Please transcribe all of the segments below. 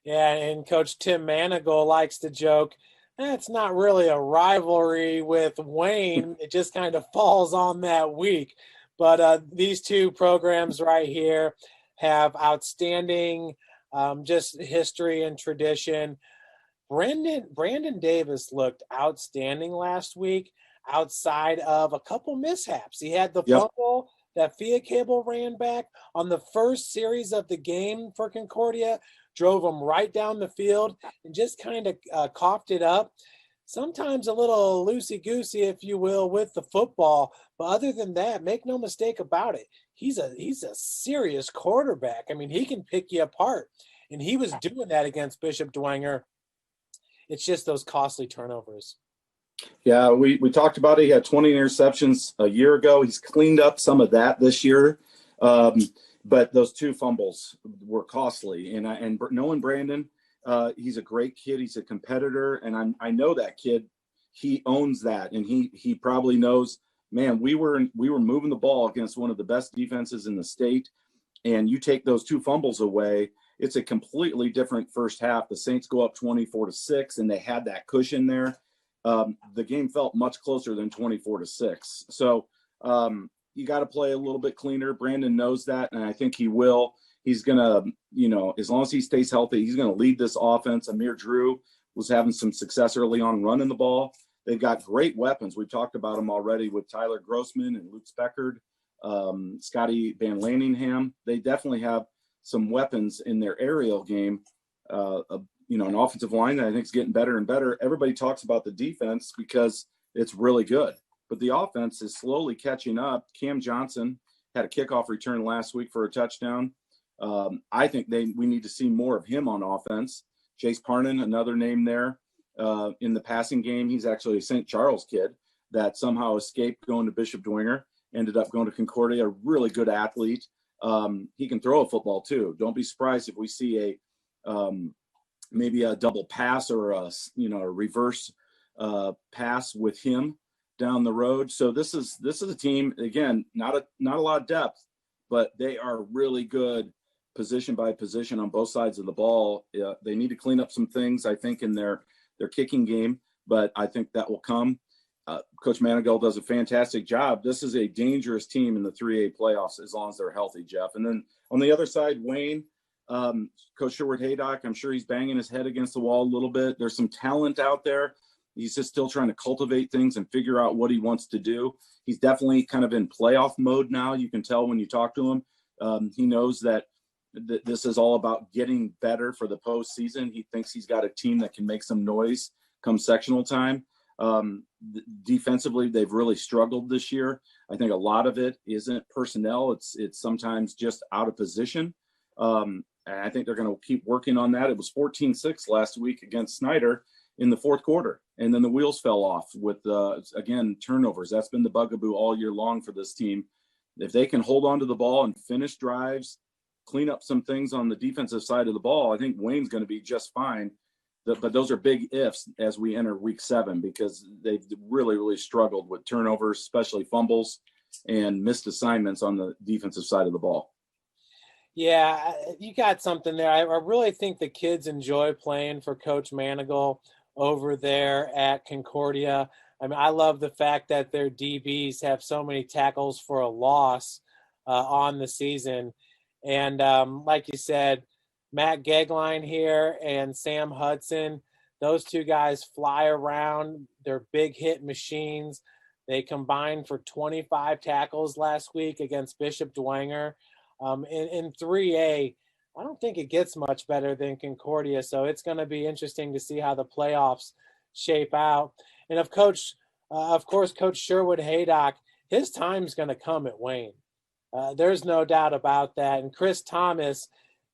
Yeah, and Coach Tim Manigault likes to joke, it's not really a rivalry with Wayne. It just kind of falls on that week. But these two programs right here have outstanding just history and tradition. Brandon Davis looked outstanding last week outside of a couple mishaps. He had the Yep. fumble that Fia Cable ran back on the first series of the game for Concordia, drove him right down the field and just kind of coughed it up. Sometimes a little loosey-goosey, if you will, with the football. But other than that, make no mistake about it, he's a serious quarterback. I mean, he can pick you apart. And he was doing that against Bishop Dwenger. It's just those costly turnovers. Yeah, we talked about it. He had 20 interceptions a year ago. He's cleaned up some of that this year. But those two fumbles were costly. And knowing Brandon, he's a great kid. He's a competitor. And I know that kid, he owns that. And he probably knows, man, we were moving the ball against one of the best defenses in the state. And you take those two fumbles away, it's a completely different first half. The Saints go up 24-6, and they had that cushion there. The game felt much closer than 24-6. So you got to play a little bit cleaner. Brandon knows that, and I think he will. He's going to, as long as he stays healthy, he's going to lead this offense. Amir Drew was having some success early on running the ball. They've got great weapons. We've talked about them already with Tyler Grossman and Luke Speckard, Scotty Van Lanningham. They definitely have some weapons in their aerial game. An offensive line that I think is getting better and better. Everybody talks about the defense because it's really good, but the offense is slowly catching up. Cam Johnson had a kickoff return last week for a touchdown. I think we need to see more of him on offense. Jace Parnan, another name there in the passing game. He's actually a St. Charles kid that somehow escaped going to Bishop Dwenger, ended up going to Concordia, a really good athlete. He can throw a football too. Don't be surprised if we see maybe a double pass or a reverse pass with him down the road. So this is a team, again, not a lot of depth, but they are really good position by position on both sides of the ball. They need to clean up some things, I think, in their kicking game, but I think that will come. Coach Manigault does a fantastic job. This is a dangerous team in the 3A playoffs as long as they're healthy, Jeff. And then on the other side, Wayne, Coach Sherwood Haydock, I'm sure he's banging his head against the wall a little bit. There's some talent out there. He's just still trying to cultivate things and figure out what he wants to do. He's definitely kind of in playoff mode now. You can tell when you talk to him. He knows that this is all about getting better for the postseason. He thinks he's got a team that can make some noise come sectional time. Defensively, they've really struggled this year. I think a lot of it isn't personnel. It's sometimes just out of position. And I think they're going to keep working on that. It was 14-6 last week against Snyder in the fourth quarter. And then the wheels fell off with, again, turnovers. That's been the bugaboo all year long for this team. If they can hold on to the ball and finish drives, clean up some things on the defensive side of the ball, I think Wayne's going to be just fine. But those are big ifs as we enter week 7 because they've really, really struggled with turnovers, especially fumbles and missed assignments on the defensive side of the ball. Yeah, you got something there. I really think the kids enjoy playing for Coach Manigault over there at Concordia. I mean, I love the fact that their DBs have so many tackles for a loss on the season. And like you said, Matt Gegline here and Sam Hudson, those two guys fly around. They're big hit machines. They combined for 25 tackles last week against Bishop Dwenger. In 3A, I don't think it gets much better than Concordia, so it's going to be interesting to see how the playoffs shape out. And of course, Coach Sherwood Haydock, his time's going to come at Wayne. There's no doubt about that. And Chris Thomas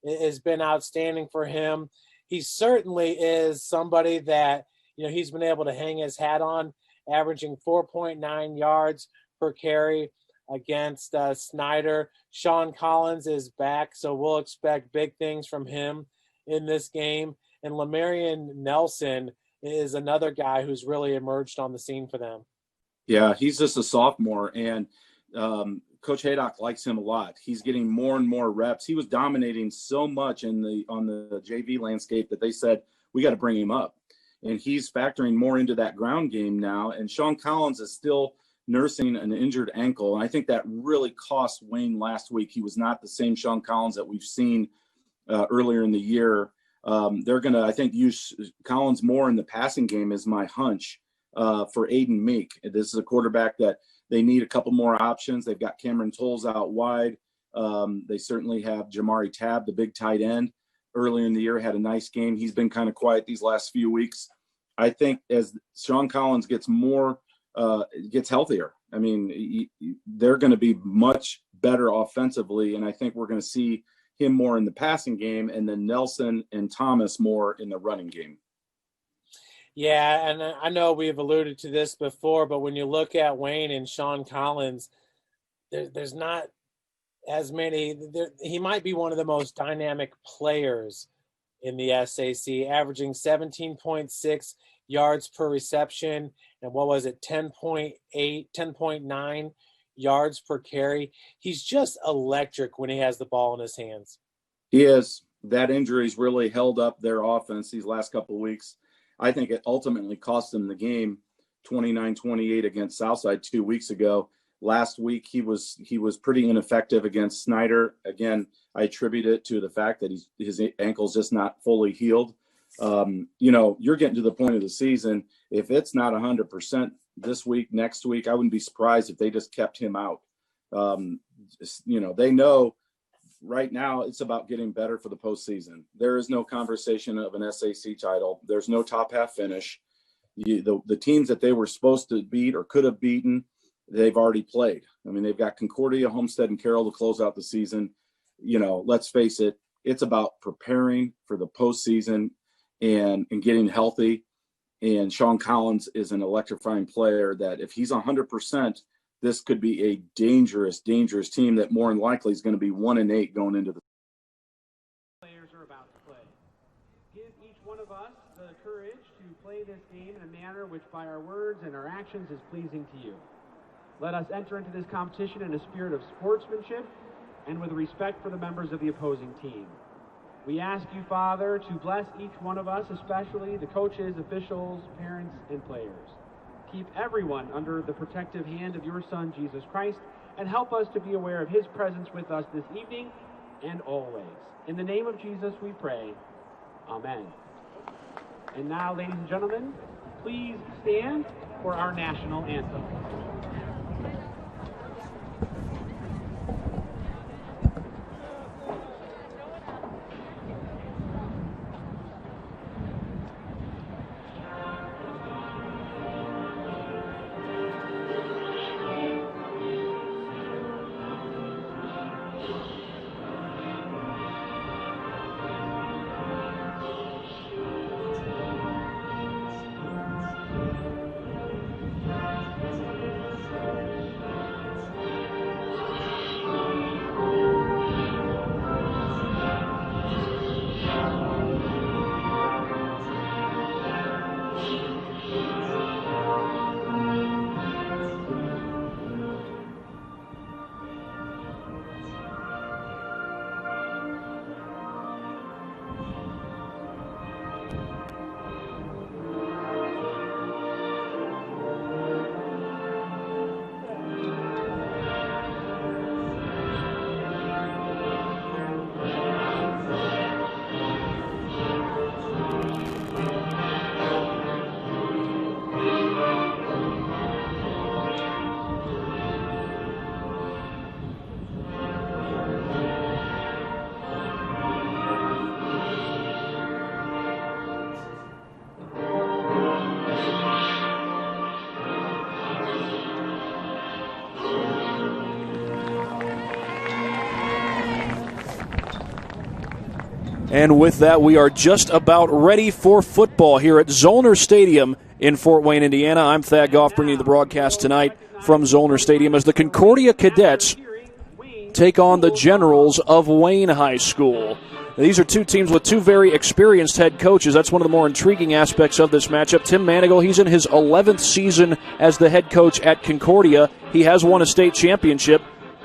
has been outstanding for him. He certainly is somebody that, he's been able to hang his hat on, averaging 4.9 yards per carry against Snyder. Sean Collins is back, so we'll expect big things from him in this game. And Lamarian Nelson is another guy who's really emerged on the scene for them. Yeah, he's just a sophomore, and Coach Haydock likes him a lot. He's getting more and more reps. He was dominating so much on the JV landscape that they said, we got to bring him up. And he's factoring more into that ground game now. And Sean Collins is still nursing an injured ankle. And I think that really cost Wayne last week. He was not the same Sean Collins that we've seen earlier in the year. They're going to, I think, use Collins more in the passing game is my hunch for Aiden Meek. This is a quarterback that they need a couple more options. They've got Cameron Tolles out wide. They certainly have Jamari Tabb, the big tight end. Earlier in the year, had a nice game. He's been kind of quiet these last few weeks. I think as Sean Collins gets healthier, I mean, they're going to be much better offensively, and I think we're going to see him more in the passing game, and then Nelson and Thomas more in the running game. Yeah, and I know we've alluded to this before, but when you look at Wayne and Sean Collins, there's not as many. He might be one of the most dynamic players in the SAC, averaging 17.6 yards per reception, and 10.9 yards per carry. He's just electric when he has the ball in his hands. He is. That injury's really held up their offense these last couple of weeks. I think it ultimately cost them the game, 29-28 against Southside 2 weeks ago. Last week, he was pretty ineffective against Snyder. Again, I attribute it to the fact that his ankle's just not fully healed. You're getting to the point of the season. If it's not 100% this week, next week, I wouldn't be surprised if they just kept him out. They know right now it's about getting better for the postseason. There is no conversation of an SAC title. There's no top half finish. The teams that they were supposed to beat or could have beaten, they've already played. I mean, they've got Concordia, Homestead, and Carroll to close out the season. Let's face it, it's about preparing for the postseason and getting healthy. And Sean Collins is an electrifying player that if he's 100%, this could be a dangerous, dangerous team that more than likely is going to be 1-8 going into the players are about to play. Give each one of us the courage to play this game in a manner which by our words and our actions is pleasing to you. Let us enter into this competition in a spirit of sportsmanship and with respect for the members of the opposing team. We ask you, Father, to bless each one of us, especially the coaches, officials, parents, and players. Keep everyone under the protective hand of your Son, Jesus Christ, and help us to be aware of his presence with us this evening and always. In the name of Jesus we pray. Amen. And now, ladies and gentlemen, please stand for our national anthem. And with that, we are just about ready for football here at Zollner Stadium in Fort Wayne, Indiana. I'm Thad Goff, bringing you the broadcast tonight from Zollner Stadium as the Concordia Cadets take on the Generals of Wayne High School. Now, these are two teams with two very experienced head coaches. That's one of the more intriguing aspects of this matchup. Tim Manigal, he's in his 11th season as the head coach at Concordia. He has won a state championship.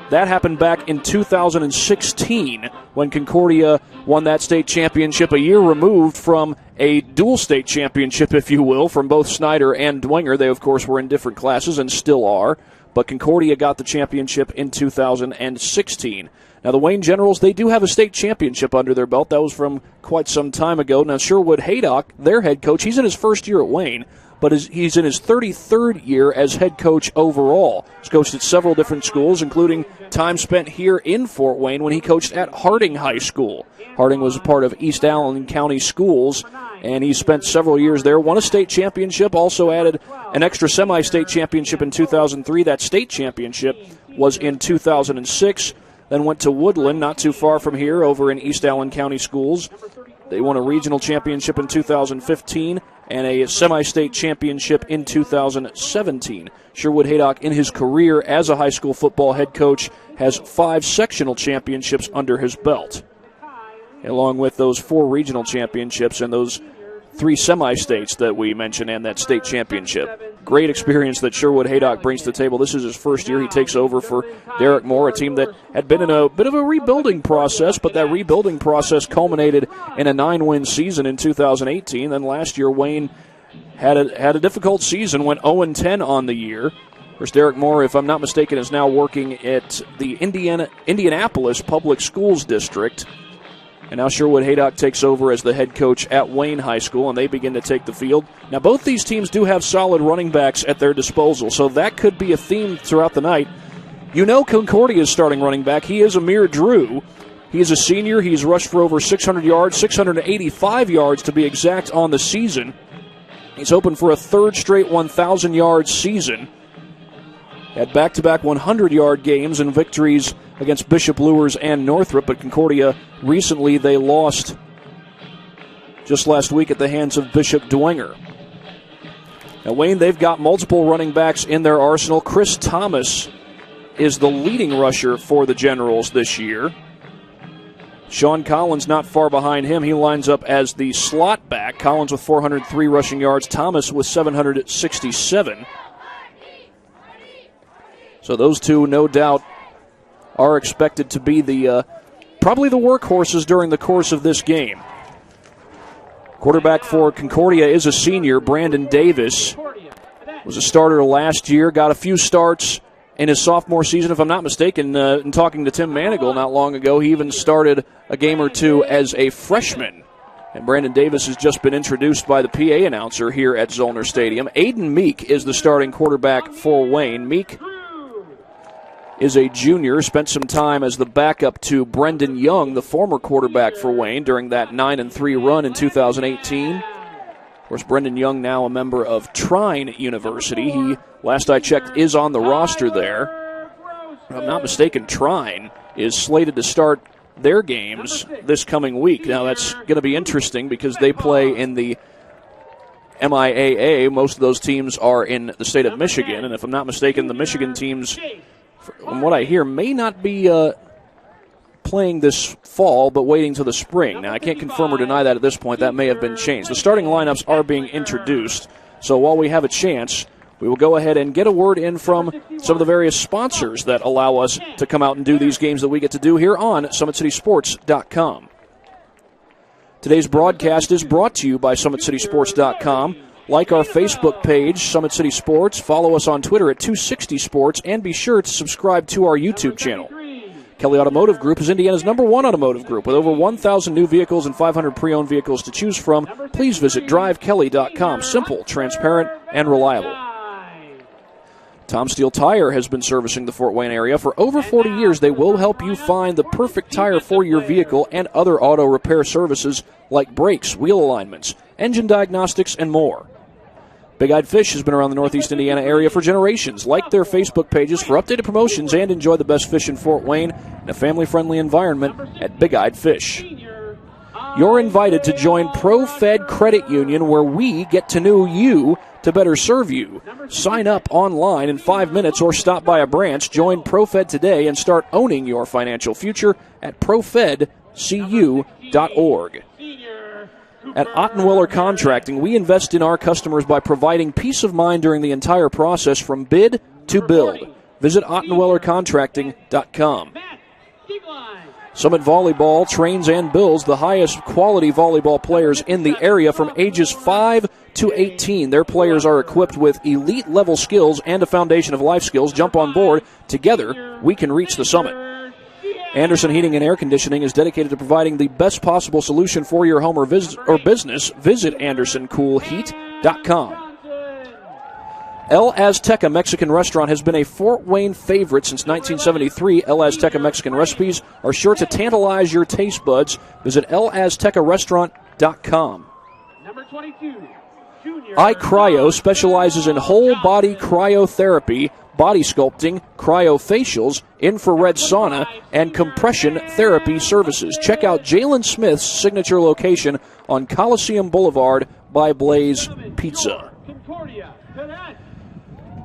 That happened back in 2016 when Concordia won that state championship, a year removed from a dual state championship, if you will, from both Snyder and Dwenger. They, of course, were in different classes and still are, but Concordia got the championship in 2016. Now, the Wayne Generals, they do have a state championship under their belt. That was from quite some time ago. Now, Sherwood Haydock, their head coach, he's in his first year at Wayne, but he's in his 33rd year as head coach overall. He's coached at several different schools, including time spent here in Fort Wayne when he coached at Harding High School. Harding was a part of East Allen County Schools, and he spent several years there, won a state championship, also added an extra semi-state championship in 2003. That state championship was in 2006. Then went to Woodland, not too far from here, over in East Allen County Schools. They won a regional championship in 2015 and a semi-state championship in 2017. Sherwood Haydock, in his career as a high school football head coach, has 5 sectional championships under his belt, along with those 4 regional championships and those 3 semi-states that we mentioned and that state championship. Great experience that Sherwood Haydock brings to the table. This is his first year. He takes over for Derek Moore, a team that had been in a bit of a rebuilding process, but that rebuilding process culminated in a 9-win season in 2018. Then last year, Wayne had a difficult season, went 0-10 on the year. Of course, Derek Moore, if I'm not mistaken, is now working at the Indianapolis Public Schools District. And now Sherwood Haydock takes over as the head coach at Wayne High School, and they begin to take the field. Now, both these teams do have solid running backs at their disposal, so that could be a theme throughout the night. You know Concordia's starting running back. He is Amir Drew. He is a senior. He's rushed for over 600 yards, 685 yards to be exact on the season. He's hoping for a third straight 1,000-yard season. Had back-to-back 100-yard games and victories against Bishop Luers and Northrop, but Concordia recently they lost just last week at the hands of Bishop Dwenger. Now, Wayne, they've got multiple running backs in their arsenal. Chris Thomas is the leading rusher for the Generals this year. Sean Collins not far behind him. He lines up as the slot back. Collins with 403 rushing yards, Thomas with 767. So those two, no doubt, are expected to be the probably the workhorses during the course of this game. Quarterback for Concordia is a senior, Brandon Davis. Was a starter last year, got a few starts in his sophomore season, if I'm not mistaken. In talking to Tim Manigal not long ago, he even started a game or two as a freshman. And Brandon Davis has just been introduced by the PA announcer here at Zollner Stadium. Aiden Meek is the starting quarterback for Wayne. Meek is a junior, spent some time as the backup to Brendan Young, the former quarterback for Wayne, during that 9-3 run in 2018. Of course, Brendan Young now a member of Trine University. He, last I checked, is on the roster there. If I'm not mistaken, Trine is slated to start their games this coming week. Now, that's going to be interesting because they play in the MIAA. Most of those teams are in the state of Michigan, and if I'm not mistaken, the Michigan teams, from what I hear, may not be playing this fall, but waiting till the spring. Now, I can't confirm or deny that at this point. That may have been changed. The starting lineups are being introduced, so while we have a chance, we will go ahead and get a word in from some of the various sponsors that allow us to come out and do these games that we get to do here on SummitCitySports.com. Today's broadcast is brought to you by SummitCitySports.com. Like our Facebook page, Summit City Sports. Follow us on Twitter at 260 Sports, and be sure to subscribe to our YouTube channel. Kelly Automotive Group is Indiana's #1 automotive group. With over 1,000 new vehicles and 500 pre-owned vehicles to choose from, please visit drivekelly.com. Simple, transparent, and reliable. Tom Steele Tire has been servicing the Fort Wayne area for over 40 years. They will help you find the perfect tire for your vehicle and other auto repair services like brakes, wheel alignments, engine diagnostics, and more. Big Eyed Fish has been around the Northeast Indiana area for generations. Like their Facebook pages for updated promotions and enjoy the best fish in Fort Wayne in a family-friendly environment at Big Eyed Fish. You're invited to join ProFed Credit Union, where we get to know you to better serve you. Sign up online in 5 minutes or stop by a branch. Join ProFed today and start owning your financial future at profedcu.org. At Ottenwiller Contracting, we invest in our customers by providing peace of mind during the entire process from bid to build. visit ottenwellercontracting.com. Matt Dieglein. Summit Volleyball trains and builds the highest quality volleyball players in the area from ages 5 to 18. Their players are equipped with elite level skills and a foundation of life skills. Jump on board. Together, we can reach the summit. Anderson Heating and Air Conditioning is dedicated to providing the best possible solution for your home or business. Visit AndersonCoolHeat.com. El Azteca Mexican Restaurant has been a Fort Wayne favorite since 1973. El Azteca Mexican recipes are sure to tantalize your taste buds. Visit elaztecarestaurant.com. Number 22, Junior. iCryo specializes in whole body cryotherapy, body sculpting, cryofacials, infrared sauna, and compression therapy services. Check out Jalen Smith's signature location on Coliseum Boulevard by Blaze Pizza. Concordia Cadets.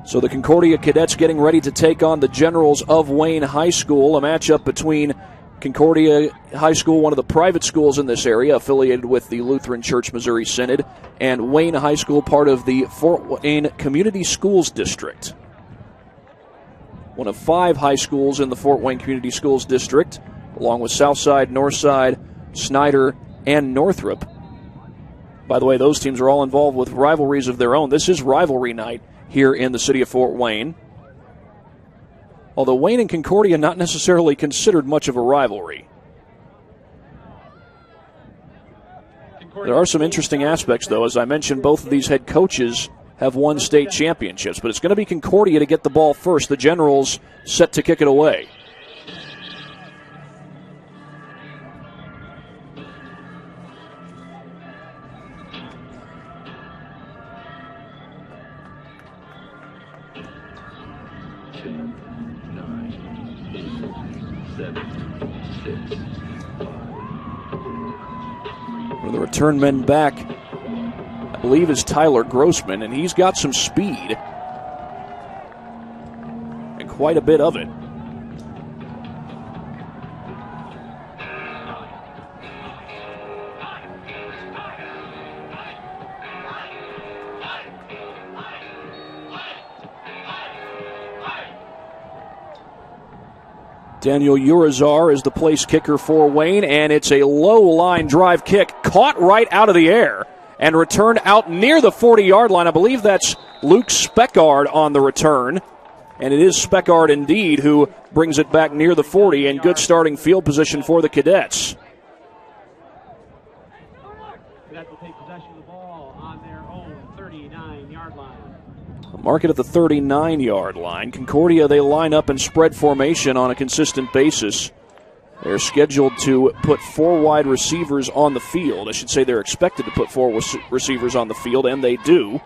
So the Concordia Cadets getting ready to take on the Generals of Wayne High School, a matchup between Concordia High School, one of the private schools in this area, affiliated with the Lutheran Church Missouri Synod, and Wayne High School, part of the Fort Wayne Community Schools District. One of 5 high schools in the Fort Wayne Community Schools District, along with Southside, Northside, Snyder, and Northrop. By the way, those teams are all involved with rivalries of their own. This is rivalry night here in the city of Fort Wayne. Although Wayne and Concordia not necessarily considered much of a rivalry. There are some interesting aspects, though. As I mentioned, both of these head coaches have won state championships, but it's going to be Concordia to get the ball first. The Generals set to kick it away. One of the return men back, I believe, is Tyler Grossman, and he's got some speed and quite a bit of it. Daniel Urizar is the place kicker for Wayne, and it's a low-line drive kick caught right out of the air and returned out near the 40-yard line. I believe that's Luke Speckard on the return, and it is Speckard indeed who brings it back near the 40, and good starting field position for the Cadets. Cadets will take possession of the ball on their own 39-yard line. Mark it at the 39-yard line. Concordia, they line up in spread formation on a consistent basis. They're scheduled to put 4 wide receivers on the field. I should say they're expected to put 4 receivers on the field, and they do.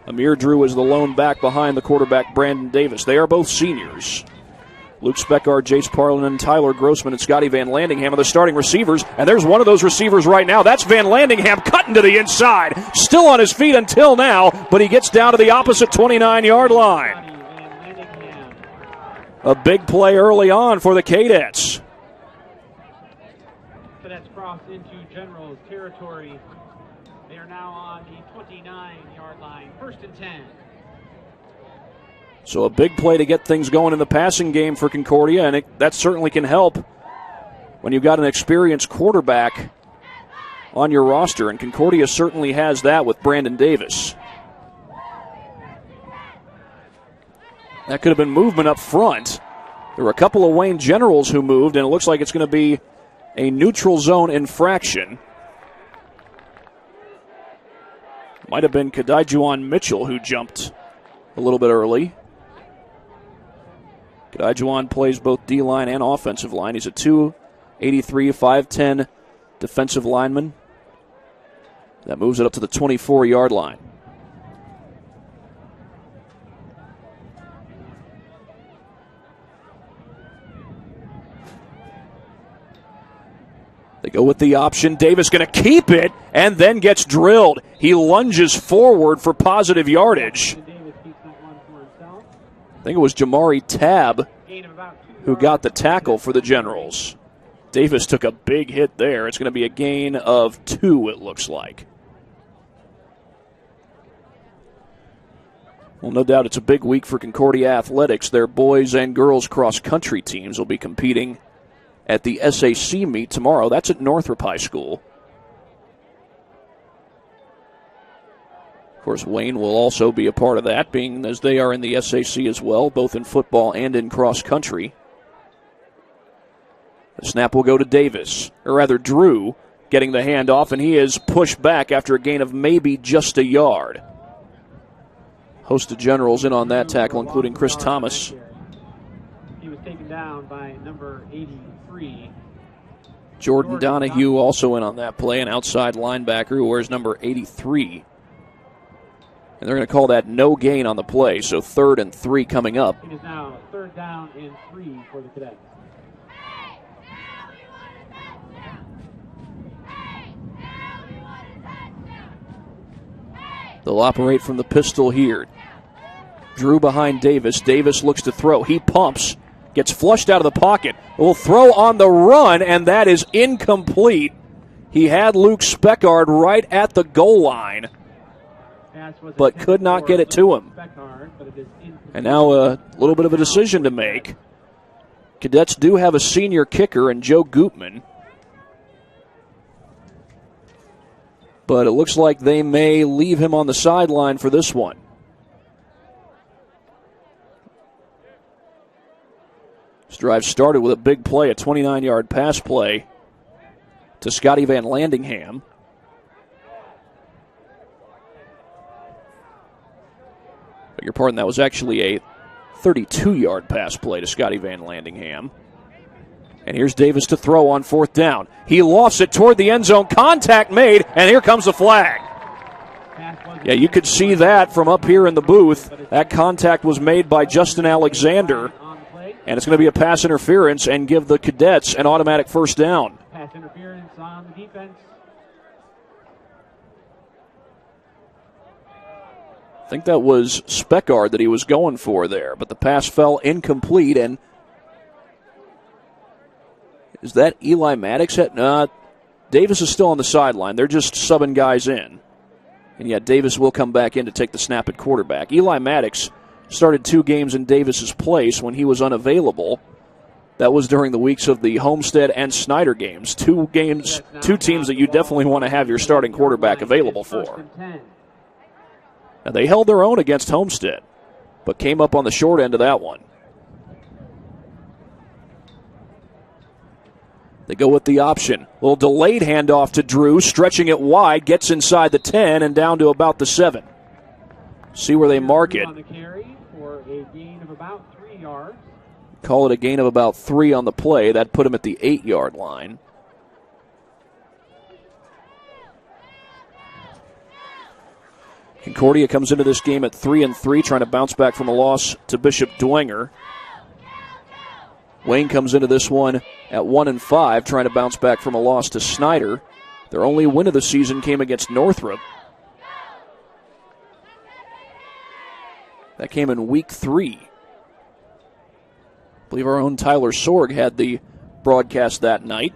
Amir Drew is the lone back behind the quarterback, Brandon Davis. They are both seniors. Luke Speckard, Jace Parlin, Tyler Grossman, and Scotty Van Landingham are the starting receivers. And there's one of those receivers right now. That's Van Landingham cutting to the inside. Still on his feet until now, but he gets down to the opposite 29-yard line. A big play early on for the Cadets. Cadets cross into Generals territory. They are now on the 29-yard line. 1st and 10. So a big play to get things going in the passing game for Concordia, and that certainly can help when you've got an experienced quarterback on your roster, and Concordia certainly has that with Brandon Davis. That could have been movement up front. There were a couple of Wayne Generals who moved, and it looks like it's going to be a neutral zone infraction. Might have been Kadajuan Mitchell who jumped a little bit early. Kadajuan plays both D-line and offensive line. He's a 283, 5'10 defensive lineman. That moves it up to the 24-yard line. They go with the option. Davis going to keep it and then gets drilled. He lunges forward for positive yardage. I think it was Jamari Tabb who got the tackle for the Generals. Davis took a big hit there. It's going to be a gain of 2, it looks like. Well, no doubt it's a big week for Concordia Athletics. Their boys and girls cross-country teams will be competing at the SAC meet tomorrow. That's at Northrop High School. Of course, Wayne will also be a part of that, being as they are in the SAC as well, both in football and in cross-country. The snap will go to Davis, or rather Drew, getting the handoff, and he is pushed back after a gain of maybe just a yard. Host of generals in on that tackle, including Chris Thomas. He was taken down by number 83. Jordan Donahue also in on that play, an outside linebacker who wears number 83. And they're going to call that no gain on the play, so 3rd and 3 coming up. It is now 3rd down and 3 for the Cadets. They'll operate from the pistol here. Drew behind Davis. Davis looks to throw. He pumps, gets flushed out of the pocket. Will throw on the run, and that is incomplete. He had Luke Speckard right at the goal line, but could not get it to him. And now a little bit of a decision to make. Cadets do have a senior kicker in Joe Goopman, but it looks like they may leave him on the sideline for this one. This drive started with a big play, a 29-yard pass play to Scotty Van Landingham. Beg your pardon, that was actually a 32-yard pass play to Scotty Van Landingham. And here's Davis to throw on 4th down. He lofts it toward the end zone. Contact made, and here comes the flag. Yeah, you could see that from up here in the booth. That contact was made by Justin Alexander. And it's going to be a pass interference and give the Cadets an automatic 1st down. Pass interference on the defense. I think that was Speckard that he was going for there, but the pass fell incomplete. And is that Eli Maddox? Davis is still on the sideline. They're just subbing guys in. And yet Davis will come back in to take the snap at quarterback. Eli Maddox started 2 games in Davis's place when he was unavailable. That was during the weeks of the Homestead and Snyder games. 2 games, 2 teams that you definitely want to have your starting quarterback available for. Now, they held their own against Homestead, but came up on the short end of that one. They go with the option. A little delayed handoff to Drew, stretching it wide, gets inside the 10 and down to about the 7. See where they mark it. On the carry for a gain of about 3 yards. Call it a gain of about 3 on the play. That put him at the 8-yard line. Concordia comes into this game at 3-3, trying to bounce back from a loss to Bishop Dwenger. Wayne comes into this one at 1-5, trying to bounce back from a loss to Snyder. Their only win of the season came against Northrop. That came in week 3. I believe our own Tyler Sorg had the broadcast that night.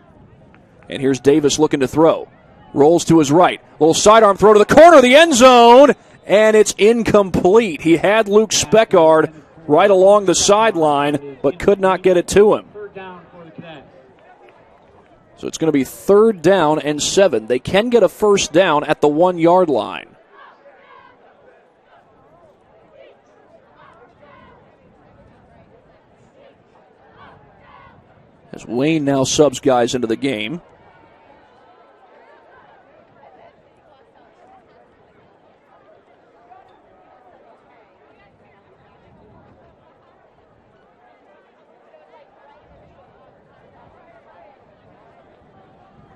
And here's Davis looking to throw. Rolls to his right. Little sidearm throw to the corner of the end zone, and it's incomplete. He had Luke Speckard right along the sideline, but could not get it to him. So it's going to be 3rd down and 7. They can get a 1st down at the 1-yard line. As Wayne now subs guys into the game.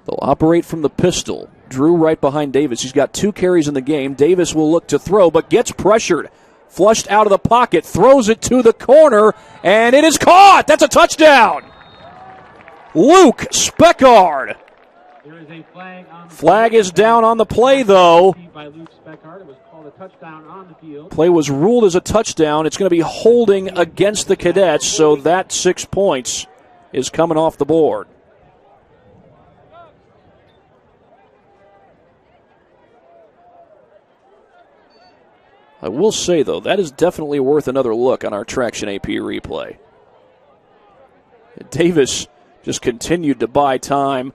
They'll operate from the pistol. Drew right behind Davis. He's got 2 carries in the game. Davis will look to throw, but gets pressured. Flushed out of the pocket, throws it to the corner, and it is caught! That's a touchdown! Luke Speckard. There is a flag on the Flag is down on the play, though. By Luke Speckard. It was called a touchdown on the field. Play was ruled as a touchdown. It's going to be holding against the Cadets, so that 6 points is coming off the board. I will say, though, that is definitely worth another look on our Traction AP replay. Davis just continued to buy time,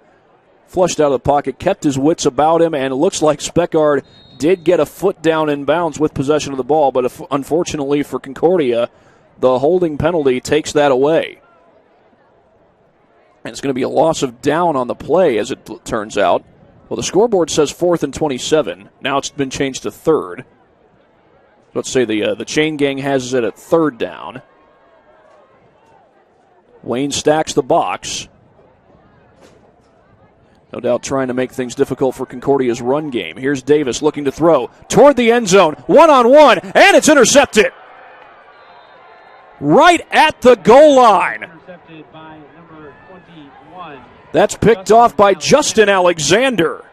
flushed out of the pocket, kept his wits about him, and it looks like Speckard did get a foot down in bounds with possession of the ball, but unfortunately for Concordia, the holding penalty takes that away. And it's going to be a loss of down on the play, as it turns out. Well, the scoreboard says 4th and 27. Now it's been changed to 3rd. Let's say the chain gang has it at 3rd down. Wayne stacks the box. No doubt trying to make things difficult for Concordia's run game. Here's Davis looking to throw toward the end zone. One-on-one, and it's intercepted. Right at the goal line. Intercepted by number 21. That's picked off by Justin Alexander.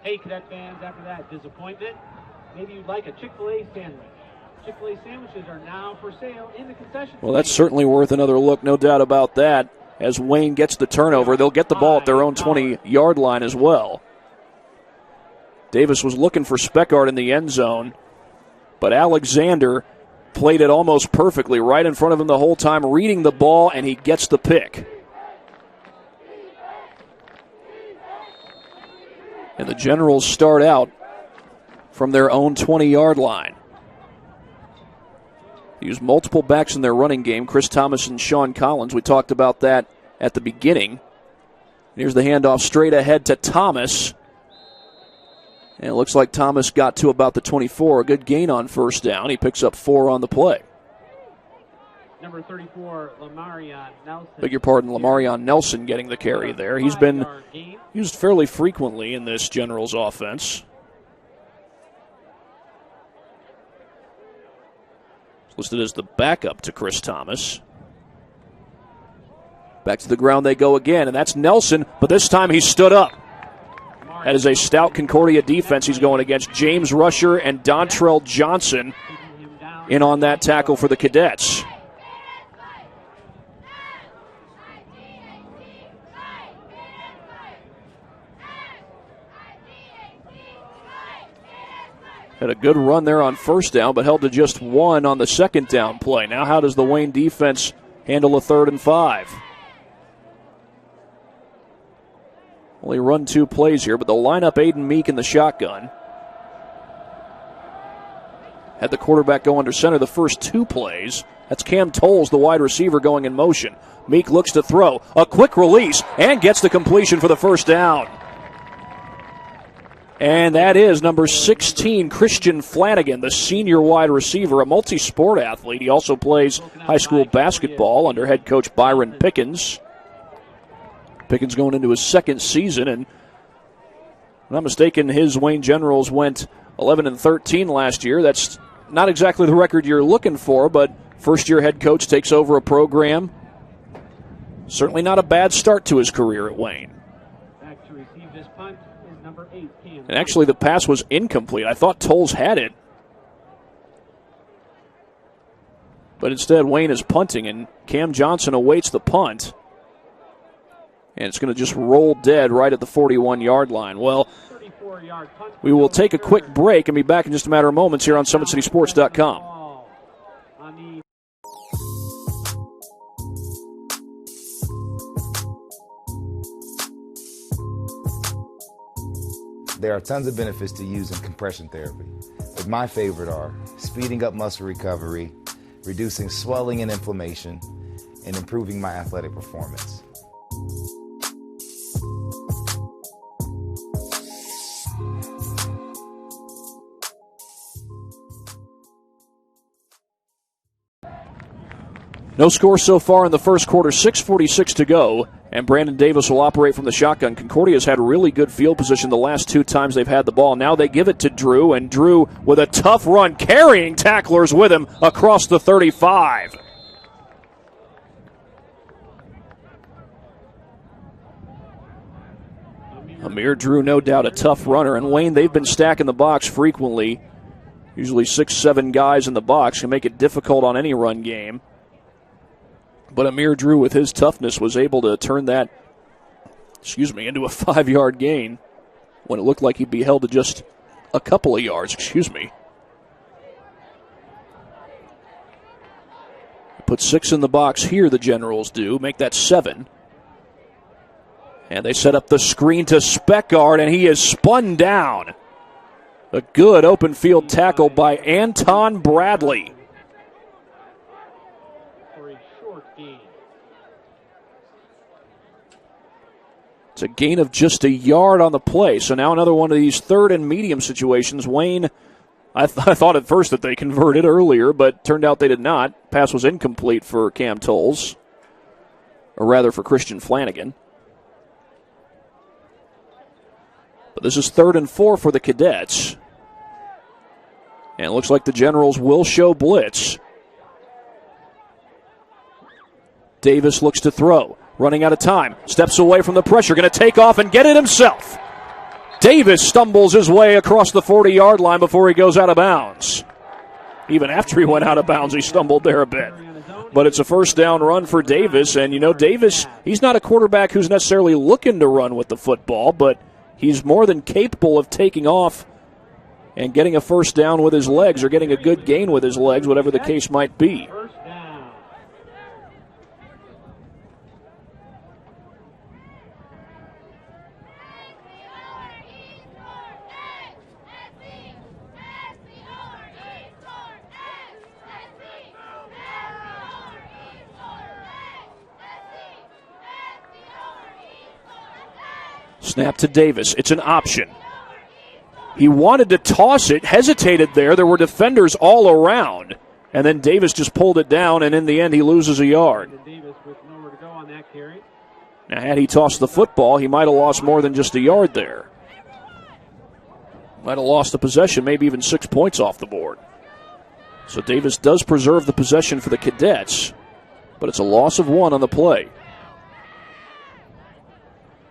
Hey, Cadet fans, after that disappointment, maybe you'd like a Chick-fil-A sandwich. Chick-fil-A sandwiches are now for sale in the concession. Well, that's certainly worth another look, no doubt about that. As Wayne gets the turnover, they'll get the ball at their own 20-yard line as well. Davis was looking for Speckard in the end zone, but Alexander played it almost perfectly right in front of him the whole time, reading the ball, and he gets the pick. And the Generals start out from their own 20-yard line. They use multiple backs in their running game, Chris Thomas and Sean Collins. We talked about that at the beginning. Here's the handoff straight ahead to Thomas. And it looks like Thomas got to about the 24. A good gain on first down. He picks up 4 on the play. Number 34, Lamarion Nelson. Beg your pardon, Lamarion Nelson getting the carry there. He's been used fairly frequently in this Generals offense. Listed as the backup to Chris Thomas. Back to the ground they go again, and that's Nelson, but this time he stood up. That is a stout Concordia defense he's going against. James Rusher and Dontrell Johnson in on that tackle for the Cadets. Had a good run there on first down, but held to just 1 on the second down play. Now how does the Wayne defense handle a 3rd and 5? Only run 2 plays here, but they'll line up Aiden Meek in the shotgun. Had the quarterback go under center the first 2 plays. That's Cam Tolles, the wide receiver, going in motion. Meek looks to throw. A quick release and gets the completion for the first down. And that is number 16, Christian Flanagan, the senior wide receiver, a multi-sport athlete. He also plays high school basketball under head coach Byron Pickens. Pickens going into his 2nd season, and if I'm not mistaken, his Wayne Generals went 11-13 last year. That's not exactly the record you're looking for, but first-year head coach takes over a program. Certainly not a bad start to his career at Wayne. Back to receive this punt is number 8, Cam. And actually, the pass was incomplete. I thought Tolles had it. But instead, Wayne is punting, and Cam Johnson awaits the punt. And it's going to just roll dead right at the 41-yard line. Well, we will take a quick break and be back in just a matter of moments here on SummitCitySports.com. There are tons of benefits to using compression therapy, but my favorite are speeding up muscle recovery, reducing swelling and inflammation, and improving my athletic performance. No score so far in the first quarter, 6:46 to go, and Brandon Davis will operate from the shotgun. Concordia's had really good field position the last 2 times they've had the ball. Now they give it to Drew, and Drew with a tough run, carrying tacklers with him across the 35. Amir Drew, no doubt a tough runner, and Wayne, they've been stacking the box frequently. Usually 6-7 guys in the box can make it difficult on any run game. But Amir Drew, with his toughness, was able to turn that, into a 5-yard gain. when it looked like he'd be held to just a couple of yards. Put 6 in the box here, the Generals do. Make that 7. And they set up the screen to Speckard, and he is spun down. A good open field tackle by Anton Bradley. For a short gain. It's a gain of just a yard on the play. So now another one of these 3rd and medium situations. Wayne, I thought at first that they converted earlier, but turned out they did not. Pass was incomplete for Cam Tolles, or rather for Christian Flanagan. But this is 3rd and 4 for the Cadets. And it looks like the Generals will show blitz. Davis looks to throw. Running out of time. Steps away from the pressure. Going to take off and get it himself. Davis stumbles his way across the 40-yard line before he goes out of bounds. Even after he went out of bounds, he stumbled there a bit. But it's a first down run for Davis. And, Davis, he's not a quarterback who's necessarily looking to run with the football, but he's more than capable of taking off and getting a first down with his legs, or getting a good gain with his legs, whatever the case might be. Snap to Davis. It's an option. He wanted to toss it, hesitated there. There were defenders all around. And then Davis just pulled it down, and in the end he loses a yard. Now, had he tossed the football, he might have lost more than just a yard there. Might have lost the possession, maybe even 6 points off the board. So Davis does preserve the possession for the Cadets, but it's a loss of 1 on the play.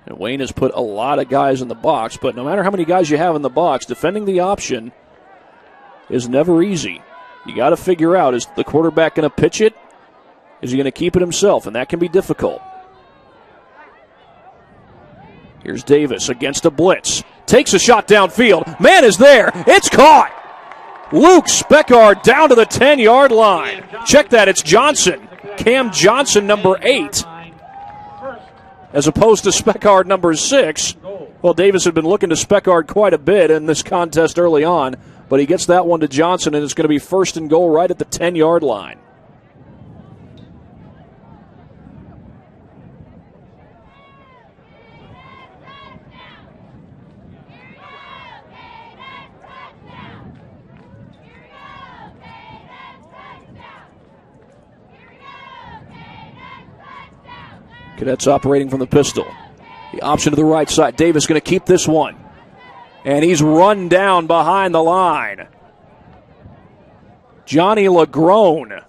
And Wayne has put a lot of guys in the box, but no matter how many guys you have in the box, defending the option is never easy. You got to figure out, is the quarterback going to pitch it? Is he going to keep it himself? And that can be difficult. Here's Davis against a blitz. Takes a shot downfield. Man is there. It's caught. Luke Speckard down to the 10-yard line. Check that. It's Johnson. Cam Johnson, number 8. As opposed to Speckard, number 6. Well, Davis had been looking to Speckard quite a bit in this contest early on, but he gets that one to Johnson, and it's going to be 1st and goal right at the 10-yard line. Cadets operating from the pistol. The option to the right side. Davis going to keep this one. And he's run down behind the line. Johnny Lagrone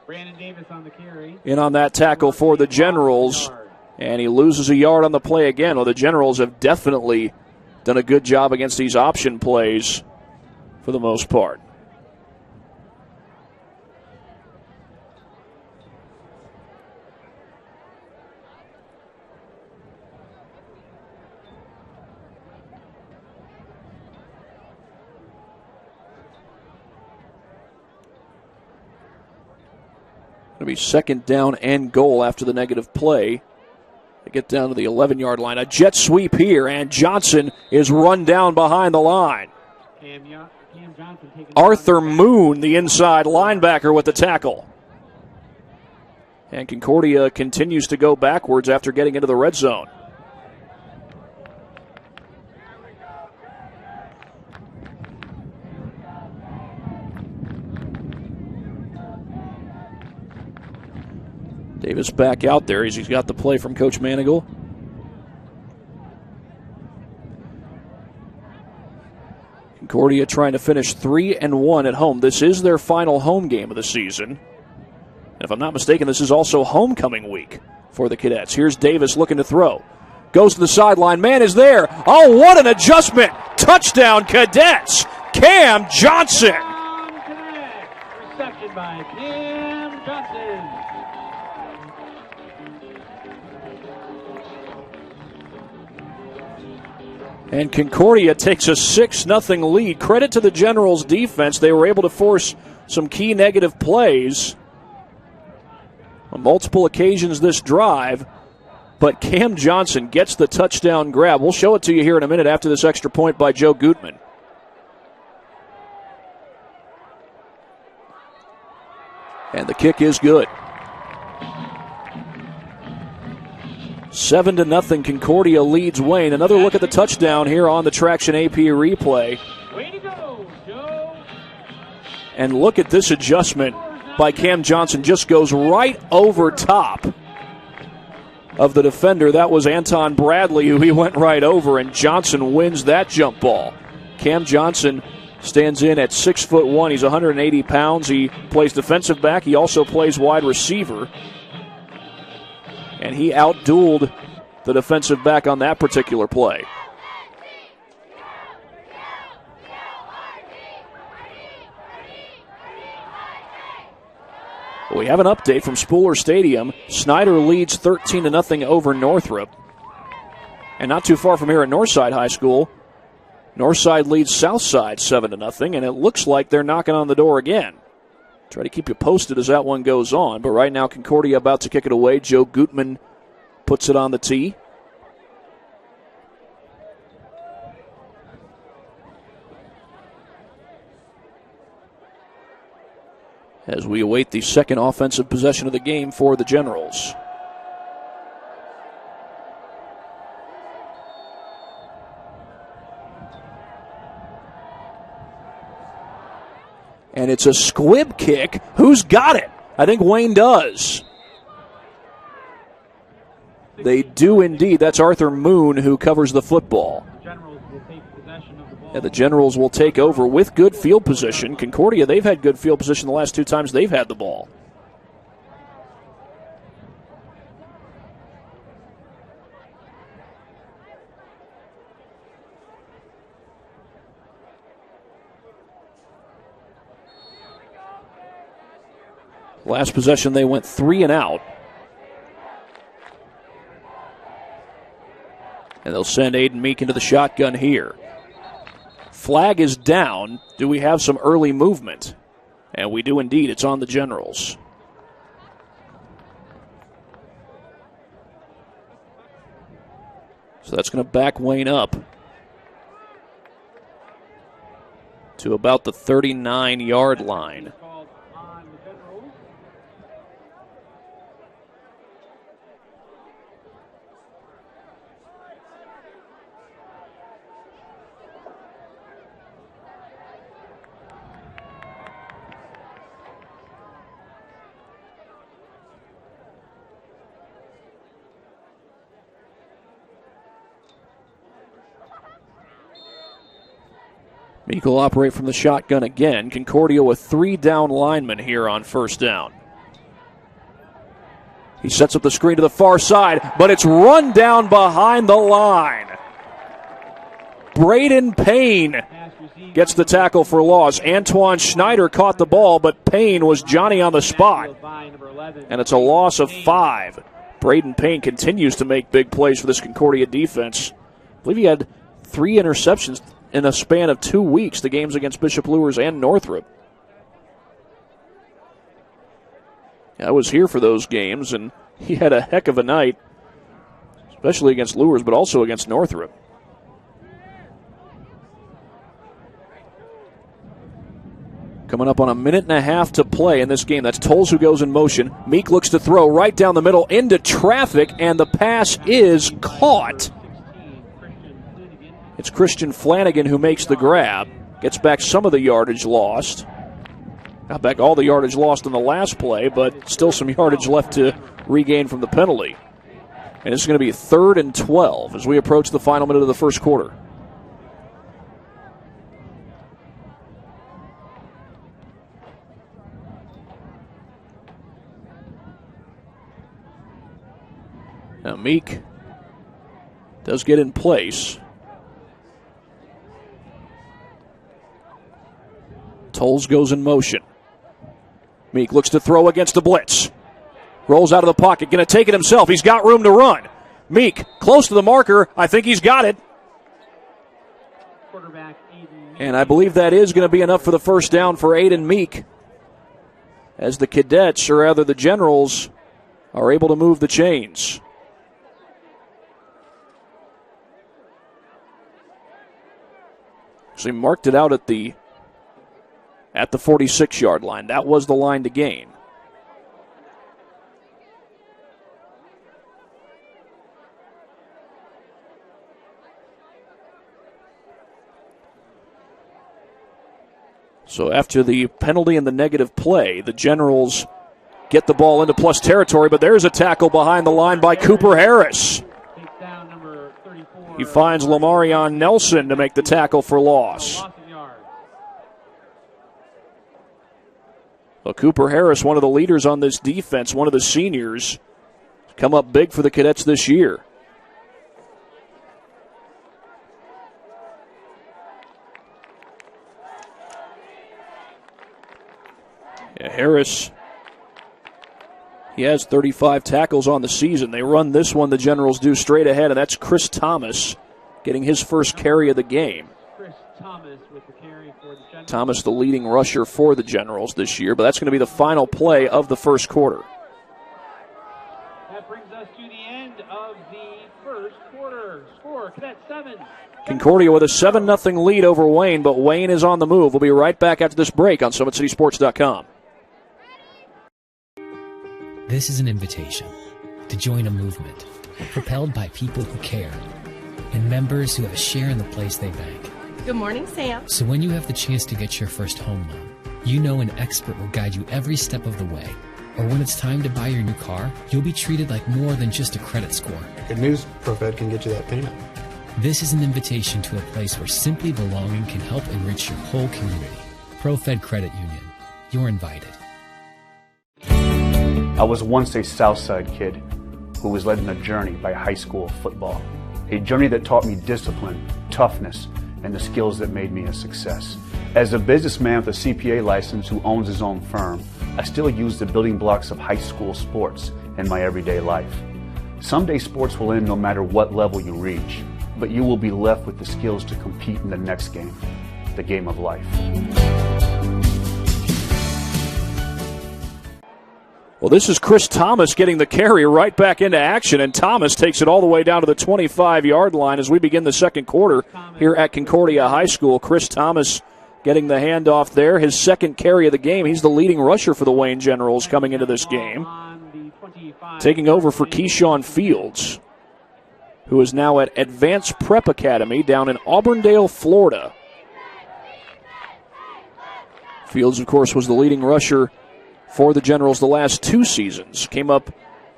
Brandon Davis on the carry. in on that tackle for the Generals. And he loses a yard on the play again. Well, the Generals have definitely done a good job against these option plays for the most part. Going to be 2nd down and goal after the negative play. They get down to the 11-yard line. A jet sweep here, and Johnson is run down behind the line. Arthur Moon, the inside linebacker, with the tackle. And Concordia continues to go backwards after getting into the red zone. Davis back out there as he's got the play from Coach Manigal. Concordia trying to finish 3-1 at home. This is their final home game of the season. And if I'm not mistaken, this is also homecoming week for the Cadets. Here's Davis looking to throw. Goes to the sideline. Man is there. Oh, what an adjustment. Touchdown, Cadets. Cam Johnson. Reception by Cam Johnson. And Concordia takes a 6-0 lead. Credit to the Generals' defense. They were able to force some key negative plays on multiple occasions this drive. But Cam Johnson gets the touchdown grab. We'll show it to you here in a minute after this extra point by Joe Gutman. And the kick is good. 7-0, Concordia leads Wayne. Another look at the touchdown here on the Traction AP replay. Way to go, Joe. And look at this adjustment by Cam Johnson. Just goes right over top of the defender. That was Anton Bradley, who he went right over, and Johnson wins that jump ball. Cam Johnson stands in at 6'1". He's 180 pounds. He plays defensive back. He also plays wide receiver. And he outdueled the defensive back on that particular play. We have an update from Spooler Stadium. Snyder leads 13-0 over Northrop. And not too far from here at Northside High School, Northside leads Southside 7-0, and it looks like they're knocking on the door again. Try to keep you posted as that one goes on, but right now Concordia about to kick it away. Joe Gutman puts it on the tee. As we await the second offensive possession of the game for the Generals. And it's a squib kick. Who's got it? I think Wayne does. They do indeed. That's Arthur Moon who covers the football. Yeah, the Generals will take over with good field position. Concordia, they've had good field position the last two times they've had the ball. Last possession, they went 3 and out. And they'll send Aiden Meek into the shotgun here. Flag is down. Do we have some early movement? And we do indeed. It's on the Generals. So that's going to back Wayne up to about the 39-yard line. Meek will operate from the shotgun again. Concordia with 3 down linemen here on first down. He sets up the screen to the far side, but it's run down behind the line. Braden Payne gets the tackle for loss. Antoine Schneider caught the ball, but Payne was Johnny on the spot. And it's a loss of 5. Braden Payne continues to make big plays for this Concordia defense. I believe he had 3 interceptions in a span of 2 weeks, the games against Bishop Luers and Northrop. I was here for those games, and he had a heck of a night, especially against Luers, but also against Northrop. Coming up on a minute and a half to play in this game. That's Tolles who goes in motion. Meek looks to throw right down the middle into traffic, and the pass is caught. It's Christian Flanagan who makes the grab. Gets back some of the yardage lost. Got back all the yardage lost in the last play, but still some yardage left to regain from the penalty. And it's going to be 3rd and 12 as we approach the final minute of the first quarter. Now Meek does get in place. Tolles goes in motion. Meek looks to throw against the blitz. Rolls out of the pocket, going to take it himself. He's got room to run. Meek close to the marker. I think he's got it. And I believe that is going to be enough for the first down for Aiden Meek, as the Cadets, or rather the Generals, are able to move the chains. So he marked it out at the 46-yard line. That was the line to gain. So after the penalty and the negative play, the Generals get the ball into plus territory, but there's a tackle behind the line by Cooper Harris. He finds Lamarion Nelson to make the tackle for loss. Well, Cooper Harris, one of the leaders on this defense, one of the seniors, come up big for the Cadets this year. Yeah, Harris, he has 35 tackles on the season. They run this one, the Generals do, straight ahead, and that's Chris Thomas getting his first carry of the game. Chris Thomas with the carry for the Generals. Thomas, the leading rusher for the Generals this year, but that's going to be the final play of the first quarter. That brings us to the end of the first quarter. Score, Cadet 7. Concordia with a 7-0 lead over Wayne, but Wayne is on the move. We'll be right back after this break on SummitCitySports.com. This is an invitation to join a movement propelled by people who care and members who have a share in the place they bank. Good morning, Sam. So when you have the chance to get your first home loan, you know an expert will guide you every step of the way. Or when it's time to buy your new car, you'll be treated like more than just a credit score. Good news, ProFed can get you that payment. This is an invitation to a place where simply belonging can help enrich your whole community. ProFed Credit Union. You're invited. I was once a Southside kid who was led on a journey by high school football. A journey that taught me discipline, toughness, and the skills that made me a success. As a businessman with a CPA license who owns his own firm, I still use the building blocks of high school sports in my everyday life. Someday sports will end no matter what level you reach, but you will be left with the skills to compete in the next game, the game of life. Well, this is Chris Thomas getting the carry right back into action, and Thomas takes it all the way down to the 25-yard line as we begin the second quarter here at Concordia High School. Chris Thomas getting the handoff there, his second carry of the game. He's the leading rusher for the Wayne Generals coming into this game, taking over for Keyshawn Fields, who is now at Advanced Prep Academy down in Auburndale, Florida. Fields, of course, was the leading rusher for the Generals the last two seasons. Came up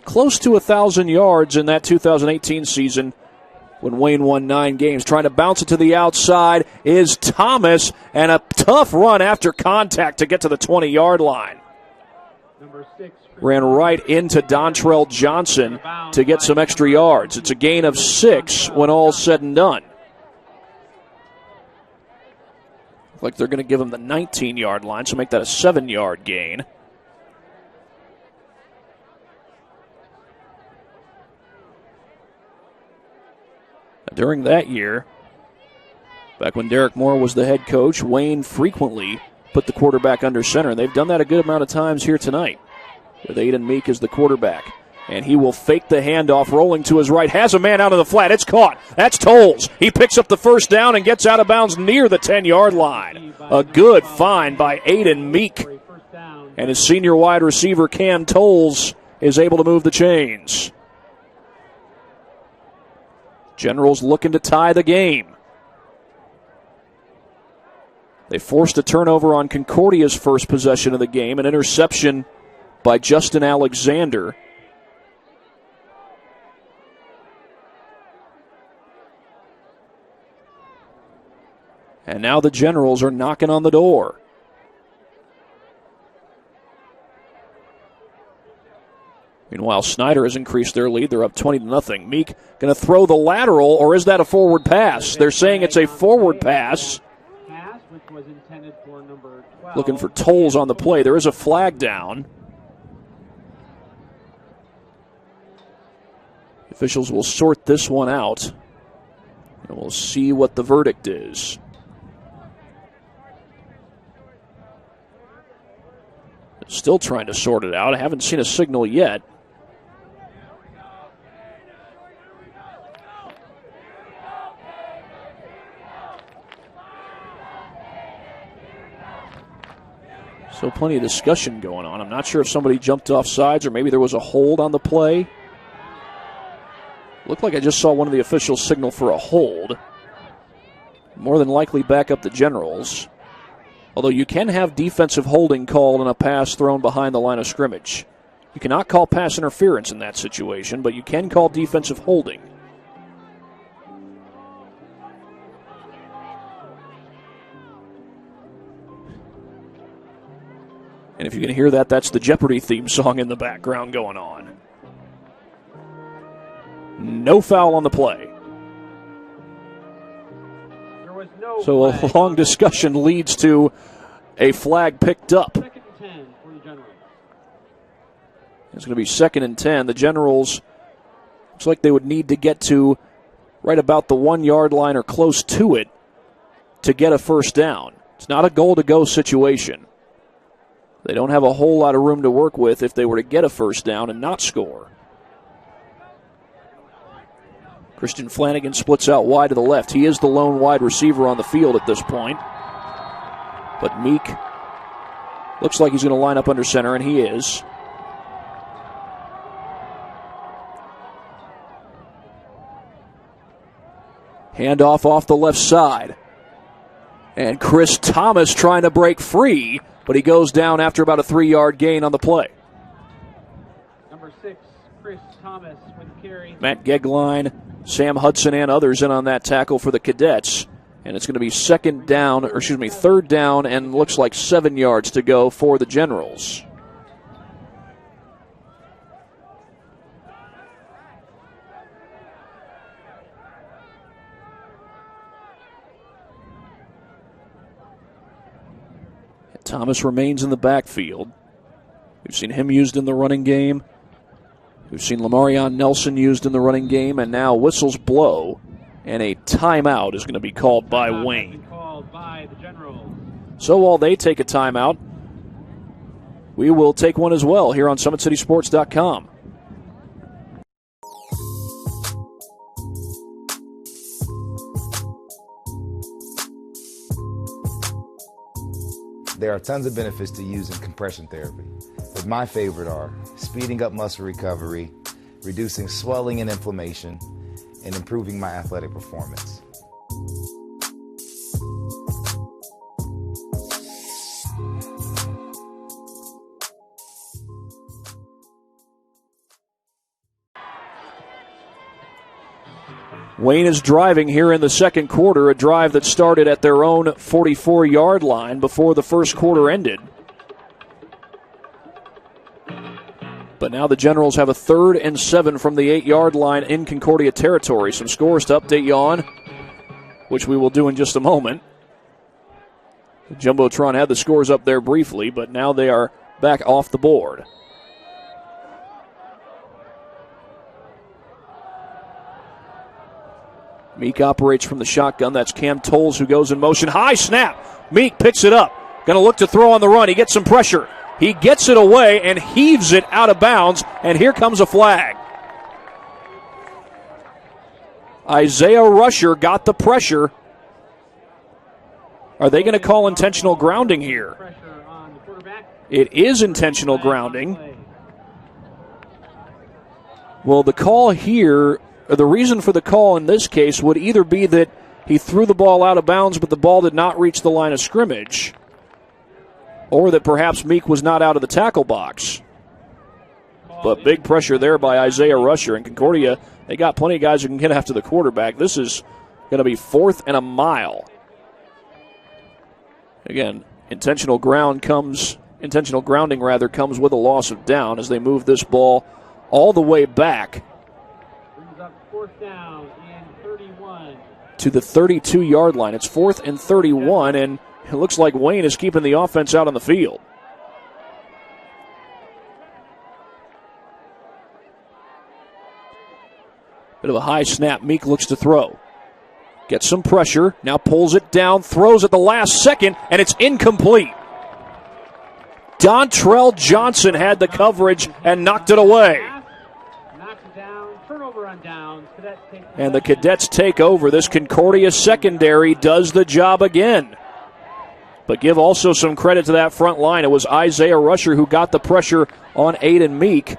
close to 1,000 yards in that 2018 season when Wayne won 9 games. Trying to bounce it to the outside is Thomas, and a tough run after contact to get to the 20-yard line. Ran right into Dontrell Johnson to get some extra yards. It's a gain of 6 when all's said and done. Looks like they're going to give him the 19-yard line, so make that a 7-yard gain. During that year, back when Derek Moore was the head coach, Wayne frequently put the quarterback under center. They've done that a good amount of times here tonight with Aiden Meek as the quarterback. And he will fake the handoff, rolling to his right. Has a man out of the flat. It's caught. That's Tolles. He picks up the first down and gets out of bounds near the 10-yard line. A good find by Aiden Meek. And his senior wide receiver, Cam Tolles, is able to move the chains. Generals looking to tie the game. They forced a turnover on Concordia's first possession of the game, an interception by Justin Alexander. And now the Generals are knocking on the door. Meanwhile, Snyder has increased their lead. They're up 20-0. Meek going to throw the lateral, or is that a forward pass? They're saying it's a forward pass. Looking for Tolles on the play. There is a flag down. Officials will sort this one out, and we'll see what the verdict is. Still trying to sort it out. I haven't seen a signal yet. So plenty of discussion going on. I'm not sure if somebody jumped off sides or maybe there was a hold on the play. Looked like I just saw one of the officials signal for a hold. More than likely back up the Generals. Although you can have defensive holding called on a pass thrown behind the line of scrimmage. You cannot call pass interference in that situation, but you can call defensive holding. And if you can hear that, that's the Jeopardy theme song in the background going on. No foul on the play. So a long discussion leads to a flag picked up. Second and 10 for the Generals. It's going to be 2nd and 10. The Generals, looks like they would need to get to right about the 1 yard line or close to it to get a first down. It's not a goal-to-go situation. They don't have a whole lot of room to work with if they were to get a first down and not score. Christian Flanagan splits out wide to the left. He is the lone wide receiver on the field at this point. But Meek looks like he's going to line up under center, and he is. Handoff off the left side. And Chris Thomas trying to break free, but he goes down after about a 3-yard gain on the play. Number 6, Chris Thomas with the carry. Matt Gegline, Sam Hudson, and others in on that tackle for the Cadets. And it's going to be 3rd down, and looks like 7 yards to go for the Generals. Thomas remains in the backfield. We've seen him used in the running game. We've seen Lamarion Nelson used in the running game, and now whistles blow, and a timeout is going to be called by Wayne. So while they take a timeout, we will take one as well here on SummitCitySports.com. There are tons of benefits to using compression therapy, but my favorite are speeding up muscle recovery, reducing swelling and inflammation, and improving my athletic performance. Wayne is driving here in the second quarter, a drive that started at their own 44-yard line before the first quarter ended. But now the Generals have a 3rd and 7 from the 8-yard line in Concordia territory. Some scores to update you on, which we will do in just a moment. The Jumbotron had the scores up there briefly, but now they are back off the board. Meek operates from the shotgun. That's Cam Tolles who goes in motion. High snap. Meek picks it up. Going to look to throw on the run. He gets some pressure. He gets it away and heaves it out of bounds, and here comes a flag. Isaiah Rusher got the pressure. Are they going to call intentional grounding here? It is intentional grounding. Well, the call here, the reason for the call in this case would either be that he threw the ball out of bounds but the ball did not reach the line of scrimmage, or that perhaps Meek was not out of the tackle box. But big pressure there by Isaiah Rusher. And Concordia, they got plenty of guys who can get after the quarterback. This is going to be 4th and a mile. Again, intentional grounding comes with a loss of down as they move this ball all the way back Brings up 4th down and 31. to the 32-yard line. It's 4th and 31, and it looks like Wayne is keeping the offense out on the field. Bit of a high snap. Meek looks to throw. Gets some pressure. Now pulls it down. Throws at the last second, and it's incomplete. Dontrell Johnson had the coverage and knocked it away. Knocks it down. Turnover on downs. Cadets take And the Cadets take over. This Concordia secondary does the job again. But give also some credit to that front line. It was Isaiah Rusher who got the pressure on Aiden Meek,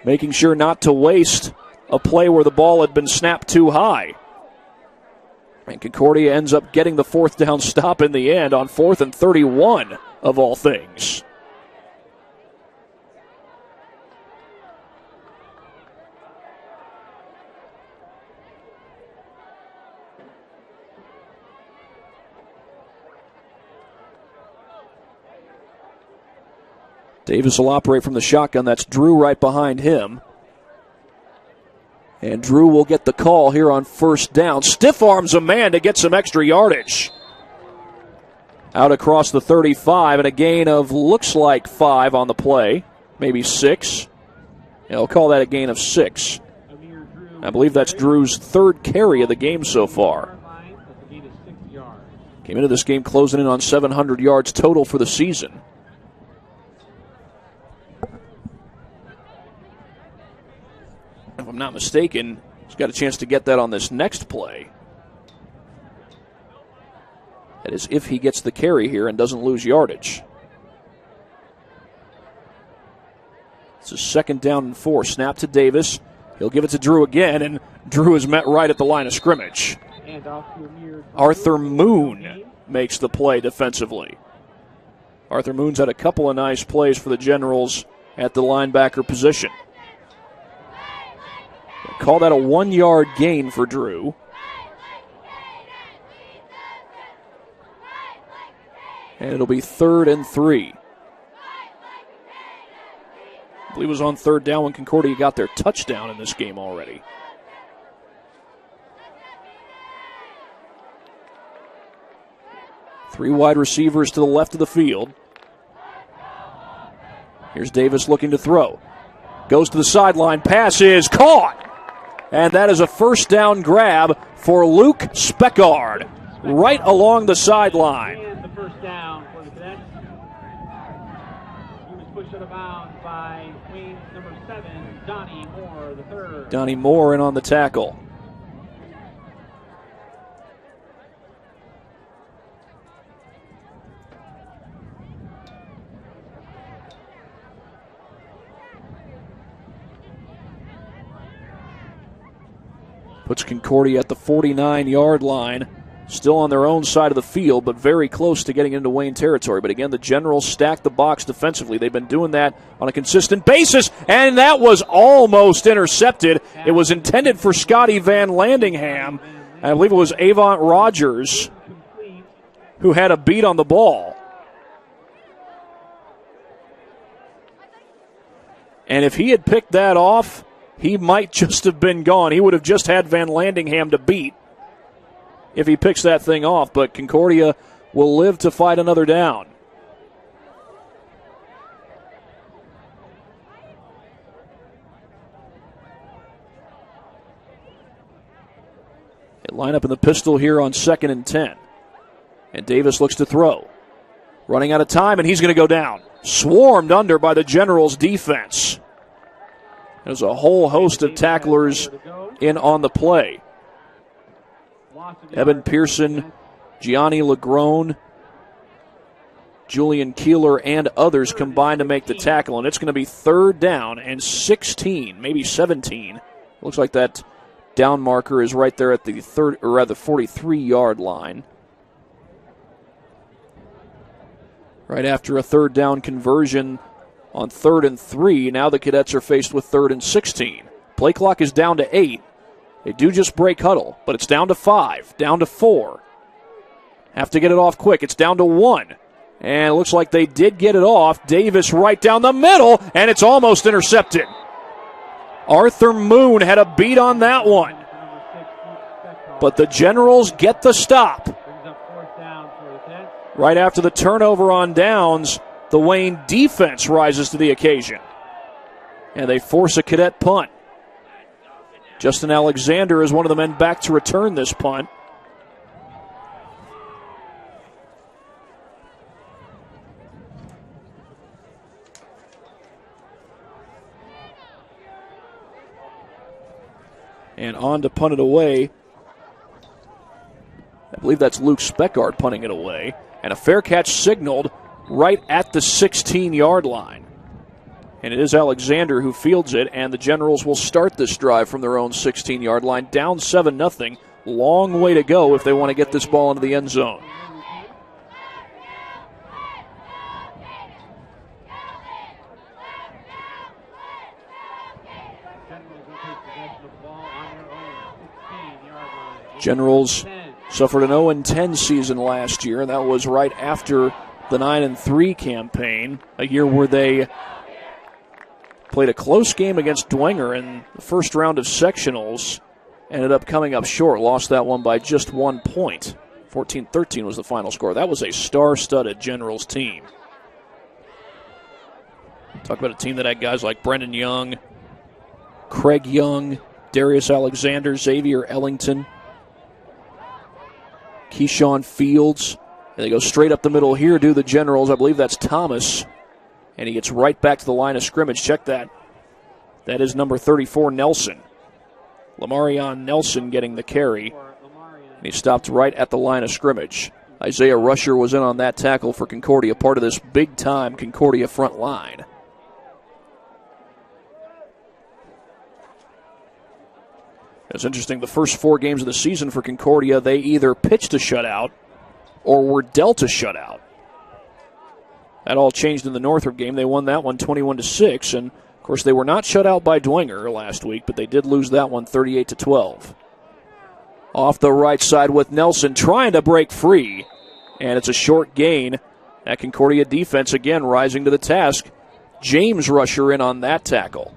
making sure not to waste a play where the ball had been snapped too high. And Concordia ends up getting the fourth down stop in the end on 4th and 31 of all things. Davis will operate from the shotgun. That's Drew right behind him. And Drew will get the call here on first down. Stiff arms a man to get some extra yardage. Out across the 35, and a gain of looks like 5 on the play. Maybe 6. Yeah, I'll call that a gain of 6. I believe that's Drew's 3rd carry of the game so far. Came into this game closing in on 700 yards total for the season. If I'm not mistaken, he's got a chance to get that on this next play. That is if he gets the carry here and doesn't lose yardage. It's a 2nd down and 4. Snap to Davis. He'll give it to Drew again, and Drew is met right at the line of scrimmage. Arthur Moon makes the play defensively. Arthur Moon's had a couple of nice plays for the Generals at the linebacker position. Call that a 1-yard gain for Drew. And it'll be 3rd and 3. I believe it was on 3rd down when Concordia got their touchdown in this game already. Three wide receivers to the left of the field. Here's Davis looking to throw. Goes to the sideline. Pass is caught. And that is a first down grab for Luke Speckard right along the sideline. And the first down for the Cadets. He was pushed out of bounds by Queens number 7, Donnie Moore, the 3rd. Donnie Moore in on the tackle. Puts Concordia at the 49-yard line. Still on their own side of the field, but very close to getting into Wayne territory. But again, the Generals stack the box defensively. They've been doing that on a consistent basis, and that was almost intercepted. It was intended for Scotty Van Landingham. I believe it was Avant Rogers who had a beat on the ball. And if he had picked that off, he might just have been gone. He would have just had Van Landingham to beat if he picks that thing off. But Concordia will live to fight another down. They line up in the pistol here on 2nd and 10. And Davis looks to throw. Running out of time, and he's going to go down. Swarmed under by the Generals' defense. There's a whole host of tacklers in on the play. Evan Pearson, Gianni Lagrone, Julian Keeler, and others combined to make the tackle. And it's going to be 3rd down and 16, maybe 17. Looks like that down marker is right there at the 43-yard line. Right after a 3rd down conversion on 3rd and 3, now the Cadets are faced with 3rd and 16. Play clock is down to 8. They do just break huddle, but it's down to 5, down to 4. Have to get it off quick. It's down to 1. And it looks like they did get it off. Davis right down the middle, and it's almost intercepted. Arthur Moon had a beat on that one. But the Generals get the stop. Right after the turnover on downs, the Wayne defense rises to the occasion. And they force a Cadet punt. Justin Alexander is one of the men back to return this punt. And on to punt it away. I believe that's Luke Speckard punting it away. And a fair catch signaled right at the 16-yard line. And it is Alexander who fields it, and the Generals will start this drive from their own 16-yard line, down 7-0. Long way to go if they want to get this ball into the end zone. Generals suffered an 0-10 season last year, and that was right after the 9-3 campaign, a year where they played a close game against Dwenger in the first round of sectionals, ended up coming up short, lost that one by just 1 point. 14-13 was the final score. That was a star-studded Generals team. Talk about a team that had guys like Brendan Young, Craig Young, Darius Alexander, Xavier Ellington, Keyshawn Fields. And they go straight up the middle here, do the Generals. I believe that's Thomas. And he gets right back to the line of scrimmage. Check that. That is number 34, Nelson. Lamarion Nelson getting the carry. And he stopped right at the line of scrimmage. Isaiah Rusher was in on that tackle for Concordia, part of this big-time Concordia front line. It's interesting, the first 4 games of the season for Concordia, they either pitched a shutout or were dealt a shutout. That all changed in the Northrop game. They won that one 21-6, and of course they were not shut out by Dwenger last week, but they did lose that one 38-12. Off the right side with Nelson trying to break free, and it's a short gain. That Concordia defense again rising to the task. James Rusher in on that tackle.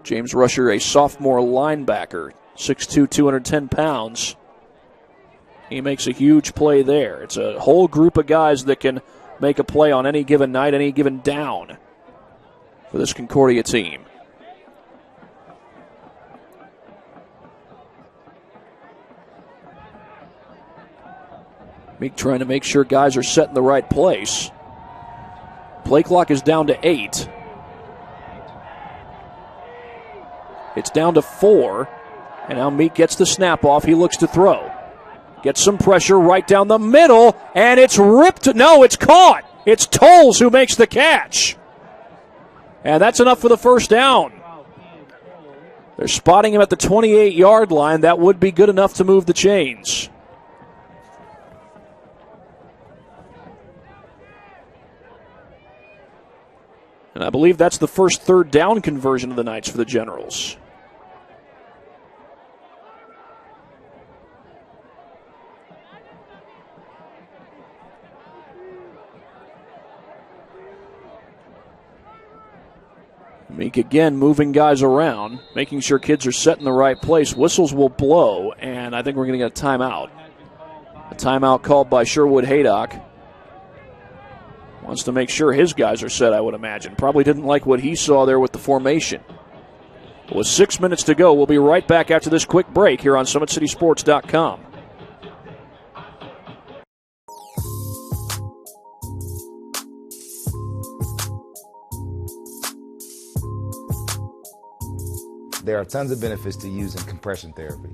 James Rusher, a sophomore linebacker, 6'2", 210 pounds. He makes a huge play there. It's a whole group of guys that can make a play on any given night, any given down for this Concordia team. Meek trying to make sure guys are set in the right place. Play clock is down to 8. It's down to 4, and now Meek gets the snap off. He looks to throw. Gets some pressure right down the middle, and it's ripped. No, it's caught. It's Tolles who makes the catch. And that's enough for the first down. They're spotting him at the 28-yard line. That would be good enough to move the chains. And I believe that's the first third down conversion of the Knights for the Generals. Meek again moving guys around, making sure kids are set in the right place. Whistles will blow, and I think we're going to get a timeout. A timeout called by Sherwood Haydock. Wants to make sure his guys are set, I would imagine. Probably didn't like what he saw there with the formation. With 6 minutes to go, we'll be right back after this quick break here on SummitCitySports.com. There are tons of benefits to using compression therapy,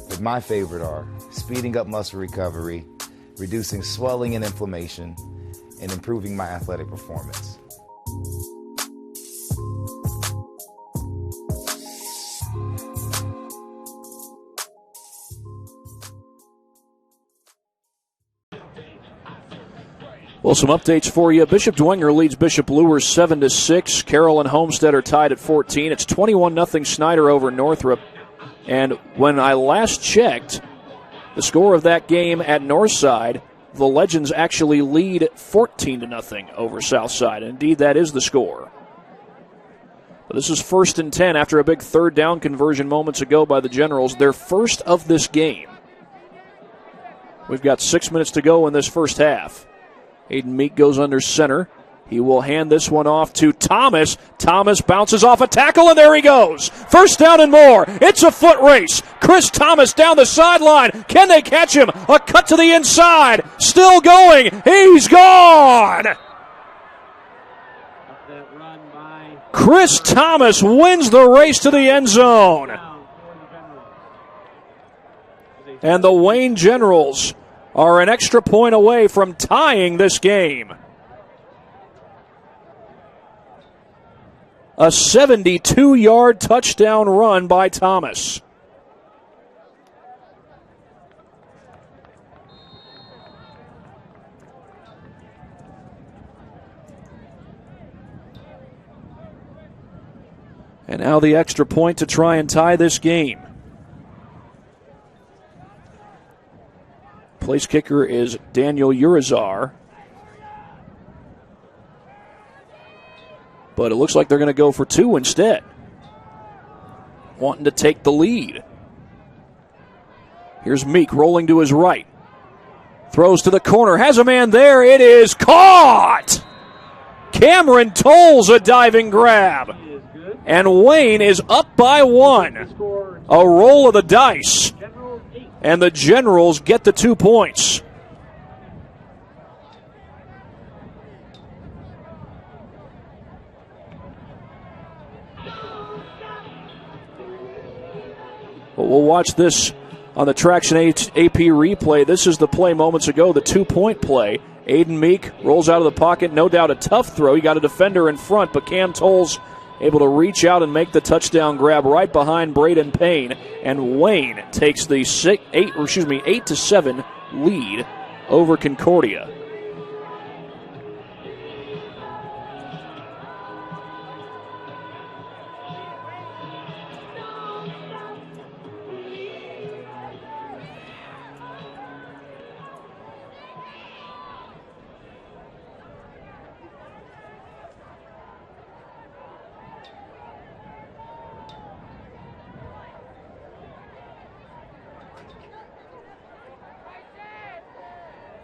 but my favorite are speeding up muscle recovery, reducing swelling and inflammation, and improving my athletic performance. Well, some updates for you. Bishop Dwenger leads Bishop Luers 7-6. Carroll and Homestead are tied at 14. It's 21-0 Snyder over Northrop. And when I last checked, the score of that game at Northside, the Legends actually lead 14-0 over Southside. Indeed, that is the score. But this is 1st and 10 after a big third down conversion moments ago by the Generals. Their first of this game. We've got 6 minutes to go in this first half. Aiden Meek goes under center. He will hand this one off to Thomas. Thomas bounces off a tackle, and there he goes. First down and more. It's a foot race. Chris Thomas down the sideline. Can they catch him? A cut to the inside. Still going. He's gone. Chris Thomas wins the race to the end zone. And the Wayne Generals are an extra point away from tying this game. A 72-yard touchdown run by Thomas. And now the extra point to try and tie this game. Place kicker is Daniel Urizar. But it looks like they're going to go for two instead. Wanting to take the lead. Here's Meek rolling to his right. Throws to the corner. Has a man there. It is caught! Cameron Tolles a diving grab. And Wayne is up by one. A roll of the dice. And the Generals get the 2 points. Well, we'll watch this on the Traction AP replay. This is the play moments ago, the 2-point play. Aiden Meek rolls out of the pocket. No doubt a tough throw. He got a defender in front, but Cam Tolles able to reach out and make the touchdown grab right behind Braden Payne. And Wayne takes the 8-7 lead over Concordia.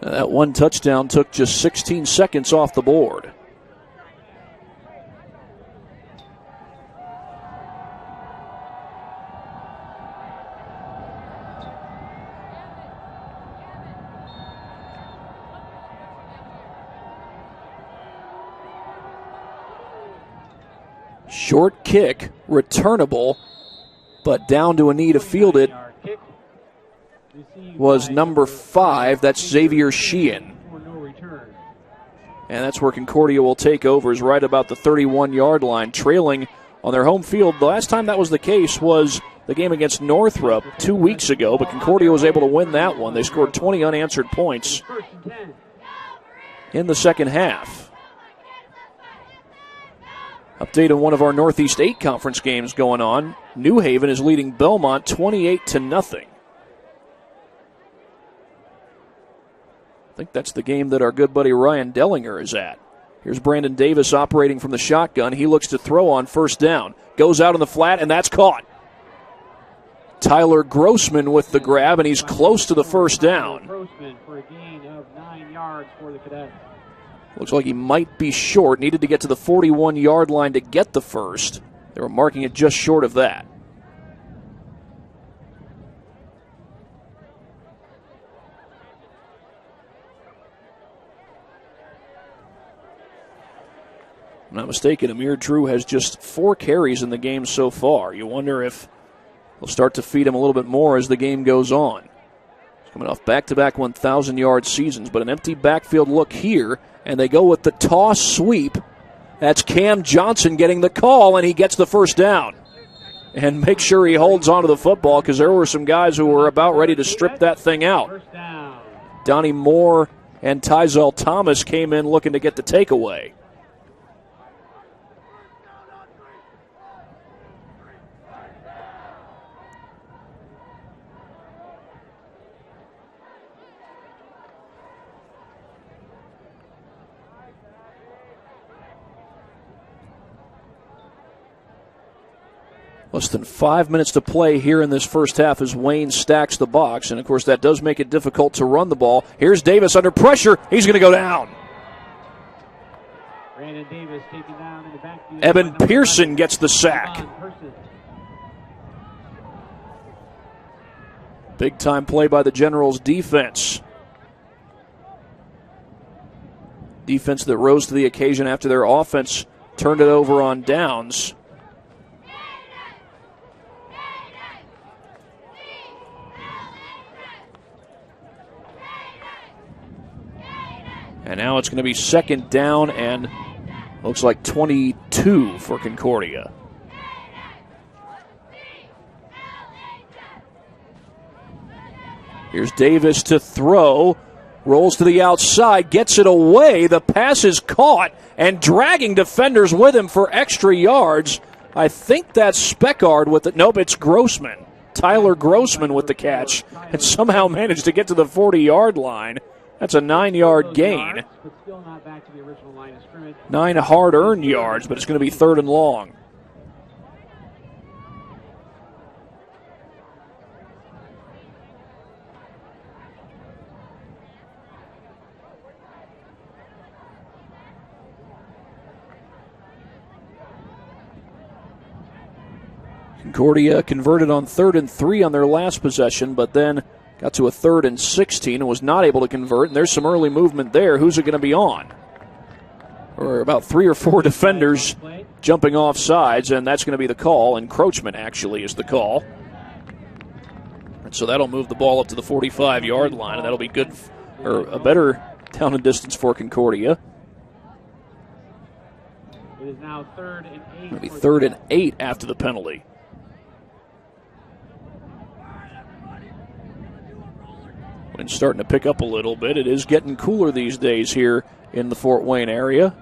That one touchdown took just 16 seconds off the board. Short kick, returnable, but down to a knee to field it was number 5. That's Xavier Sheehan. And that's where Concordia will take over, is right about the 31-yard line, trailing on their home field. The last time that was the case was the game against Northrop 2 weeks ago, but Concordia was able to win that one. They scored 20 unanswered points in the second half. Update on one of our Northeast 8 conference games going on. New Haven is leading Belmont 28-0. I think that's the game that our good buddy Ryan Dellinger is at. Here's Brandon Davis operating from the shotgun. He looks to throw on first down. Goes out on the flat, and that's caught. Tyler Grossman with the grab, and he's close to the first down. Grossman for a gain of 9 yards for the Cadets. Looks like he might be short. Needed to get to the 41-yard line to get the first. They were marking it just short of that. If I'm not mistaken, Amir Drew has just 4 carries in the game so far. You wonder if they'll start to feed him a little bit more as the game goes on. He's coming off back-to-back 1,000-yard seasons, but an empty backfield look here, and they go with the toss sweep. That's Cam Johnson getting the call, and he gets the first down. And make sure he holds onto the football, because there were some guys who were about ready to strip that thing out. Donnie Moore and Tyzel Thomas came in looking to get the takeaway. Less than 5 minutes to play here in this first half as Wayne stacks the box. And, of course, that does make it difficult to run the ball. Here's Davis under pressure. He's going to go down. Brandon Davis taken down in the backfield. Evan Pearson gets the sack. Big-time play by the Generals defense. Defense that rose to the occasion after their offense turned it over on downs. And now it's going to be second down and looks like 22 for Concordia. Here's Davis to throw. Rolls to the outside, gets it away. The pass is caught and dragging defenders with him for extra yards. I think that's Speckard with it. Nope, it's Grossman. Tyler Grossman with the catch and somehow managed to get to the 40-yard line. That's a 9-yard gain. 9 hard-earned yards, but it's going to be 3rd and long. Concordia converted on 3rd and 3 on their last possession, but then got to a 3rd and 16 and was not able to convert. And there's some early movement there. Who's it going to be on? Or about 3 or 4 defenders jumping off sides, and that's going to be the call. Encroachment, actually, is the call. And so that'll move the ball up to the 45-yard line, and that'll be good, or a better down and distance for Concordia. It is now 3rd and 8. It'll be 3rd and 8 after the penalty. Wind's starting to pick up a little bit. It is getting cooler these days here in the Fort Wayne area.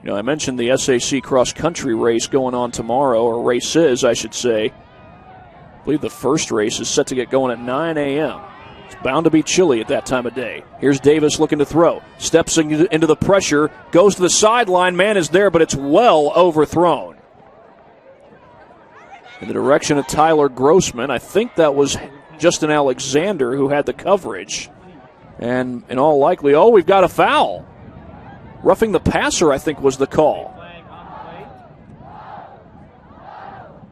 You know, I mentioned the SAC cross-country race going on tomorrow, or races, I should say. I believe the first race is set to get going at 9 a.m. It's bound to be chilly at that time of day. Here's Davis looking to throw. Steps into the pressure, goes to the sideline. Man is there, but it's well overthrown. In the direction of Tyler Grossman. I think that was Justin Alexander who had the coverage. And in all likelihood, we've got a foul. Roughing the passer, I think, was the call.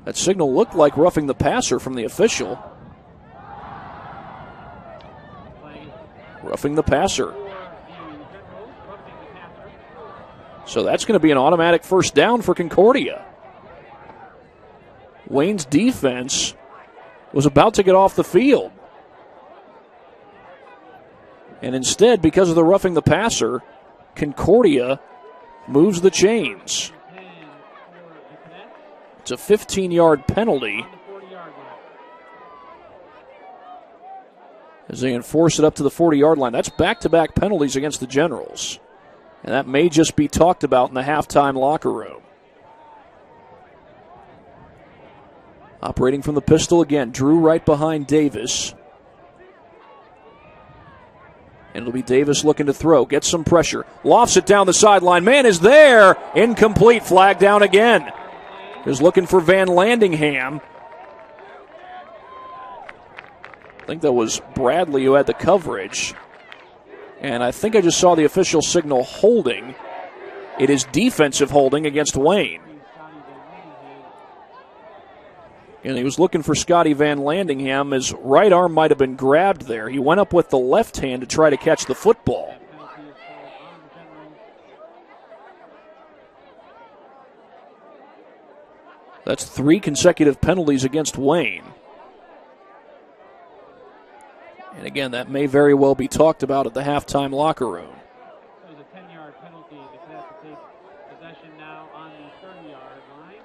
That signal looked like roughing the passer from the official. Roughing the passer. So that's going to be an automatic first down for Concordia. Wayne's defense was about to get off the field. And instead, because of the roughing the passer, Concordia moves the chains. It's a 15-yard penalty as they enforce it up to the 40-yard line. That's back-to-back penalties against the Generals. And that may just be talked about in the halftime locker room. Operating from the pistol again. Drew right behind Davis. And it'll be Davis looking to throw. Gets some pressure. Lofts it down the sideline. Man is there. Incomplete. Flag down again. Is looking for Van Landingham. I think that was Bradley who had the coverage. And I think I just saw the official signal holding. It is defensive holding against Wayne. And he was looking for Scotty Van Landingham. His right arm might have been grabbed there. He went up with the left hand to try to catch the football. That's 3 consecutive penalties against Wayne. And again, that may very well be talked about at the halftime locker room. So it was a 10-yard penalty. The Cadets take possession now on the 30-yard line.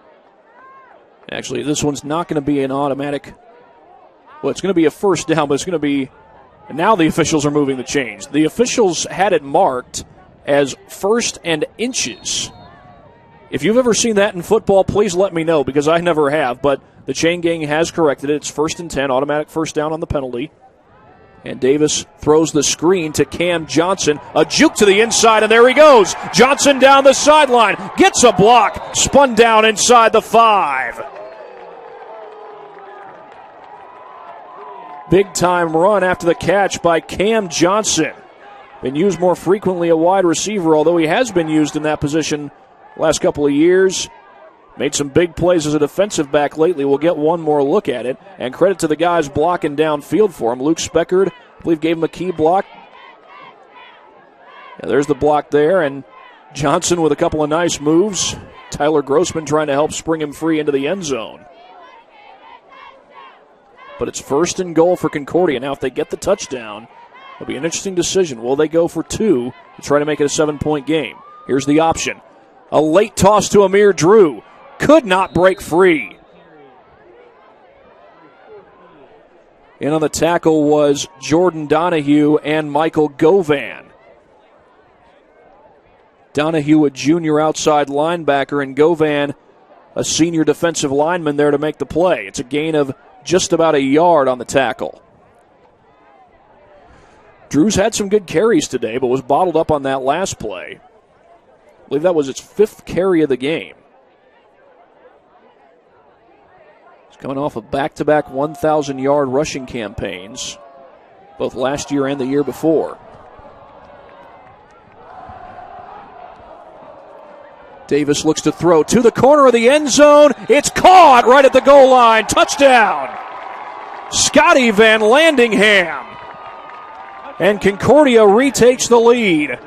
Actually, this one's not going to be an automatic. Well, it's going to be a first down, but it's going to be. And now the officials are moving the chains. The officials had it marked as 1st and inches. If you've ever seen that in football, please let me know, because I never have. But the chain gang has corrected it. It's 1st and 10, automatic first down on the penalty. And Davis throws the screen to Cam Johnson. A juke to the inside, and there he goes. Johnson down the sideline. Gets a block. Spun down inside the 5. Big-time run after the catch by Cam Johnson. Been used more frequently a wide receiver, although he has been used in that position last couple of years. Made some big plays as a defensive back lately. We'll get one more look at it. And credit to the guys blocking downfield for him. Luke Speckard, I believe, gave him a key block. Yeah, there's the block there. And Johnson with a couple of nice moves. Tyler Grossman trying to help spring him free into the end zone. But it's 1st and goal for Concordia. Now, if they get the touchdown, It'll be an interesting decision. Will they go for 2 to try to make it a 7-point game? Here's the option. A late toss to Amir Drew. Could not break free. In on the tackle was Jordan Donahue and Michael Govan. Donahue, a junior outside linebacker, and Govan, a senior defensive lineman, there to make the play. It's a gain of just about a yard on the tackle. Drew's had some good carries today, but was bottled up on that last play. I believe that was its 5th carry of the game. He's coming off of back-to-back 1,000-yard rushing campaigns, both last year and the year before. Davis looks to throw to the corner of the end zone. It's caught right at the goal line. Touchdown! Scotty Van Landingham. And Concordia retakes the lead.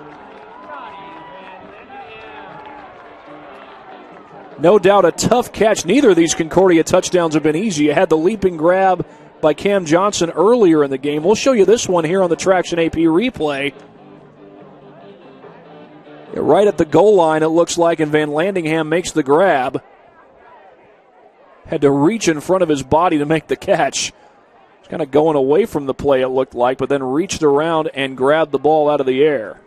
No doubt a tough catch. Neither of these Concordia touchdowns have been easy. You had the leaping grab by Cam Johnson earlier in the game. We'll show you this one here on the Traction AP replay. Right at the goal line, it looks like, and Van Landingham makes the grab. Had to reach in front of his body to make the catch. He's kind of going away from the play, it looked like, but then reached around and grabbed the ball out of the air.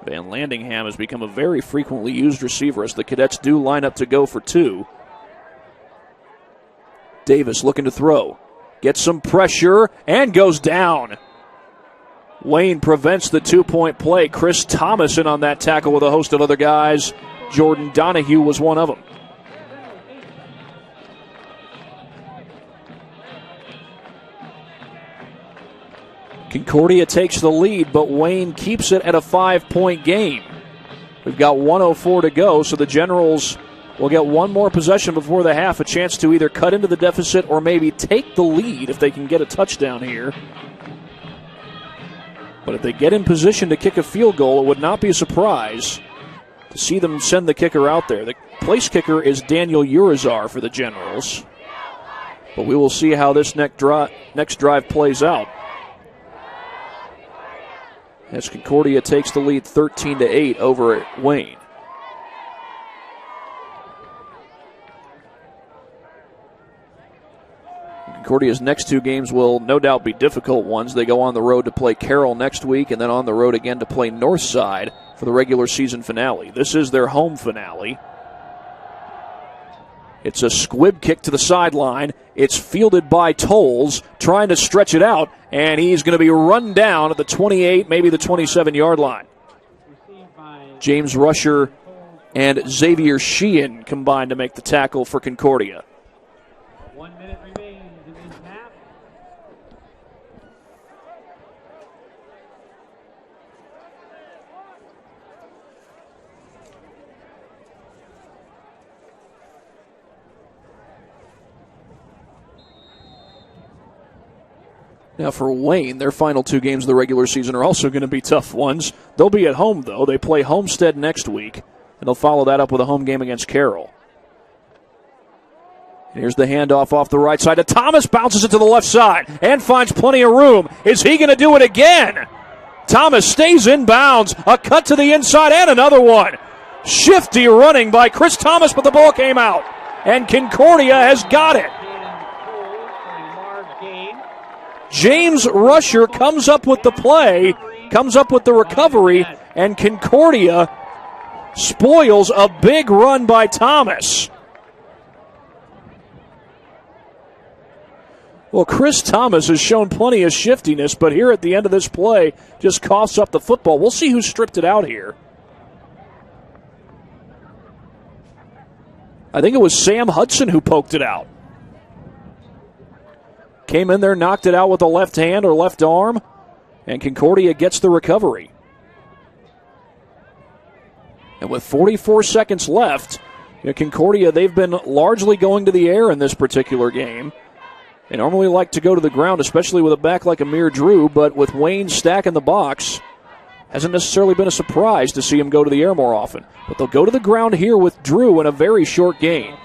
Van Landingham has become a very frequently used receiver as the Cadets do line up to go for 2. Davis looking to throw. Gets some pressure and goes down. Wayne prevents the 2-point play. Chris Thomas in on that tackle with a host of other guys. Jordan Donahue was one of them. Concordia takes the lead, but Wayne keeps it at a 5-point game. We've got 1:04 to go, so the Generals will get one more possession before the half, a chance to either cut into the deficit or maybe take the lead if they can get a touchdown here. But if they get in position to kick a field goal, it would not be a surprise to see them send the kicker out there. The place kicker is Daniel Urizar for the Generals. But we will see how this next drive plays out. As Concordia takes the lead 13-8 over at Wayne. Concordia's next 2 games will no doubt be difficult ones. They go on the road to play Carroll next week and then on the road again to play Northside for the regular season finale. This is their home finale. It's a squib kick to the sideline. It's fielded by Tolles, trying to stretch it out, and he's going to be run down at the 28, maybe the 27-yard line. James Rusher and Xavier Sheehan combined to make the tackle for Concordia. 1 minute remains in this half. Now for Wayne, their final 2 games of the regular season are also going to be tough ones. They'll be at home, though. They play Homestead next week, and they'll follow that up with a home game against Carroll. Here's the handoff off the right side to Thomas, bounces it to the left side and finds plenty of room. Is he going to do it again? Thomas stays in bounds. A cut to the inside and another one. Shifty running by Chris Thomas, but the ball came out. And Concordia has got it. James Rusher comes up with the play, comes up with the recovery, and Concordia spoils a big run by Thomas. Well, Chris Thomas has shown plenty of shiftiness, but here at the end of this play, just coughs up the football. We'll see who stripped it out here. I think it was Sam Hudson who poked it out. Came in there, knocked it out with the left hand or left arm, and Concordia gets the recovery. And with 44 seconds left, Concordia, they've been largely going to the air in this particular game. They normally like to go to the ground, especially with a back like Amir Drew, but with Wayne stacking the box, Hasn't necessarily been a surprise to see him go to the air more often. But they'll go to the ground here with Drew in a very short gain.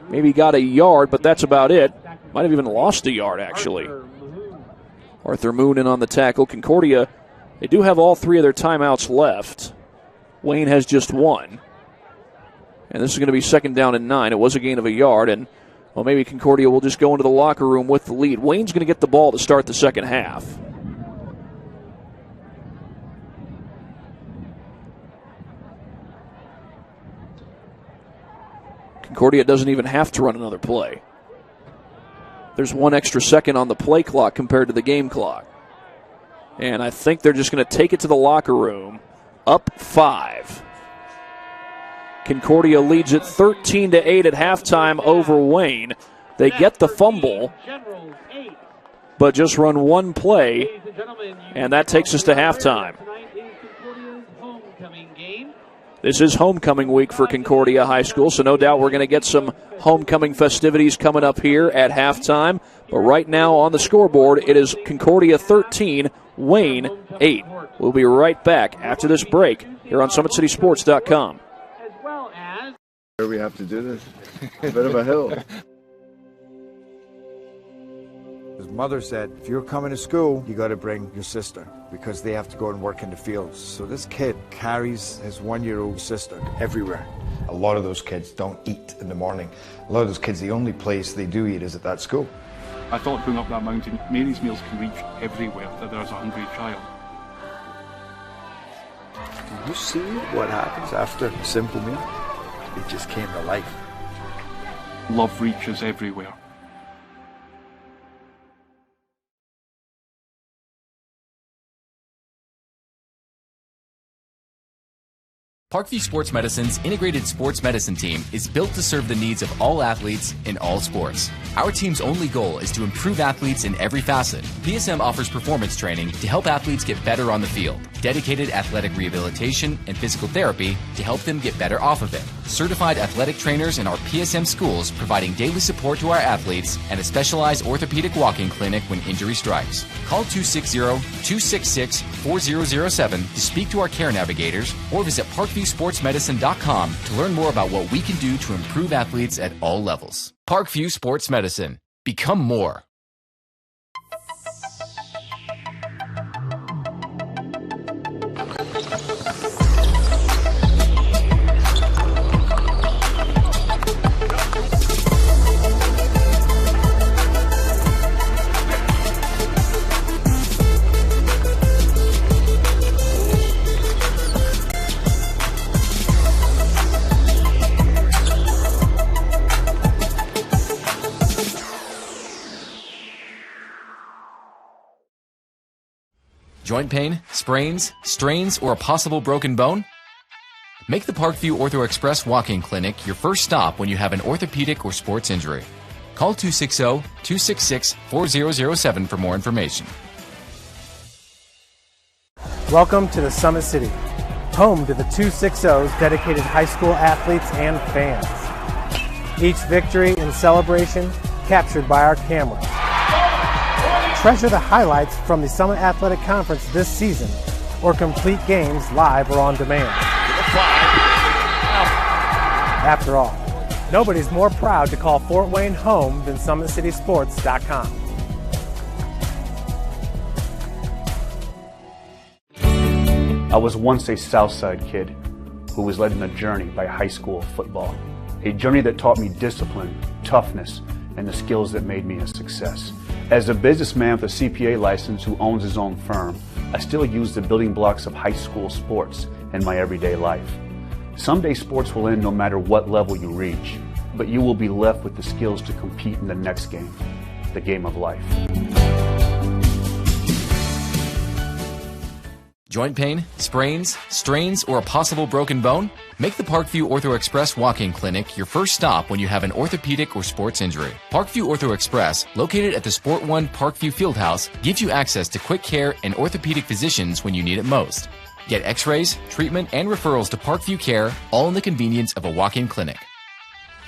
Maybe got a yard, but that's about it. Might have even lost a yard, actually. Arthur Moon in on the tackle. Concordia, they do have all 3 of their timeouts left. Wayne has just 1. And this is going to be 2nd down and 9. It was a gain of a yard, and well, maybe Concordia will just go into the locker room with the lead. Wayne's going to get the ball to start the second half. Concordia doesn't even have to run another play. There's 1 extra second on the play clock compared to the game clock. And I think they're just going to take it to the locker room. Up 5. Concordia leads it 13-8 at halftime over Wayne. They get the fumble, but just run 1 play, and that takes us to halftime. This is homecoming week for Concordia High School, so no doubt we're going to get some homecoming festivities coming up here at halftime. But right now on the scoreboard, it is Concordia 13, Wayne 8. We'll be right back after this break here on SummitCitySports.com. We have to do this. A bit of a hill. His mother said, if you're coming to school, you got to bring your sister because they have to go and work in the fields. So this kid carries his 1-year-old sister everywhere. A lot of those kids don't eat in the morning. A lot of those kids, the only place they do eat is at that school. I thought going up that mountain, Mary's meals can reach everywhere that there's a hungry child. Do you see what happens after a simple meal? It just came to life. Love reaches everywhere. Parkview Sports Medicine's integrated sports medicine team is built to serve the needs of all athletes in all sports. Our team's only goal is to improve athletes in every facet. PSM offers performance training to help athletes get better on the field, dedicated athletic rehabilitation and physical therapy to help them get better off of it, certified athletic trainers in our PSM schools providing daily support to our athletes, and a specialized orthopedic walking clinic when injury strikes. Call 260-266-4007 to speak to our care navigators or visit ParkviewSportsMedicine.com to learn more about what we can do to improve athletes at all levels. Parkview Sports Medicine. Become more. Joint pain, sprains, strains, or a possible broken bone? Make the Parkview Ortho Express Walk-In Clinic your first stop when you have an orthopedic or sports injury. Call 260-266-4007 for more information. Welcome to the Summit City, home to the 260's dedicated high school athletes and fans. Each victory and celebration captured by our cameras. Treasure the highlights from the Summit Athletic Conference this season, or complete games live or on demand. After all, nobody's more proud to call Fort Wayne home than SummitCitySports.com. I was once a Southside kid who was led on a journey by high school football. A journey that taught me discipline, toughness, and the skills that made me a success. As a businessman with a CPA license who owns his own firm, I still use the building blocks of high school sports in my everyday life. Someday sports will end no matter what level you reach, but you will be left with the skills to compete in the next game, the game of life. Joint pain, sprains, strains, or a possible broken bone? Make the Parkview Ortho Express Walk-In Clinic your first stop when you have an orthopedic or sports injury. Parkview Ortho Express, located at the Sport One Parkview Fieldhouse, gives you access to quick care and orthopedic physicians when you need it most. Get x-rays, treatment, and referrals to Parkview Care, all in the convenience of a walk-in clinic.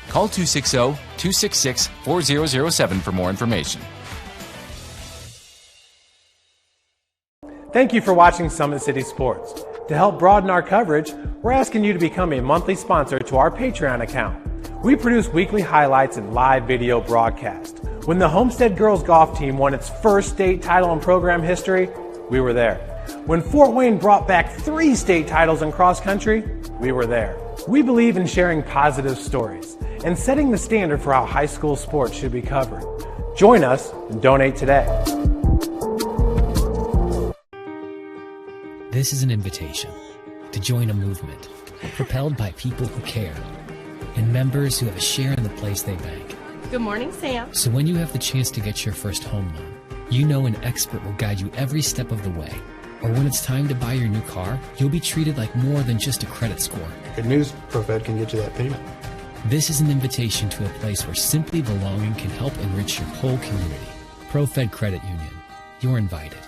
Call 260-266-4007 for more information. Thank you for watching Summit City Sports. To help broaden our coverage, we're asking you to become a monthly sponsor to our Patreon account. We produce weekly highlights and live video broadcasts. When the Homestead girls golf team won its first state title in program history, we were there. When Fort Wayne brought back 3 state titles in cross country, we were there. We believe in sharing positive stories and setting the standard for how high school sports should be covered. Join us and donate today. This is an invitation to join a movement propelled by people who care and members who have a share in the place they bank. Good morning, Sam. So when you have the chance to get your first home loan, you know an expert will guide you every step of the way. Or when it's time to buy your new car, you'll be treated like more than just a credit score. Good news, ProFed can get you that payment. This is an invitation to a place where simply belonging can help enrich your whole community. ProFed Credit Union. You're invited.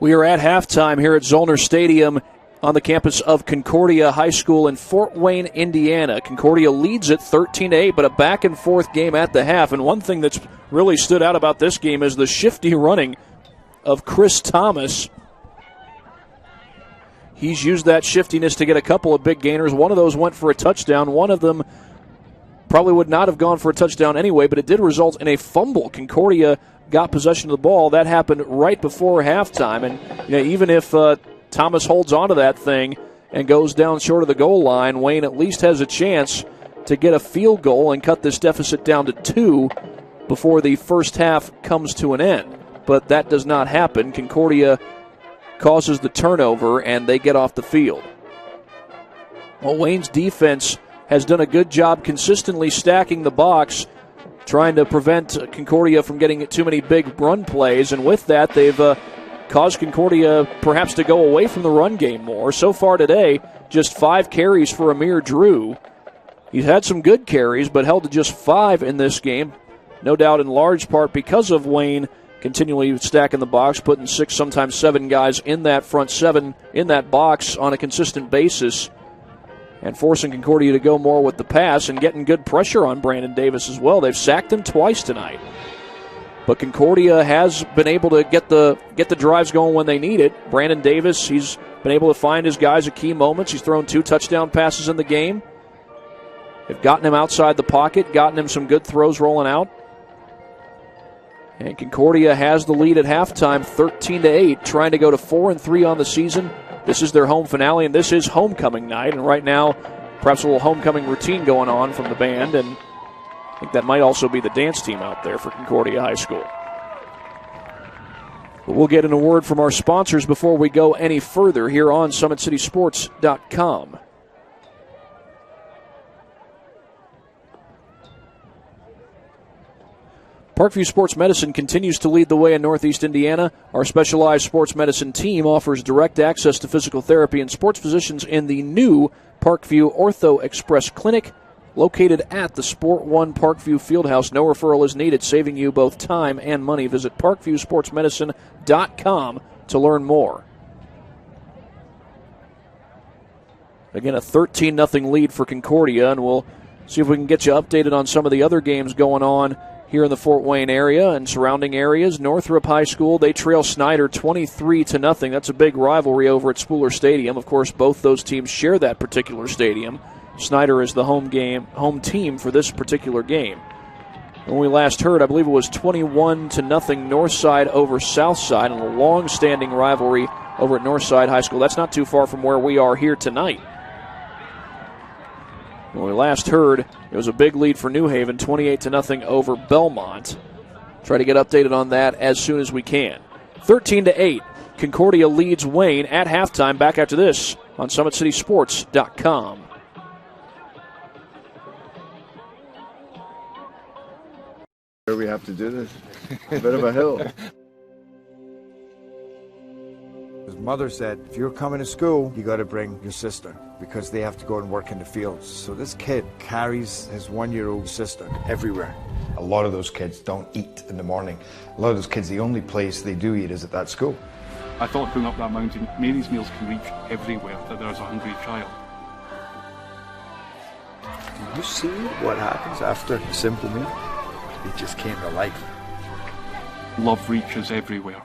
We are at halftime here at Zollner Stadium on the campus of Concordia High School in Fort Wayne, Indiana. Concordia leads it 13-8, but a back-and-forth game at the half. And one thing that's really stood out about this game is the shifty running of Chris Thomas. He's used that shiftiness to get a couple of big gainers. One of those went for a touchdown. One of them probably would not have gone for a touchdown anyway, but it did result in a fumble. Concordia got possession of the ball. That happened right before halftime. And even if Thomas holds on to that thing and goes down short of the goal line, Wayne at least has a chance to get a field goal and cut this deficit down to 2 before the first half comes to an end. But that does not happen. Concordia causes the turnover, and they get off the field. Well, Wayne's defense has done a good job consistently stacking the box, trying to prevent Concordia from getting too many big run plays, and with that, they've caused Concordia perhaps to go away from the run game more. So far today, just 5 carries for Amir Drew. He's had some good carries, but held to just 5 in this game, no doubt in large part because of Wayne continually stacking the box, putting 6, sometimes 7 guys in that front 7 in that box on a consistent basis, and forcing Concordia to go more with the pass and getting good pressure on Brandon Davis as well. They've sacked him twice tonight. But Concordia has been able to get the drives going when they need it. Brandon Davis, he's been able to find his guys at key moments. He's thrown 2 touchdown passes in the game. They've gotten him outside the pocket, gotten him some good throws rolling out. And Concordia has the lead at halftime, 13-8, trying to go to 4-3 on the season. This is their home finale, and this is homecoming night. And right now, perhaps a little homecoming routine going on from the band, and I think that might also be the dance team out there for Concordia High School. But we'll get in a word from our sponsors before we go any further here on SummitCitySports.com. Parkview Sports Medicine continues to lead the way in Northeast Indiana. Our specialized sports medicine team offers direct access to physical therapy and sports physicians in the new Parkview Ortho Express Clinic, located at the Sport One Parkview Fieldhouse. No referral is needed, saving you both time and money. Visit parkviewsportsmedicine.com to learn more. Again, a 13-0 lead for Concordia, and we'll see if we can get you updated on some of the other games going on here in the Fort Wayne area and surrounding areas. Northrop High School, they trail Snyder 23-0. That's a big rivalry over at Spooler Stadium. Of course, both those teams share that particular stadium. Snyder is the home team for this particular game. When we last heard, I believe it was 21-0 Northside over Southside, and a long-standing rivalry over at Northside High School. That's not too far from where we are here tonight. When we last heard, it was a big lead for New Haven, 28-0 over Belmont. Try to get updated on that as soon as we can. 13-8, Concordia leads Wayne at halftime. Back after this on SummitCitySports.com. We have to do this. A bit of a hill. mother said, if you're coming to school, you got to bring your sister because they have to go and work in the fields. So this kid carries his 1-year-old sister everywhere. A lot of those kids don't eat in the morning. A lot of those kids, the only place they do eat is at that school. I thought going up that mountain, Mary's meals can reach everywhere that there's a hungry child. You see what happens after a simple meal? It just came to life. Love reaches everywhere.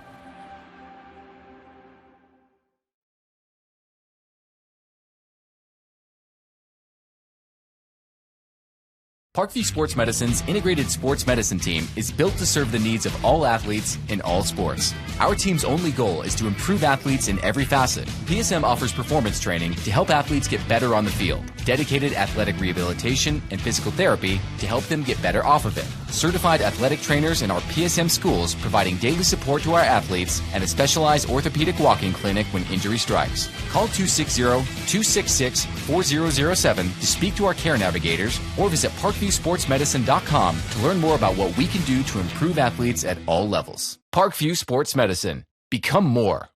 Parkview Sports Medicine's integrated sports medicine team is built to serve the needs of all athletes in all sports. Our team's only goal is to improve athletes in every facet. PSM offers performance training to help athletes get better on the field, dedicated athletic rehabilitation and physical therapy to help them get better off of it, certified athletic trainers in our PSM schools providing daily support to our athletes, and a specialized orthopedic walk-in clinic when injury strikes. Call 260-266-4007 to speak to our care navigators or visit ParkviewSportsMedicine.com to learn more about what we can do to improve athletes at all levels. Parkview Sports Medicine. Become more.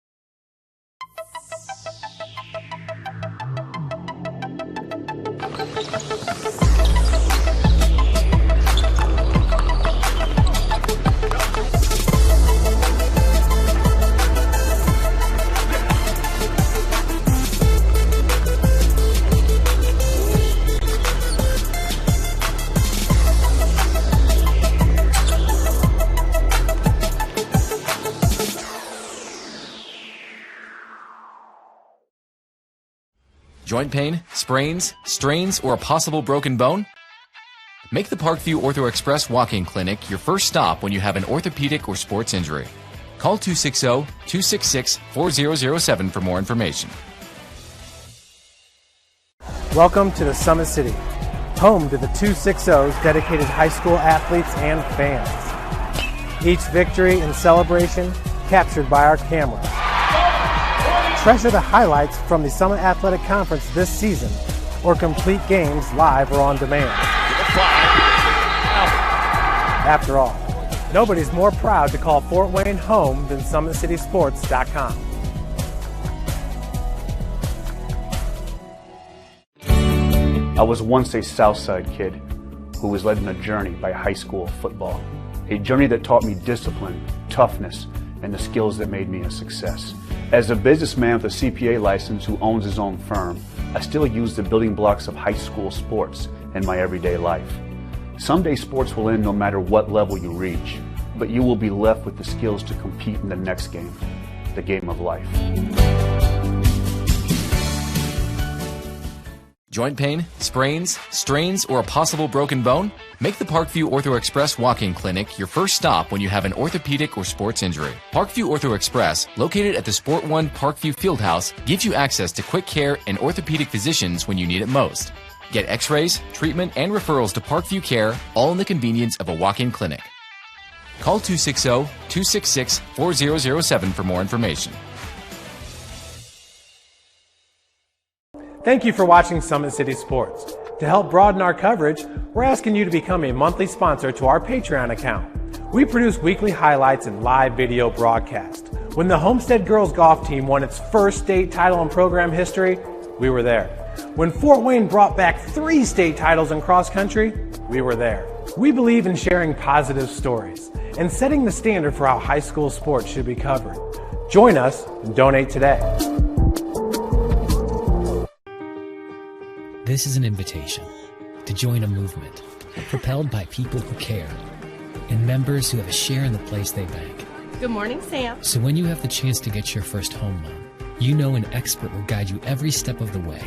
Joint pain, sprains, strains, or a possible broken bone? Make the Parkview Ortho Express walk-in clinic your first stop when you have an orthopedic or sports injury. Call 260-266-4007 for more information. Welcome to the Summit City, home to the 260's dedicated high school athletes and fans. Each victory and celebration captured by our cameras. Treasure the highlights from the Summit Athletic Conference this season, or complete games live or on demand. After all, nobody's more proud to call Fort Wayne home than SummitCitySports.com. I was once a Southside kid who was led on a journey by high school football. A journey that taught me discipline, toughness, and the skills that made me a success. As a businessman with a CPA license who owns his own firm, I still use the building blocks of high school sports in my everyday life. Someday sports will end no matter what level you reach, but you will be left with the skills to compete in the next game, the game of life. Joint pain, sprains, strains, or a possible broken bone? Make the Parkview Ortho Express walk-in clinic your first stop when you have an orthopedic or sports injury. Parkview Ortho Express, located at the Sport One Parkview Fieldhouse, gives you access to quick care and orthopedic physicians when you need it most. Get x-rays, treatment, and referrals to Parkview Care, all in the convenience of a walk-in clinic. Call 260-266-4007 for more information. Thank you for watching Summit City Sports. To help broaden our coverage, we're asking you to become a monthly sponsor to our Patreon account. We produce weekly highlights and live video broadcasts. When the Homestead girls golf team won its first state title in program history, we were there. When Fort Wayne brought back 3 state titles in cross country, we were there. We believe in sharing positive stories and setting the standard for how high school sports should be covered. Join us and donate today. This is an invitation to join a movement propelled by people who care and members who have a share in the place they bank. Good morning, Sam. So when you have the chance to get your first home loan, you know an expert will guide you every step of the way.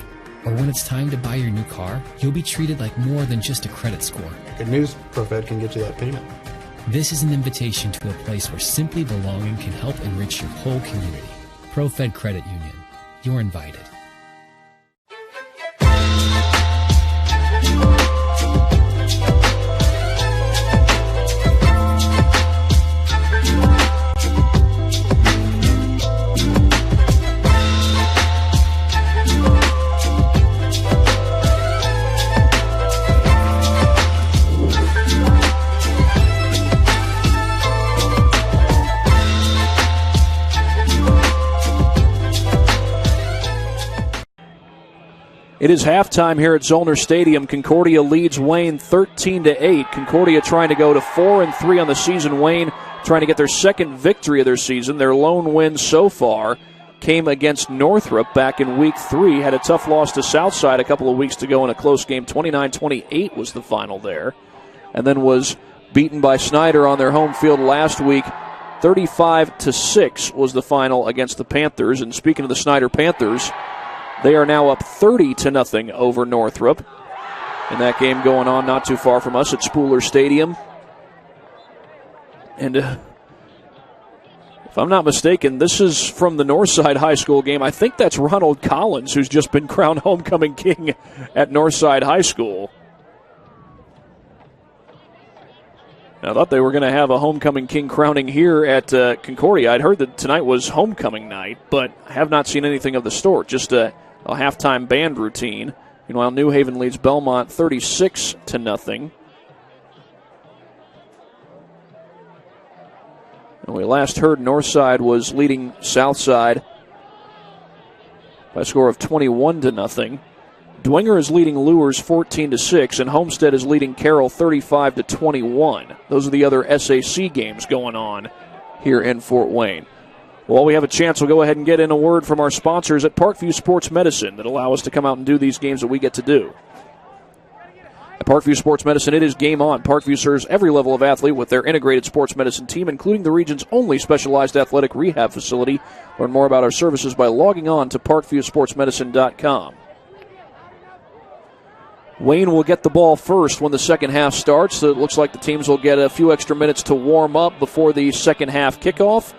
Or when it's time to buy your new car, you'll be treated like more than just a credit score. Good news, ProFed can get you that payment. This is an invitation to a place where simply belonging can help enrich your whole community. ProFed Credit Union. You're invited. It is halftime here at Zollner Stadium. Concordia leads Wayne 13-8. Concordia trying to go to 4-3 on the season. Wayne trying to get their second victory of their season. Their lone win so far came against Northrop back in week 3. Had a tough loss to Southside a couple of weeks ago in a close game. 29-28 was the final there. And then was beaten by Snyder on their home field last week. 35-6 was the final against the Panthers. And speaking of the Snyder Panthers, they are now up 30-0 over Northrop. And that game going on not too far from us at Spooler Stadium. And if I'm not mistaken, this is from the Northside High School game. I think that's Ronald Collins, who's just been crowned homecoming king at Northside High School. I thought they were going to have a homecoming king crowning here at Concordia. I'd heard that tonight was homecoming night, but I have not seen anything of the sort. Just a halftime band routine. Meanwhile, New Haven leads Belmont 36-0. And we last heard Northside was leading Southside by a score of 21-0. Dwenger is leading Lures 14-6, and Homestead is leading Carroll 35-21. Those are the other SAC games going on here in Fort Wayne. Well, we have a chance. We'll go ahead and get in a word from our sponsors at Parkview Sports Medicine that allow us to come out and do these games that we get to do. At Parkview Sports Medicine, it is game on. Parkview serves every level of athlete with their integrated sports medicine team, including the region's only specialized athletic rehab facility. Learn more about our services by logging on to parkviewsportsmedicine.com. Wayne will get the ball first when the second half starts. So it looks like the teams will get a few extra minutes to warm up before the second half kickoff.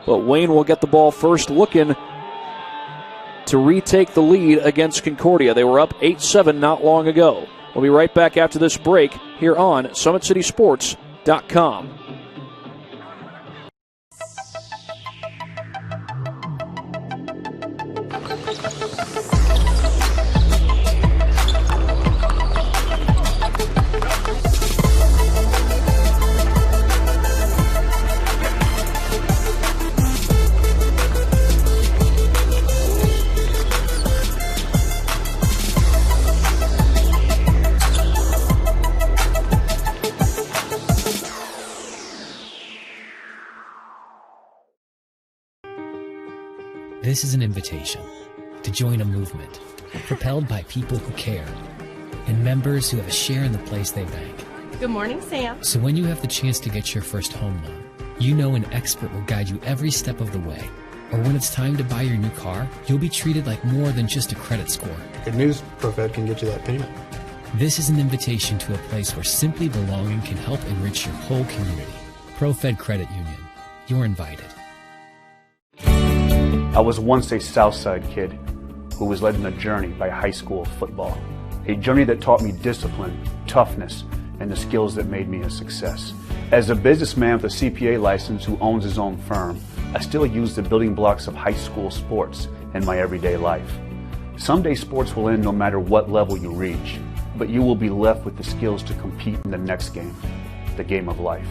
But Wayne will get the ball first, looking to retake the lead against Concordia. They were up 8-7 not long ago. We'll be right back after this break here on SummitCitySports.com. This is an invitation to join a movement propelled by people who care and members who have a share in the place they bank. Good morning, Sam. So when you have the chance to get your first home loan, you know an expert will guide you every step of the way. Or when it's time to buy your new car, you'll be treated like more than just a credit score. Good news, ProFed can get you that payment. This is an invitation to a place where simply belonging can help enrich your whole community. ProFed Credit Union. You're invited. I was once a Southside kid who was led on a journey by high school football. A journey that taught me discipline, toughness, and the skills that made me a success. As a businessman with a CPA license who owns his own firm, I still use the building blocks of high school sports in my everyday life. Someday sports will end no matter what level you reach, but you will be left with the skills to compete in the next game, the game of life.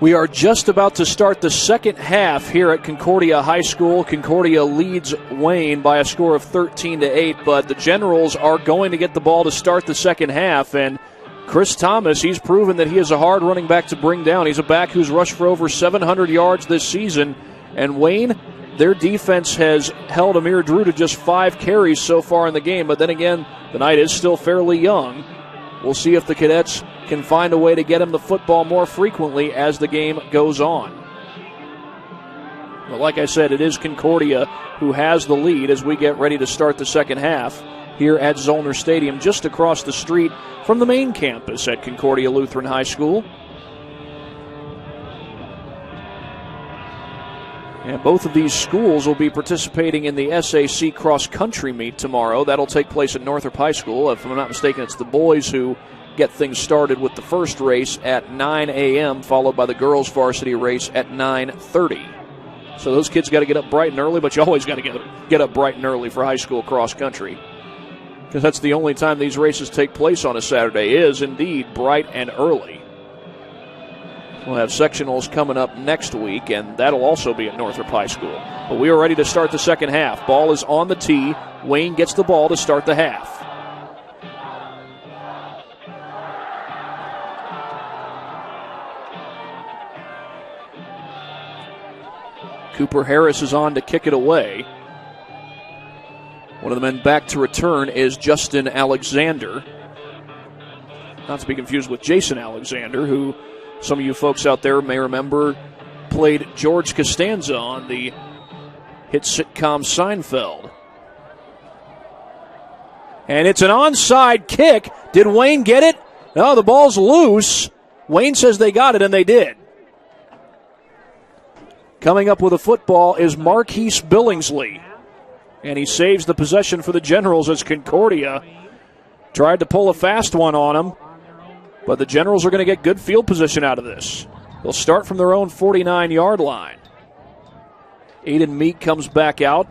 We are just about to start the second half here at Concordia High School. Concordia leads Wayne by a score of 13-8, but the Generals are going to get the ball to start the second half. And Chris Thomas, he's proven that he is a hard running back to bring down. He's a back who's rushed for over 700 yards this season. And Wayne, their defense has held Amir Drew to just 5 carries so far in the game. But then again, the night is still fairly young. We'll see if the Cadets can find a way to get him the football more frequently as the game goes on. But like I said, it is Concordia who has the lead as we get ready to start the second half here at Zollner Stadium, just across the street from the main campus at Concordia Lutheran High School. And both of these schools will be participating in the SAC cross-country meet tomorrow. That'll take place at Northrop High School. If I'm not mistaken, it's the boys who get things started with the first race at 9 a.m., followed by the girls' varsity race at 9:30. So those kids got to get up bright and early, but you always got to get up bright and early for high school cross-country, because that's the only time these races take place on a Saturday, is indeed bright and early. We'll have sectionals coming up next week, and that'll also be at Northrop High School. But we are ready to start the second half. Ball is on the tee. Wayne gets the ball to start the half. Cooper Harris is on to kick it away. One of the men back to return is Justin Alexander. Not to be confused with Jason Alexander, who some of you folks out there may remember played George Costanza on the hit sitcom Seinfeld. And it's an onside kick. Did Wayne get it? No, the ball's loose. Wayne says they got it, and they did. Coming up with a football is Marquise Billingsley. And he saves the possession for the Generals as Concordia tried to pull a fast one on him. But the Generals are going to get good field position out of this. They'll start from their own 49-yard line. Aiden Meek comes back out.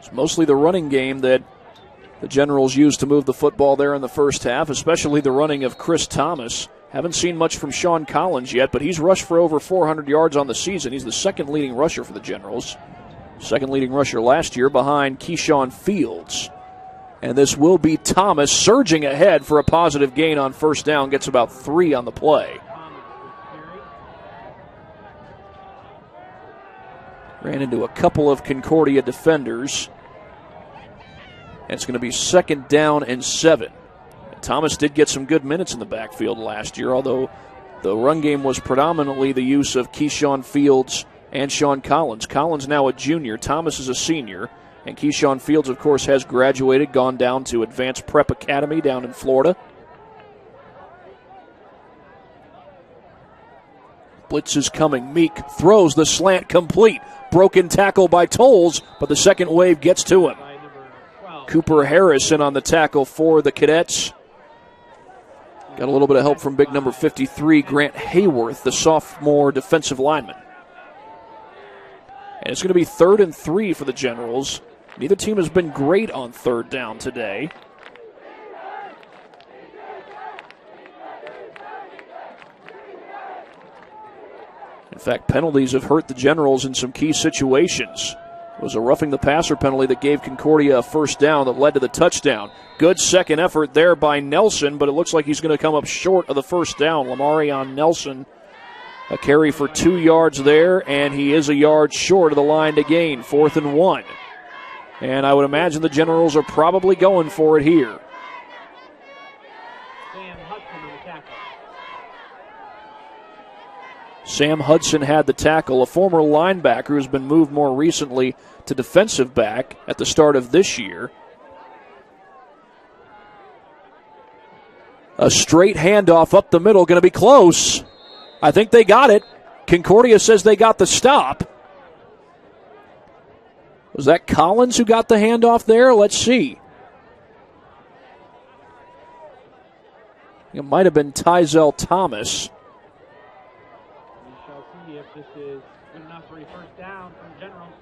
It's mostly the running game that the Generals used to move the football there in the first half, especially the running of Chris Thomas. Haven't seen much from Sean Collins yet, but he's rushed for over 400 yards on the season. He's the second leading rusher for the Generals. Second leading rusher last year behind Keyshawn Fields. And this will be Thomas surging ahead for a positive gain on first down. Gets about 3 on the play. Ran into a couple of Concordia defenders. And it's going to be 2nd down and 7. Thomas did get some good minutes in the backfield last year, although the run game was predominantly the use of Keyshawn Fields and Sean Collins. Collins now a junior, Thomas is a senior, and Keyshawn Fields, of course, has graduated, gone down to Advanced Prep Academy down in Florida. Blitz is coming. Meek throws the slant complete. Broken tackle by Tolles, but the second wave gets to him. Cooper Harris in on the tackle for the Cadets. Got a little bit of help from big number 53, Grant Hayworth, the sophomore defensive lineman. And it's going to be 3rd and 3 for the Generals. Neither team has been great on 3rd down today. In fact, penalties have hurt the Generals in some key situations. It was a roughing the passer penalty that gave Concordia a first down that led to the touchdown. Good second effort there by Nelson, but it looks like he's going to come up short of the first down. Lamarion Nelson, a carry for 2 yards there, and he is a yard short of the line to gain. 4th and 1. And I would imagine the Generals are probably going for it here. Sam Hudson had the tackle, a former linebacker who's been moved more recently to defensive back at the start of this year. A straight handoff up the middle, going to be close. I think they got it. Concordia says they got the stop. Was that Collins who got the handoff there? Let's see. It might have been Tyzel Thomas. This is good enough for a first down from Generals.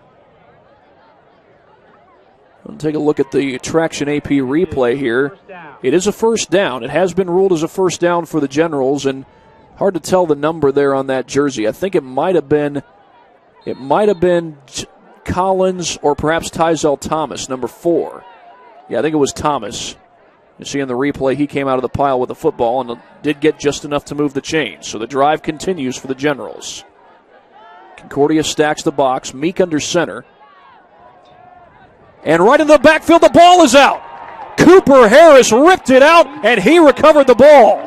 We'll take a look at the Traction AP replay here. It is a first down. It has been ruled as a first down for the Generals, and hard to tell the number there on that jersey. I think it might have been Collins or perhaps Tyzel Thomas, number 4. Yeah, I think it was Thomas. You see in the replay, he came out of the pile with the football and did get just enough to move the chains. So the drive continues for the Generals. Concordia stacks the box. Meek under center. And right in the backfield, the ball is out. Cooper Harris ripped it out, and he recovered the ball.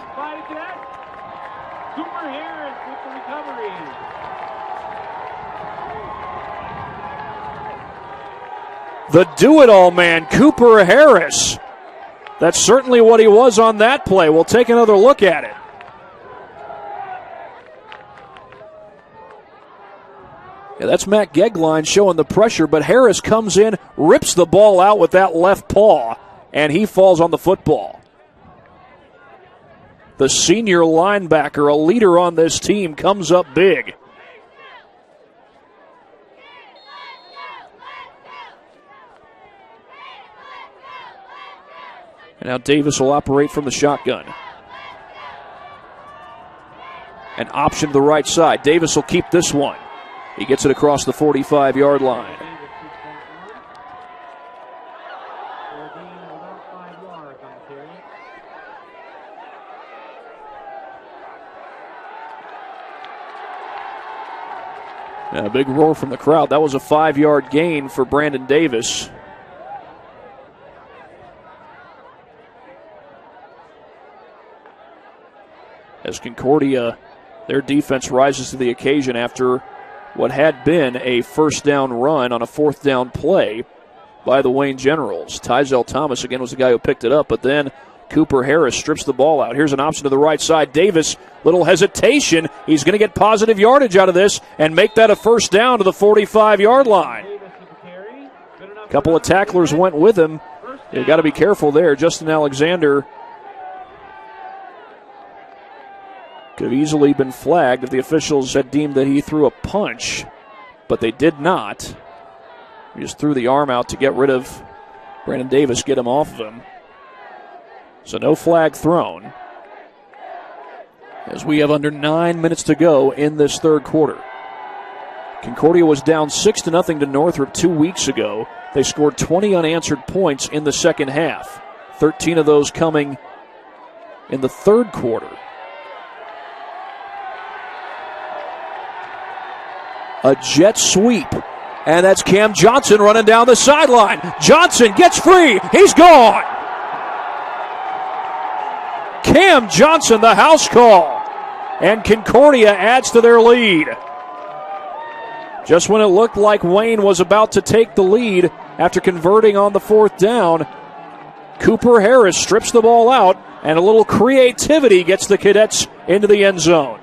Cooper Harris with the recovery. The do-it-all man, Cooper Harris. That's certainly what he was on that play. We'll take another look at it. And that's Matt Gegline showing the pressure, but Harris comes in, rips the ball out with that left paw, and he falls on the football. The senior linebacker, a leader on this team, comes up big. And now Davis will operate from the shotgun. An option to the right side. Davis will keep this one. He gets it across the 45-yard line. And a big roar from the crowd. That was a 5-yard gain for Brandon Davis. As Concordia, their defense rises to the occasion after what had been a first down run on a fourth down play by the Wayne Generals. Tyzel Thomas, again, was the guy who picked it up, but then Cooper Harris strips the ball out. Here's an option to the right side. Davis, little hesitation. He's going to get positive yardage out of this and make that a first down to the 45-yard line. A couple of tacklers went with him. You've got to be careful there. Justin Alexander could have easily been flagged if the officials had deemed that he threw a punch, but they did not. He just threw the arm out to get rid of Brandon Davis, get him off of him. So no flag thrown as we have under 9 minutes to go in this third quarter. Concordia was down 6-0 to Northrop 2 weeks ago. They scored 20 unanswered points in the second half, 13 of those coming in the third quarter. A jet sweep, and that's Cam Johnson running down the sideline. Johnson gets free. He's gone. Cam Johnson, the house call, and Concordia adds to their lead. Just when it looked like Wayne was about to take the lead after converting on the fourth down, Cooper Harris strips the ball out, and a little creativity gets the Cadets into the end zone.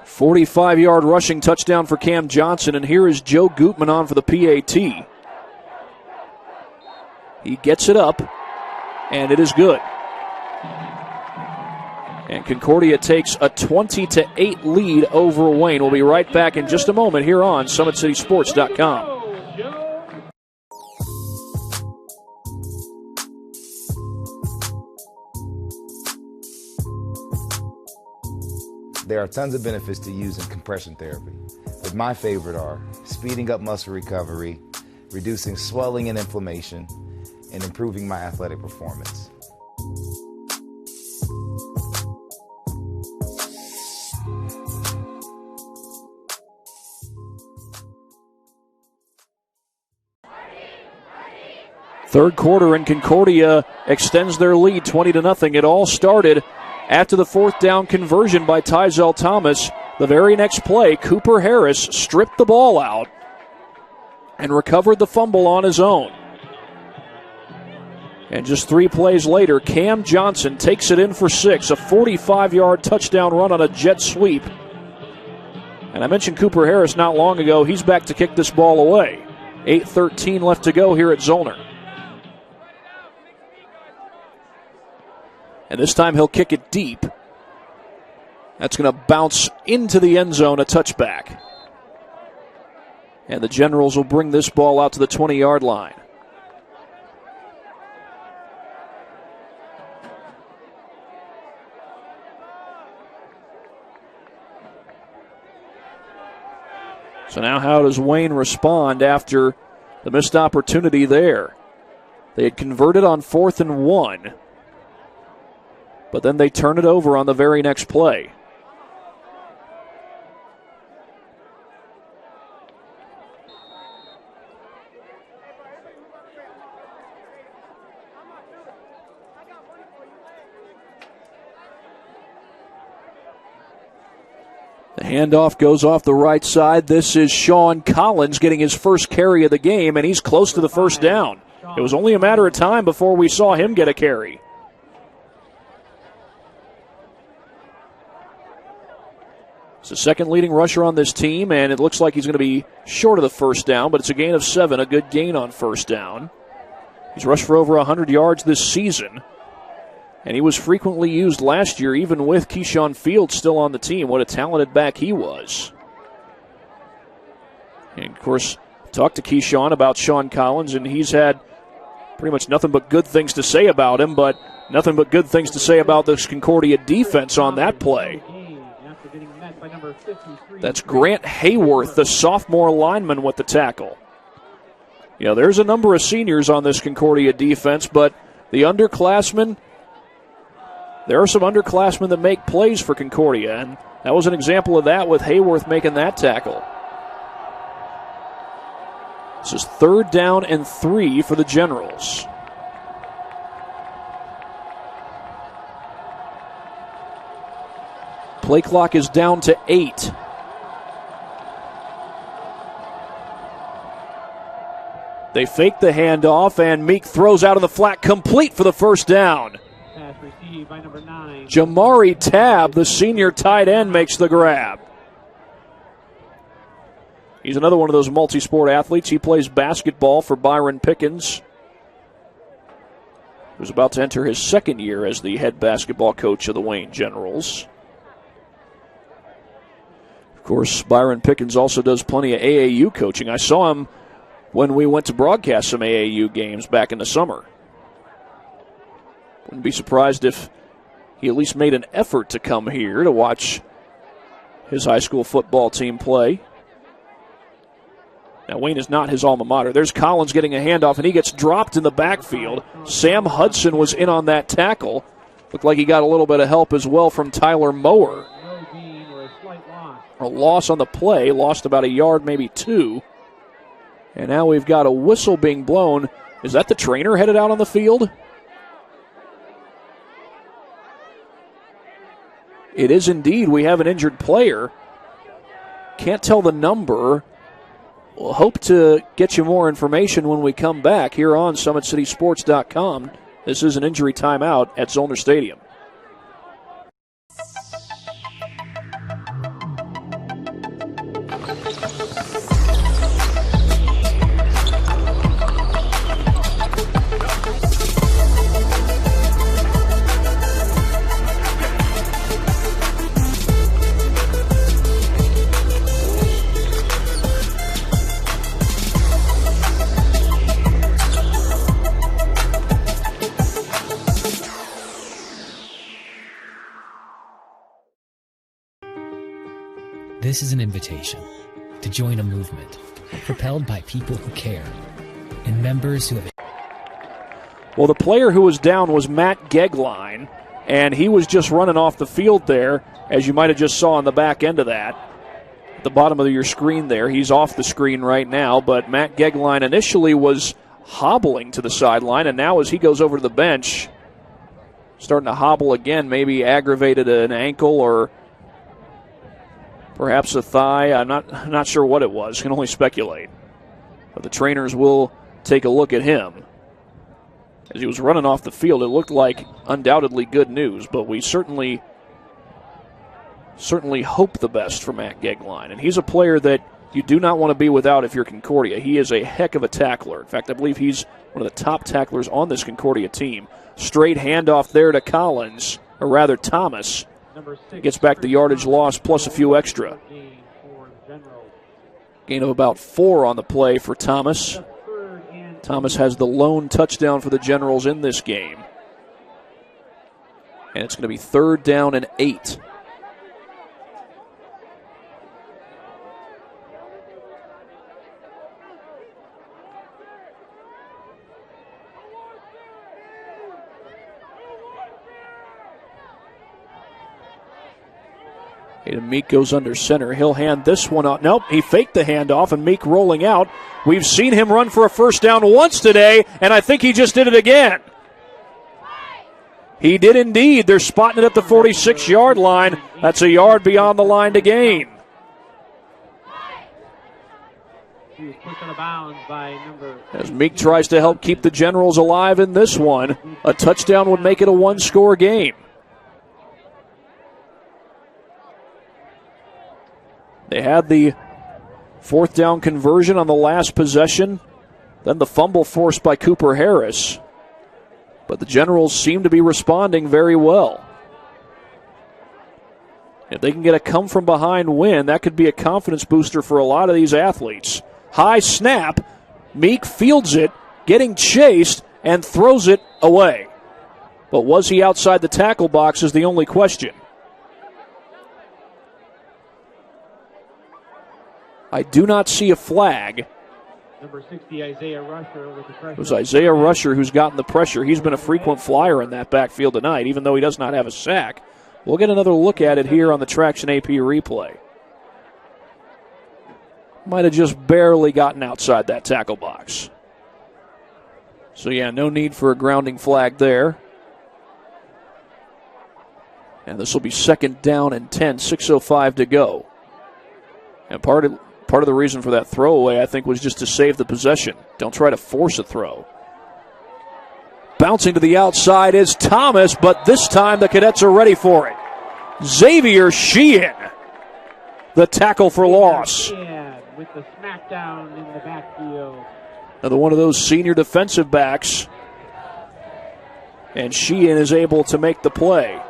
A 45-yard rushing touchdown for Cam Johnson, and here is Joe Gutman on for the PAT. He gets it up, and it is good. And Concordia takes a 20-8 lead over Wayne. We'll be right back in just a moment here on SummitCitySports.com. There are tons of benefits to using compression therapy, but my favorite are speeding up muscle recovery, reducing swelling and inflammation, and improving my athletic performance. Third quarter, and Concordia extends their lead 20-0. It all started after the fourth down conversion by Tyzel Thomas. The very next play, Cooper Harris stripped the ball out and recovered the fumble on his own. And just 3 plays later, Cam Johnson takes it in for 6, a 45-yard touchdown run on a jet sweep. And I mentioned Cooper Harris not long ago. He's back to kick this ball away. 8:13 left to go here at Zollner. And this time he'll kick it deep. That's going to bounce into the end zone, a touchback. And the Generals will bring this ball out to the 20-yard line. So now how does Wayne respond after the missed opportunity there? They had converted on 4th and 1. But then they turn it over on the very next play. The Handoff goes off the right side. This is Sean Collins getting his first carry of the game, and he's close to the first down. It was only a matter of time before we saw him get a carry. It's the second leading rusher on this team, and it looks like he's going to be short of the first down, but it's a gain of 7, a good gain on first down. He's rushed for over 100 yards this season, and he was frequently used last year, even with Keyshawn Fields still on the team. What a talented back he was. And, of course, talked to Keyshawn about Sean Collins, and he's had pretty much nothing but good things to say about him, but nothing but good things to say about this Concordia defense on that play. That's Grant Hayworth, the sophomore lineman, with the tackle. You know, there's a number of seniors on this Concordia defense, but the underclassmen, there are some underclassmen that make plays for Concordia, and that was an example of that with Hayworth making that tackle. This is 3rd down and 3 for the Generals. Play clock is down to 8. They fake the handoff, and Meek throws out of the flat, complete for the first down. Pass received by number 9. Jamari Tabb, the senior tight end, makes the grab. He's another one of those multi-sport athletes. He plays basketball for Byron Pickens, who's about to enter his second year as the head basketball coach of the Wayne Generals. Of course, Byron Pickens also does plenty of AAU coaching. I saw him when we went to broadcast some AAU games back in the summer. Wouldn't be surprised if he at least made an effort to come here to watch his high school football team play. Now, Wayne is not his alma mater. There's Collins getting a handoff, and he gets dropped in the backfield. Sam Hudson was in on that tackle. Looked like he got a little bit of help as well from Tyler Mower. A loss on the play, lost about a yard, maybe 2. And now we've got a whistle being blown. Is that the trainer headed out on the field? It is indeed. We have an injured player. Can't tell the number. We'll hope to get you more information when we come back here on SummitCitySports.com. This is an injury timeout at Zollner Stadium. This is an invitation to join a movement propelled by people who care and members who have... Well, the player who was down was Matt Gegline, and he was just running off the field there, as you might have just saw on the back end of that. At the bottom of your screen there, he's off the screen right now, but Matt Gegline initially was hobbling to the sideline, and now as he goes over to the bench, starting to hobble again, maybe aggravated an ankle or perhaps a thigh. I'm not sure what it was. Can only speculate. But the trainers will take a look at him. As he was running off the field, it looked like undoubtedly good news, but we certainly hope the best for Matt Gegline. And he's a player that you do not want to be without if you're Concordia. He is a heck of a tackler. In fact, I believe he's one of the top tacklers on this Concordia team. Straight handoff there to Collins, or rather Thomas. Gets back the yardage loss plus a few extra. Gain of about 4 on the play for Thomas. Thomas has the lone touchdown for the Generals in this game. And it's going to be 3rd down and 8. Meek goes under center. He'll hand this one out. Nope, he faked the handoff, and Meek rolling out. We've seen him run for a first down once today, and I think he just did it again. He did indeed. They're spotting it at the 46-yard line. That's a yard beyond the line to gain. He was pushed out of bounds by number... As Meek tries to help keep the Generals alive in this one, a touchdown would make it a one-score game. They had the fourth down conversion on the last possession, then the fumble forced by Cooper Harris. But the Generals seem to be responding very well. If they can get a come-from-behind win, that could be a confidence booster for a lot of these athletes. High snap. Meek fields it, getting chased, and throws it away. But was he outside the tackle box is the only question. I do not see a flag. Number 60, Isaiah Rusher with the pressure. It was Isaiah Rusher who's gotten the pressure. He's been a frequent flyer in that backfield tonight, even though he does not have a sack. We'll get another look at it here on the Traction AP replay. Might have just barely gotten outside that tackle box. So, yeah, no need for a grounding flag there. And this will be 2nd down and 10, 6:05 to go. And part of the reason for that throwaway, I think, was just to save the possession. Don't try to force a throw. Bouncing to the outside is Thomas, but this time the Cadets are ready for it. Xavier Sheehan, the tackle for loss. With the smackdown in the backfield. Another one of those senior defensive backs. And Sheehan is able to make the play.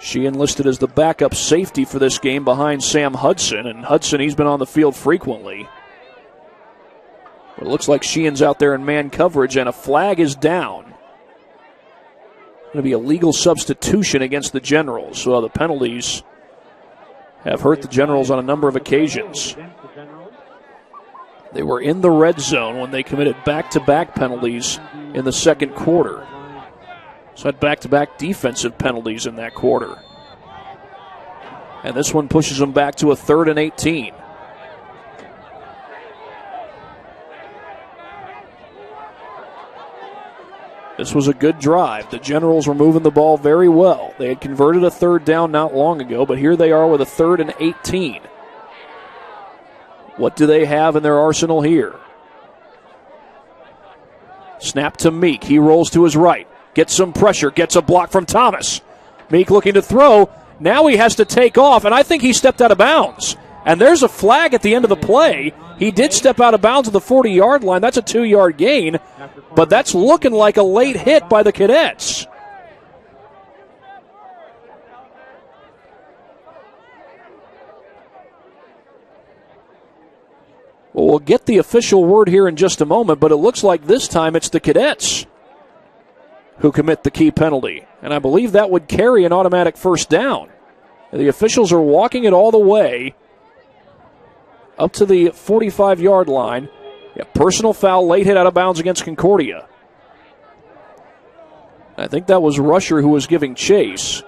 Sheehan listed as the backup safety for this game behind Sam Hudson. And Hudson, he's been on the field frequently. But it looks like Sheehan's out there in man coverage, and a flag is down. Going to be a legal substitution against the Generals. So the penalties have hurt the Generals on a number of occasions. They were in the red zone when they committed back-to-back penalties in the second quarter. So had back-to-back defensive penalties in that quarter. And this one pushes them back to a 3rd and 18. This was a good drive. The Generals were moving the ball very well. They had converted a 3rd down not long ago, but here they are with a 3rd and 18. What do they have in their arsenal here? Snap to Meek. He rolls to his right. Gets some pressure. Gets a block from Thomas. Meek looking to throw. Now he has to take off, and I think he stepped out of bounds. And there's a flag at the end of the play. He did step out of bounds at the 40-yard line. That's a 2-yard gain. But that's looking like a late hit by the Cadets. Well, we'll get the official word here in just a moment, but it looks like this time it's the Cadets who commit the key penalty. And I believe that would carry an automatic 1st down. The officials are walking it all the way up to the 45-yard line. Yeah, personal foul, late hit out of bounds against Concordia. I think that was Rusher who was giving chase.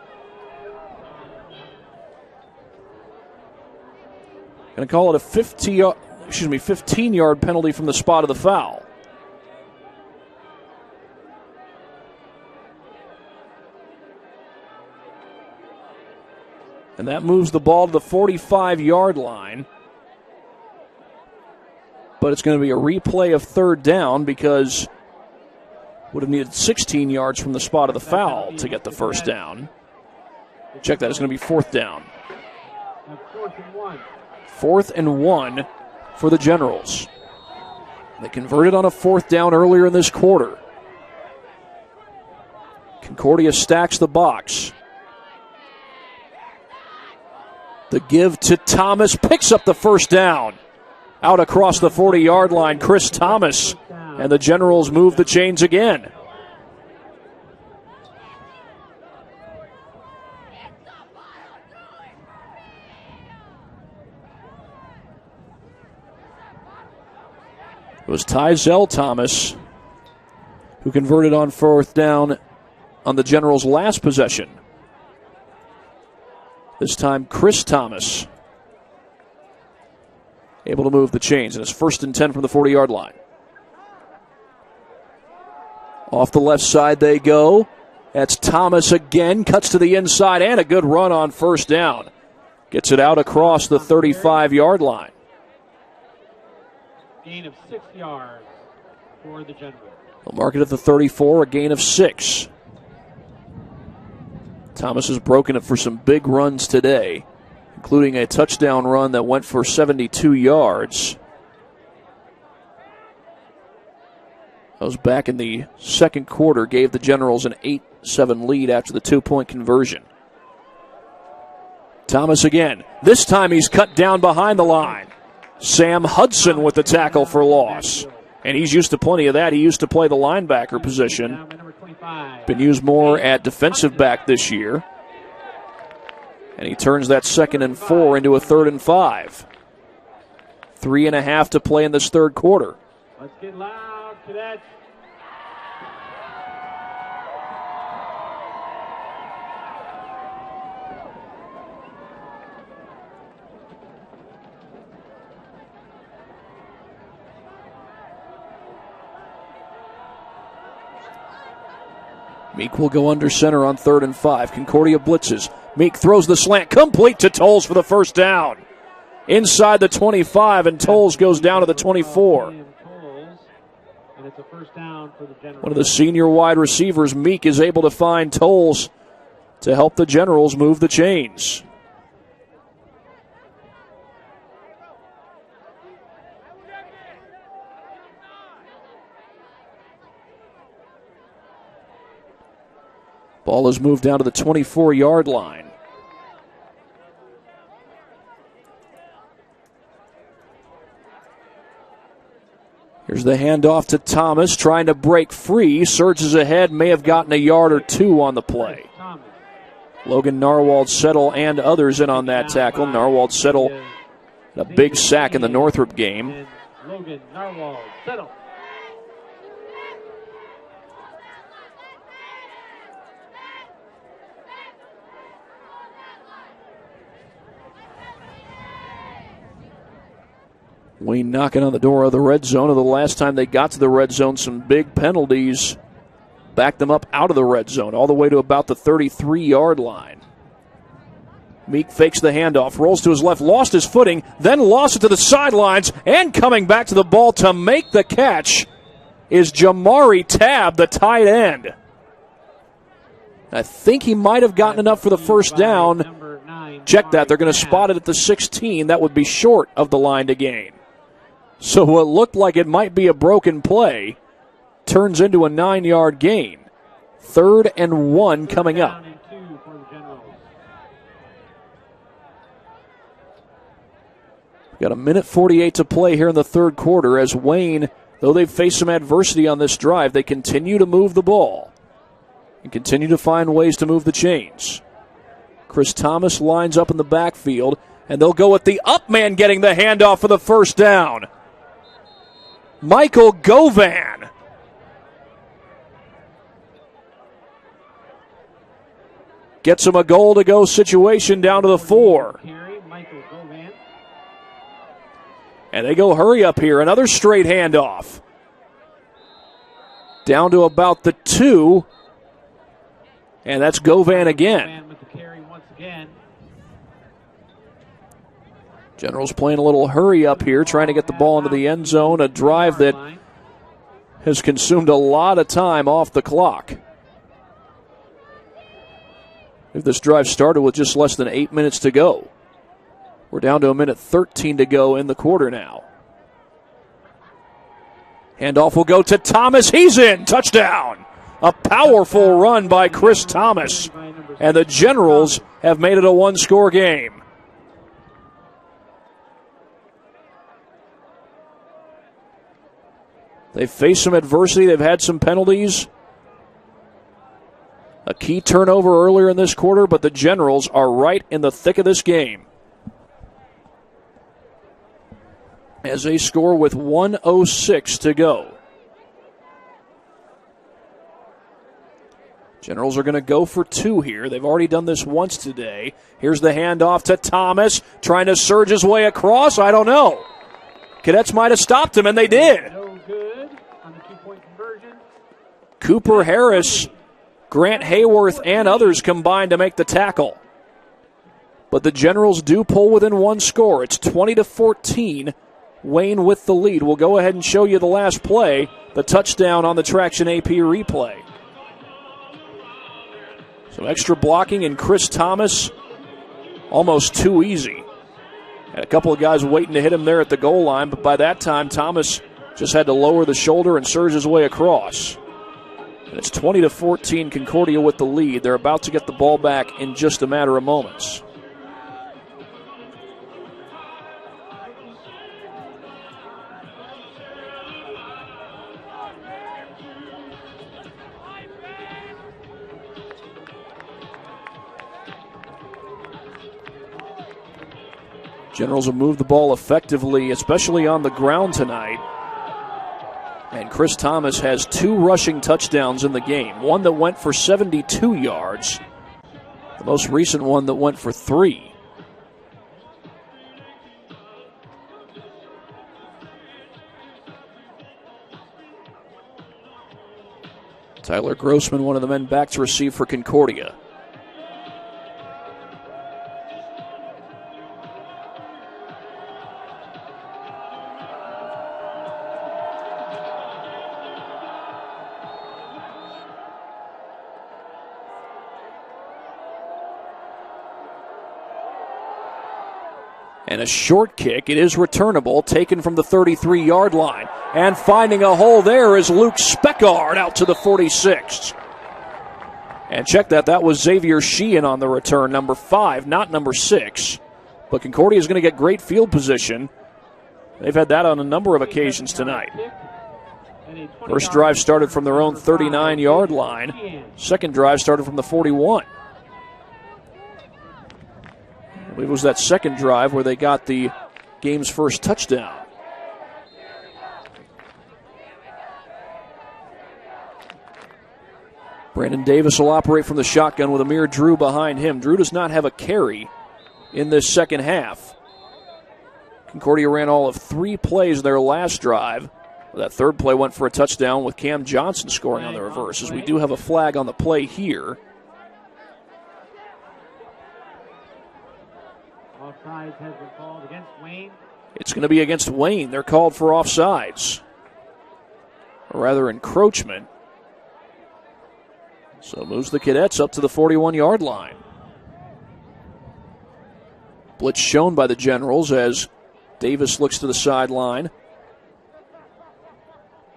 Going to call it a 15-yard penalty from the spot of the foul. And that moves the ball to the 45-yard line. But it's going to be a replay of 3rd down because would have needed 16 yards from the spot of the foul to get the 1st down. Check that. It's going to be 4th down. 4th and 1 for the Generals. They converted on a 4th down earlier in this quarter. Concordia stacks the box. The give to Thomas picks up the 1st down. Out across the 40-yard line, Chris Thomas. And the Generals move the chains again. It was Tyzel Thomas who converted on 4th down on the Generals' last possession. This time, Chris Thomas able to move the chains, and it's 1st and 10 from the 40-yard line. Off the left side they go. That's Thomas again. Cuts to the inside and a good run on first down. Gets it out across the 35-yard line. Gain of 6 yards for the Generals. They'll mark it at the 34, a gain of 6. Thomas has broken it for some big runs today, including a touchdown run that went for 72 yards. That was back in the second quarter, gave the Generals an 8-7 lead after the 2-point conversion. Thomas again. This time he's cut down behind the line. Sam Hudson with the tackle for loss. And he's used to plenty of that. He used to play the linebacker position. Been used more at defensive back this year. And he turns that 2nd and 4 into a 3rd and 5. 3.5 to play in this third quarter. Let's get loud, cadets. Meek will go under center on 3rd and 5. Concordia blitzes. Meek throws the slant complete to Tolles for the first down. Inside the 25, and Tolles goes down to the 24. One of the senior wide receivers, Meek, is able to find Tolles to help the Generals move the chains. Ball is moved down to the 24-yard line. Here's the handoff to Thomas, trying to break free. Surges ahead, may have gotten a yard or two on the play. Logan Narwhal-Settle and others in on that tackle. Narwhal-Settle, a big sack in the Northrop game. Logan Narwhal-Settle. Wayne knocking on the door of the red zone. Of the last time they got to the red zone, some big penalties backed them up out of the red zone, all the way to about the 33-yard line. Meek fakes the handoff, rolls to his left, lost his footing, then lost it to the sidelines, and coming back to the ball to make the catch is Jamari Tabb, the tight end. I think he might have gotten enough for the first down. Check that. They're going to spot it at the 16. That would be short of the line to gain. So what looked like it might be a broken play turns into a 9-yard gain. 3rd and 1 coming up. We've got 1:48 to play here in the third quarter as Wayne, though they've faced some adversity on this drive, they continue to move the ball and continue to find ways to move the chains. Chris Thomas lines up in the backfield, and they'll go with the up man getting the handoff for the first down. Michael Govan. Gets him a goal-to-go situation down to the 4. And they go hurry up here. Another straight handoff. Down to about the 2. And that's Govan again. Generals playing a little hurry up here, trying to get the ball into the end zone. A drive that has consumed a lot of time off the clock. If this drive started with just less than 8 minutes to go. We're down to 1:13 to go in the quarter now. Handoff will go to Thomas. He's in. Touchdown. A powerful run by Chris Thomas. And the Generals have made it a one-score game. They've faced some adversity. They've had some penalties. A key turnover earlier in this quarter, but the Generals are right in the thick of this game. As they score with 1:06 to go. Generals are going to go for 2 here. They've already done this once today. Here's the handoff to Thomas, trying to surge his way across. I don't know. Cadets might have stopped him, and they did. Cooper Harris, Grant Hayworth, and others combined to make the tackle. But the Generals do pull within one score. It's 20-14. Wayne with the lead. We'll go ahead and show you the last play, the touchdown on the Traction AP replay. Some extra blocking, and Chris Thomas, almost too easy. Had a couple of guys waiting to hit him there at the goal line, but by that time, Thomas just had to lower the shoulder and surge his way across. And it's 20-14, Concordia with the lead. They're about to get the ball back in just a matter of moments. Generals have moved the ball effectively, especially on the ground tonight. And Chris Thomas has 2 rushing touchdowns in the game. One that went for 72 yards. The most recent one that went for 3. Tyler Grossman, one of the men back to receive for Concordia. And a short kick. It is returnable, taken from the 33-yard line. And finding a hole there is Luke Speckard out to the 46. And check that. That was Xavier Sheehan on the return, number 5, not number 6. But Concordia is going to get great field position. They've had that on a number of occasions tonight. First drive started from their own 39-yard line. Second drive started from the 41. I believe it was that second drive where they got the game's first touchdown. Brandon Davis will operate from the shotgun with Amir Drew behind him. Drew does not have a carry in this second half. Concordia ran all of 3 plays in their last drive. That third play went for a touchdown with Cam Johnson scoring on the reverse, as we do have a flag on the play here. Offsides has been called against Wayne. It's going to be against Wayne. They're called for offsides, or rather encroachment. So moves the Cadets up to the 41-yard line. Blitz shown by the Generals as Davis looks to the sideline.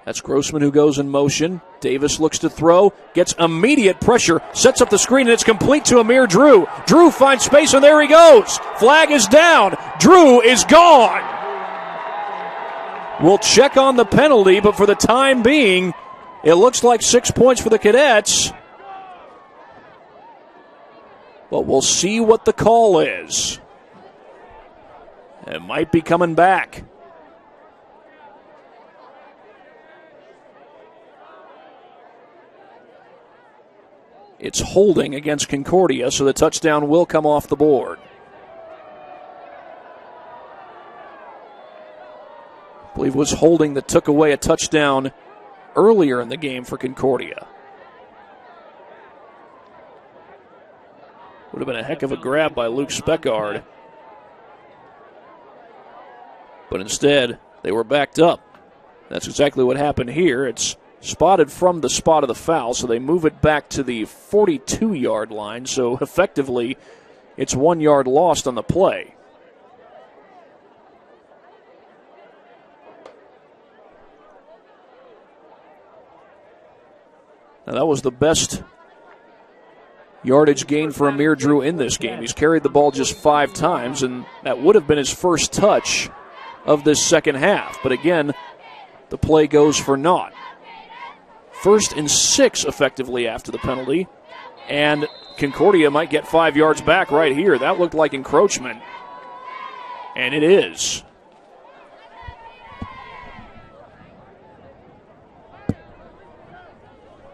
That's Grossman who goes in motion. Davis looks to throw, gets immediate pressure, sets up the screen, and it's complete to Amir Drew. Drew finds space, and there he goes. Flag is down. Drew is gone. We'll check on the penalty, but for the time being, it looks like 6 points for the Cadets. But we'll see what the call is. It might be coming back. It's holding against Concordia, so the touchdown will come off the board. I believe it was holding that took away a touchdown earlier in the game for Concordia. Would have been a heck of a grab by Luke Speckard. But instead, they were backed up. That's exactly what happened here. It's spotted from the spot of the foul, so they move it back to the 42-yard line. So effectively, it's 1 yard lost on the play. Now that was the best yardage gain for Amir Drew in this game. He's carried the ball just 5 times, and that would have been his first touch of this second half. But again, the play goes for naught. 1st and 6 effectively after the penalty, and Concordia might get 5 yards back right here. That looked like encroachment, and it is.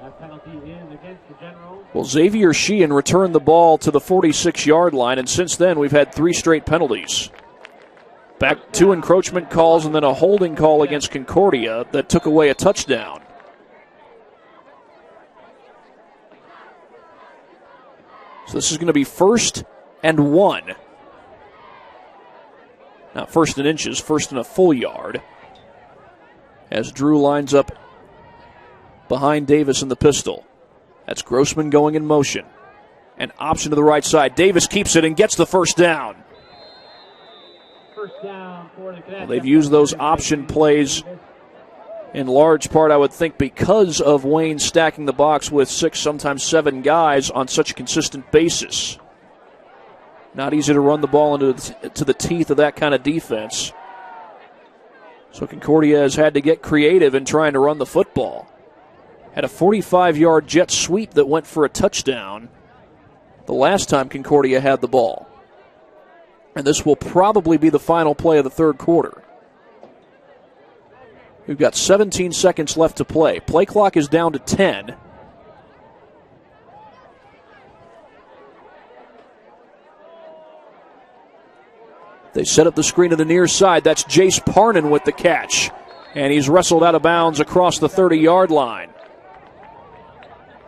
That penalty is against the Generals. Well, Xavier Sheehan returned the ball to the 46-yard line, and since then we've had 3 straight penalties. Back 2 encroachment calls and then a holding call against Concordia that took away a touchdown. So this is going to be 1st and 1. Not 1st in inches, 1st in a full yard. As Drew lines up behind Davis in the pistol. That's Grossman going in motion. An option to the right side. Davis keeps it and gets the first down. First down for the Cadets. Well, they've used those option plays in large part, I would think, because of Wayne stacking the box with 6, sometimes 7 guys on such a consistent basis. Not easy to run the ball into the teeth of that kind of defense. So Concordia has had to get creative in trying to run the football. Had a 45-yard jet sweep that went for a touchdown the last time Concordia had the ball. And this will probably be the final play of the third quarter. We've got 17 seconds left to play. Play clock is down to 10. They set up the screen to the near side. That's Jace Parnan with the catch. And he's wrestled out of bounds across the 30-yard line.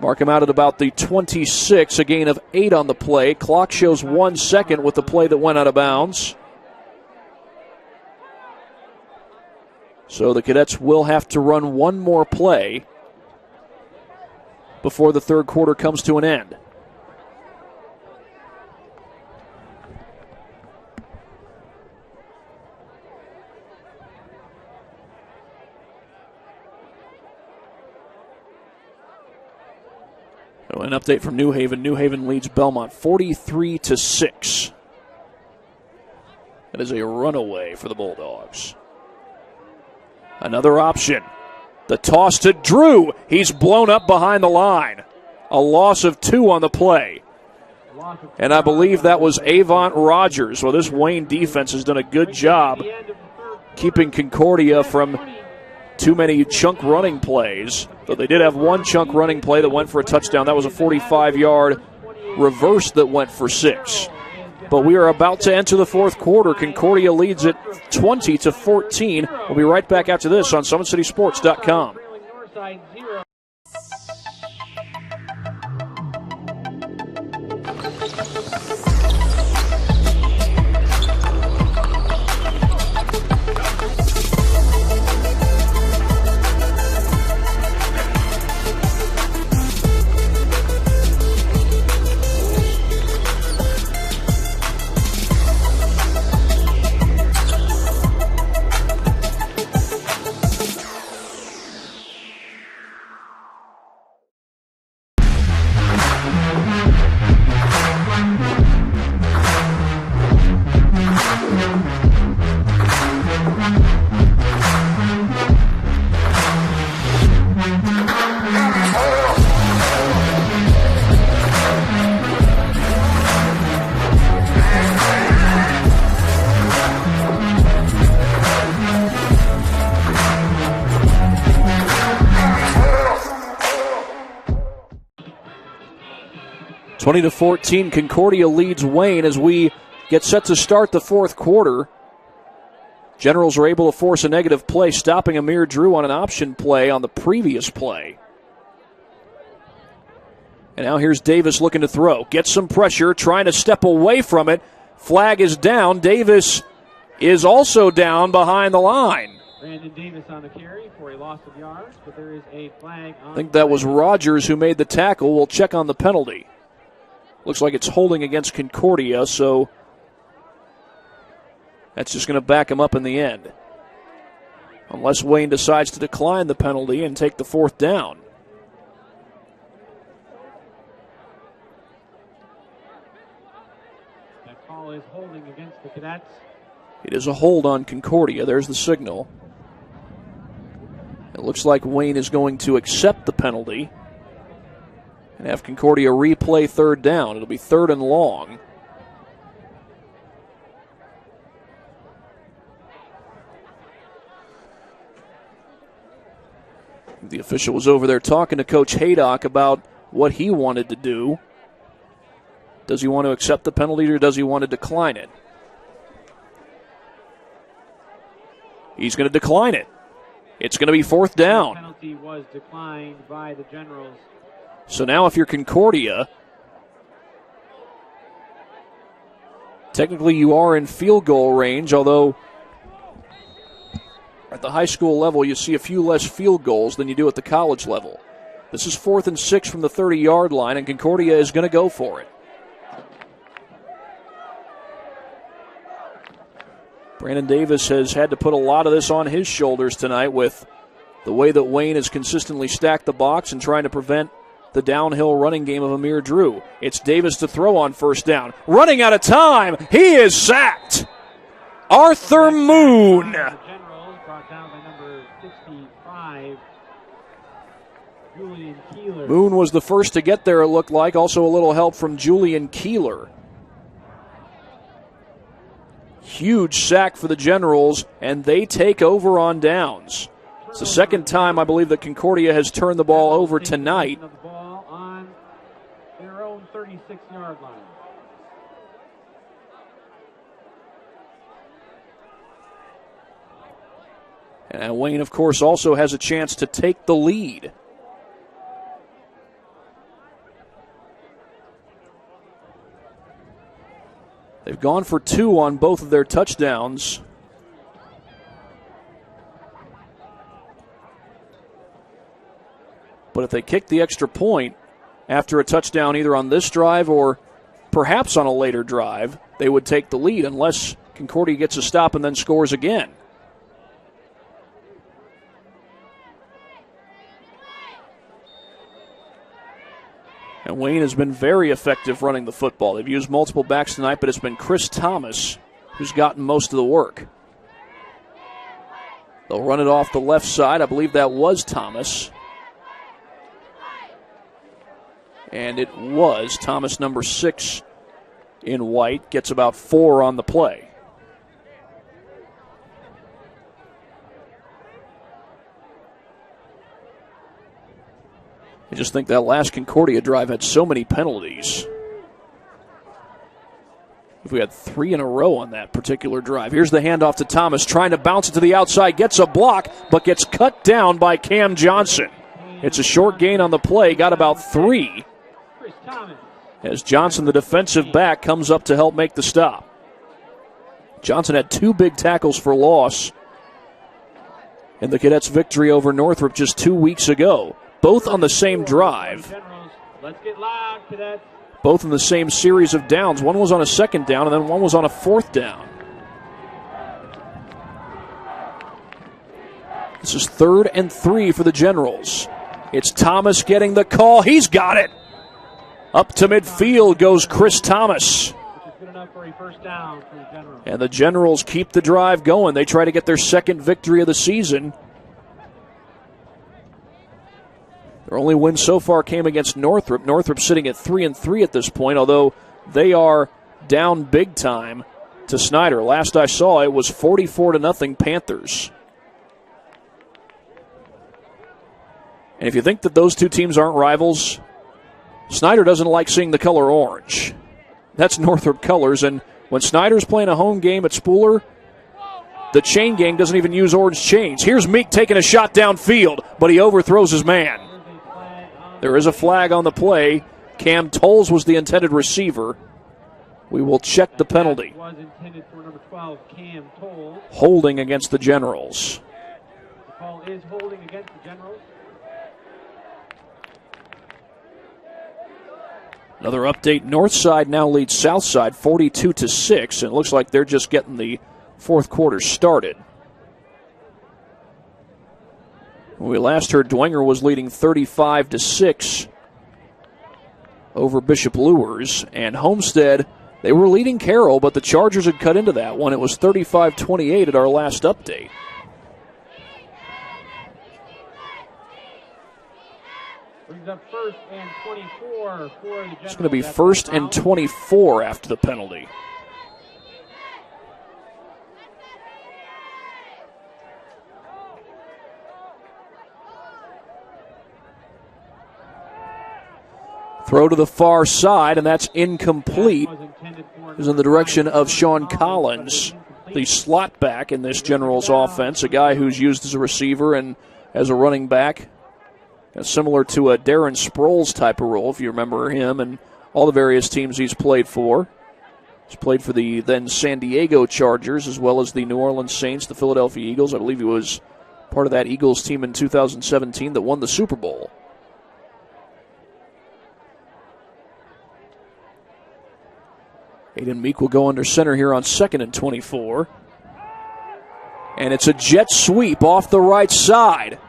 Mark him out at about the 26, a gain of 8 on the play. Clock shows 1 second with the play that went out of bounds. So the Cadets will have to run one more play before the third quarter comes to an end. So an update from New Haven. New Haven leads Belmont 43-6. That is a runaway for the Bulldogs. Another option. The toss to Drew. He's blown up behind the line. A loss of 2 on the play. And I believe that was Avant Rogers. Well, this Wayne defense has done a good job keeping Concordia from too many chunk running plays. But they did have one chunk running play that went for a touchdown. That was a 45-yard reverse that went for 6. But we are about to enter the fourth quarter. Concordia leads it 20-14. We'll be right back after this on SummitCitySports.com. 20-14, Concordia leads Wayne as we get set to start the fourth quarter. Generals are able to force a negative play, stopping Amir Drew on an option play on the previous play. And now here's Davis looking to throw. Gets some pressure, trying to step away from it. Flag is down. Davis is also down behind the line. Brandon Davis on the carry for a loss of yards, but there is a flag on. I think that was Rogers who made the tackle. We'll check on the penalty. Looks like it's holding against Concordia, so that's just going to back him up in the end. Unless Wayne decides to decline the penalty and take the fourth down. That call is holding against the Cadets. It is a hold on Concordia. There's the signal. It looks like Wayne is going to accept the penalty and have Concordia replay third down. It'll be 3rd and long. The official was over there talking to Coach Haydock about what he wanted to do. Does he want to accept the penalty or does he want to decline it? He's going to decline it. It's going to be 4th down. The penalty was declined by the Generals. So now if you're Concordia, Technically, you are in field goal range, although at the high school level, you see a few less field goals than you do at the college level. This is 4th and 6 from the 30-yard line, and Concordia is going to go for it. Brandon Davis has had to put a lot of this on his shoulders tonight with the way that Wayne has consistently stacked the box and trying to prevent the downhill running game of Amir Drew. It's Davis to throw on first down. Running out of time. He is sacked. Arthur Moon. The Generals brought down by number 65, Julian Keeler. Moon was the first to get there, it looked like. Also a little help from Julian Keeler. Huge sack for the Generals, and they take over on downs. It's the second time, I believe, that Concordia has turned the ball over tonight. The ball on their own 36-yard line. And Wayne, of course, also has a chance to take the lead. They've gone for 2 on both of their touchdowns. But if they kick the extra point after a touchdown either on this drive or perhaps on a later drive, they would take the lead unless Concordia gets a stop and then scores again. And Wayne has been very effective running the football. They've used multiple backs tonight, but it's been Chris Thomas who's gotten most of the work. They'll run it off the left side. I believe that was Thomas. And it was Thomas, number 6 in white, gets about 4 on the play. I just think that last Concordia drive had so many penalties. If we had 3 in a row on that particular drive. Here's the handoff to Thomas, trying to bounce it to the outside, gets a block, but gets cut down by Cam Johnson. It's a short gain on the play, got about 3. As Johnson, the defensive back, comes up to help make the stop. Johnson had 2 big tackles for loss in the Cadets' victory over Northrop just 2 weeks ago. Both on the same drive. Let's get loud, Cadets. Both in the same series of downs. One was on a 2nd down, and then one was on a 4th down. This is 3rd and 3 for the Generals. It's Thomas getting the call. He's got it. Up to midfield goes Chris Thomas. Which is good enough for a first down for the Generals. And the Generals keep the drive going. They try to get their 2nd victory of the season. Their only win so far came against Northrop. Northrop sitting at 3-3 at this point, although they are down big time to Snyder. Last I saw, it was 44-0 Panthers. And if you think that those two teams aren't rivals, Snyder doesn't like seeing the color orange. That's Northrop colors, and when Snyder's playing a home game at Spooler, the chain gang doesn't even use orange chains. Here's Meek taking a shot downfield, but he overthrows his man. There is a flag on the play. Cam Tolles was the intended receiver. We will check the penalty. Was intended for number 12, Cam Tolles. Holding against the Generals. The call is holding against the Generals. Another update, Northside now leads Southside 42-6, and it looks like they're just getting the 4th quarter started. When we last heard, Dwenger was leading 35-6 over Bishop Luers, and Homestead, they were leading Carroll, but the Chargers had cut into that one. It was 35-28 at our last update. Brings up 1st and 24 for the Generals. It's going to be 1st and 24 after the penalty. Throw to the far side, and that's incomplete. It was in the direction of Sean Collins, the slot back in this Generals offense, a guy who's used as a receiver and as a running back, similar to a Darren Sproles type of role, if you remember him, and all the various teams he's played for. He's played for the then San Diego Chargers as well as the New Orleans Saints, the Philadelphia Eagles. I believe he was part of that Eagles team in 2017 that won the Super Bowl. Aiden Meek will go under center here on 2nd and 24. And it's a jet sweep off the right side.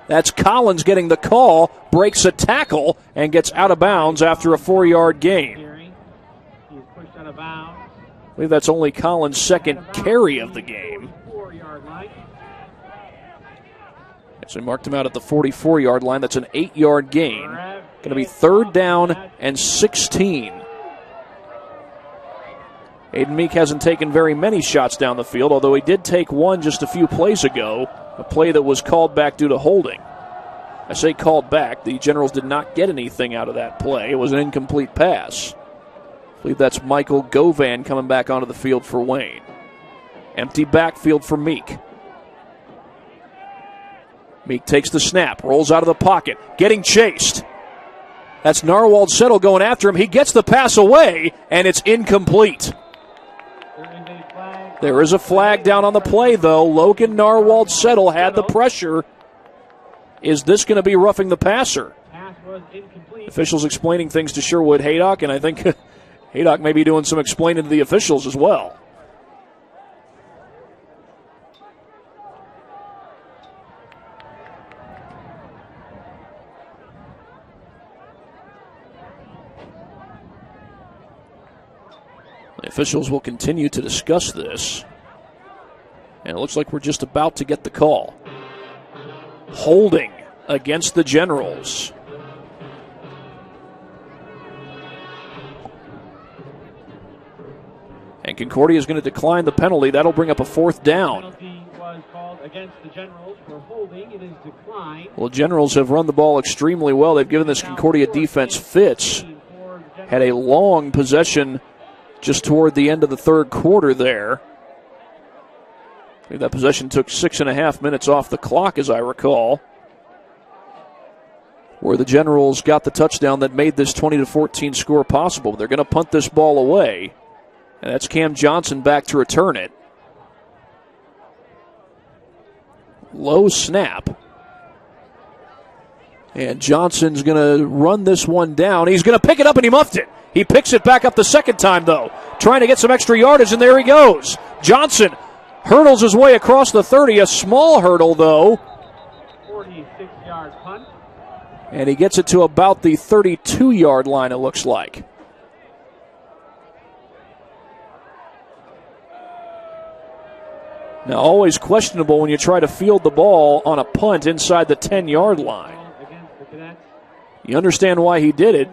That's Collins getting the call, breaks a tackle, and gets out of bounds after a 4-yard gain. He's pushed out of bounds. I believe that's only Collins' second carry of the game. 4-yard line. So he marked him out at the 44-yard line. That's an 8-yard gain. Going to be 3rd down and 16. Aiden Meek hasn't taken very many shots down the field, although he did take one just a few plays ago, a play that was called back due to holding. I say called back. The Generals did not get anything out of that play. It was an incomplete pass. I believe that's Michael Govan coming back onto the field for Wayne. Empty backfield for Meek. Meek takes the snap, rolls out of the pocket, getting chased. That's Narwhal Settle going after him. He gets the pass away, and it's incomplete. There is a flag down on the play, though. Logan Narwhal Settle had the pressure. Is this going to be roughing the passer? Officials explaining things to Sherwood Haydock, and I think Haydock may be doing some explaining to the officials as well. The officials will continue to discuss this. And it looks like we're just about to get the call. Holding against the Generals. And Concordia is going to decline the penalty. That'll bring up a 4th down. Penalty was called against the Generals for holding. It is declined. Well, Generals have run the ball extremely well. They've given this Concordia defense fits. Had a long possession just toward the end of the 3rd quarter there. I think that possession took 6.5 minutes off the clock, as I recall, where the Generals got the touchdown that made this 20-14 score possible. They're going to punt this ball away, and that's Cam Johnson back to return it. Low snap. And Johnson's going to run this one down. He's going to pick it up, and he muffed it. He picks it back up the second time, though, trying to get some extra yardage, and there he goes. Johnson hurdles his way across the 30, a small hurdle, though. 46-yard punt. And he gets it to about the 32-yard line, it looks like. Now, always questionable when you try to field the ball on a punt inside the 10-yard line. You understand why he did it.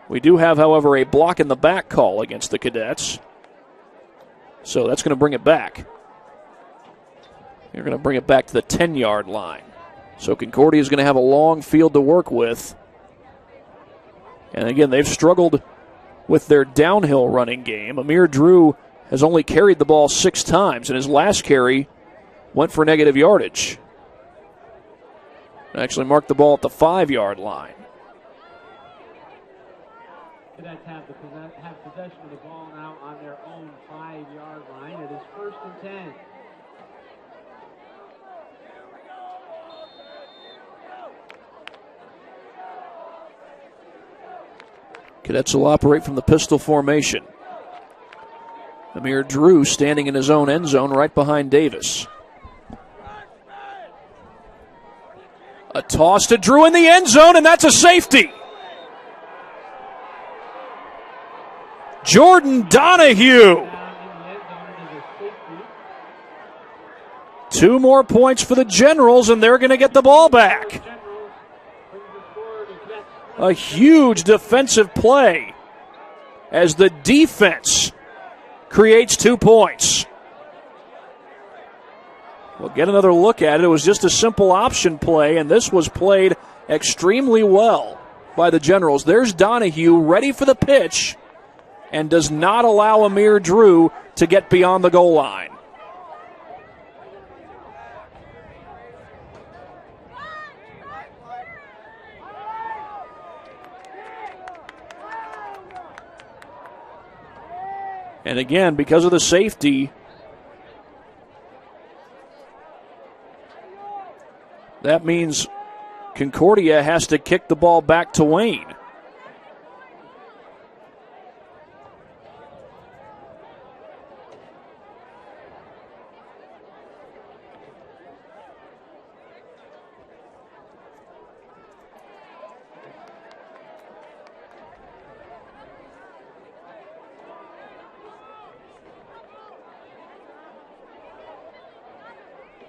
We do have, however, a block in the back call against the Cadets. So that's going to bring it back. You're going to bring it back to the 10-yard line. So Concordia is going to have a long field to work with. And again, they've struggled with their downhill running game. Amir Drew has only carried the ball 6 times, and his last carry went for negative yardage. Actually marked the ball at the 5-yard line. Cadets have possession of the ball now on their own 5-yard line. It is 1st and 10. Cadets will operate from the pistol formation. Amir Drew standing in his own end zone right behind Davis. A toss to Drew in the end zone, and that's a safety. Jordan Donahue. 2 more points for the Generals, and they're going to get the ball back. A huge defensive play as the defense creates 2 points. We'll get another look at it. It was just a simple option play, and this was played extremely well by the Generals. There's Donahue ready for the pitch and does not allow Amir Drew to get beyond the goal line. And again, because of the safety, that means Concordia has to kick the ball back to Wayne.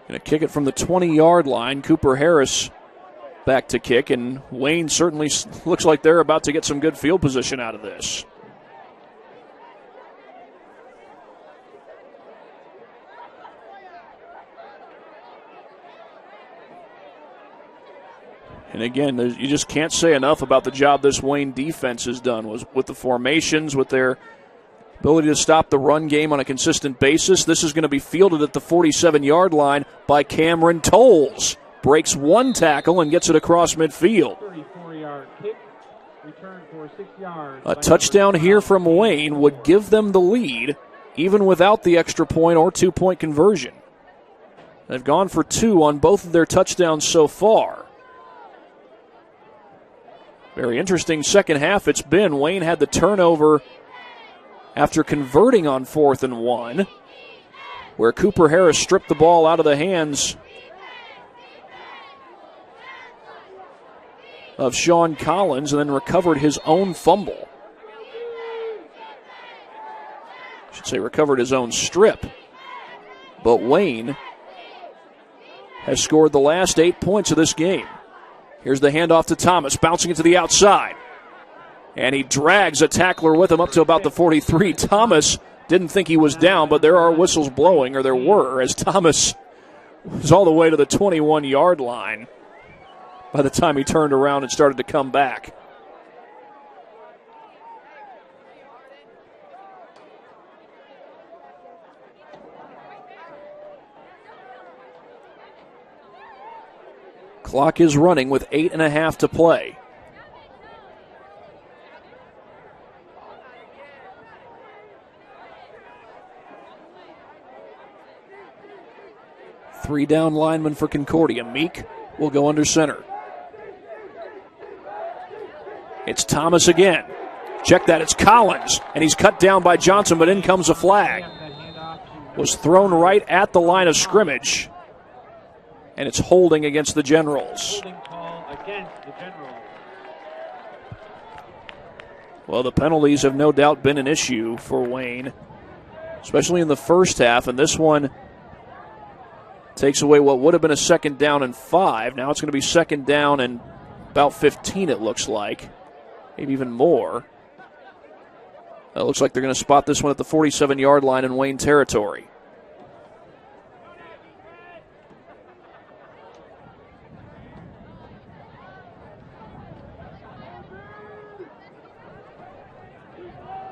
Going to kick it from the 20-yard line. Cooper Harris back to kick, and Wayne certainly looks like they're about to get some good field position out of this. And again, you just can't say enough about the job this Wayne defense has done with the formations, with their ability to stop the run game on a consistent basis. This is going to be fielded at the 47-yard line by Cameron Tolles. Breaks one tackle and gets it across midfield. 34-yard kick, return for 6 yards. A touchdown here from Wayne would give them the lead, even without the extra point or 2-point conversion. They've gone for 2 on both of their touchdowns so far. Very interesting second half it's been. Wayne had the turnover after converting on 4th and 1, where Cooper Harris stripped the ball out of the hands of Sean Collins and then recovered his own fumble. I should say recovered his own strip. But Wayne has scored the last 8 points of this game. Here's the handoff to Thomas, bouncing it to the outside. And he drags a tackler with him up to about the 43. Thomas didn't think he was down, but there are whistles blowing, or there were, as Thomas was all the way to the 21-yard line by the time he turned around and started to come back. Clock is running with 8.5 to play. Three down linemen for Concordia. Meek will go under center. It's Thomas again. Check that, it's Collins. And he's cut down by Johnson, but in comes a flag. Was thrown right at the line of scrimmage. And it's holding against the Generals. Holding call against the Generals. Well, the penalties have no doubt been an issue for Wayne, especially in the first half, and this one takes away what would have been a 2nd down and 5. Now it's going to be 2nd down and about 15, it looks like. Maybe even more. It looks like they're going to spot this one at the 47-yard line in Wayne territory.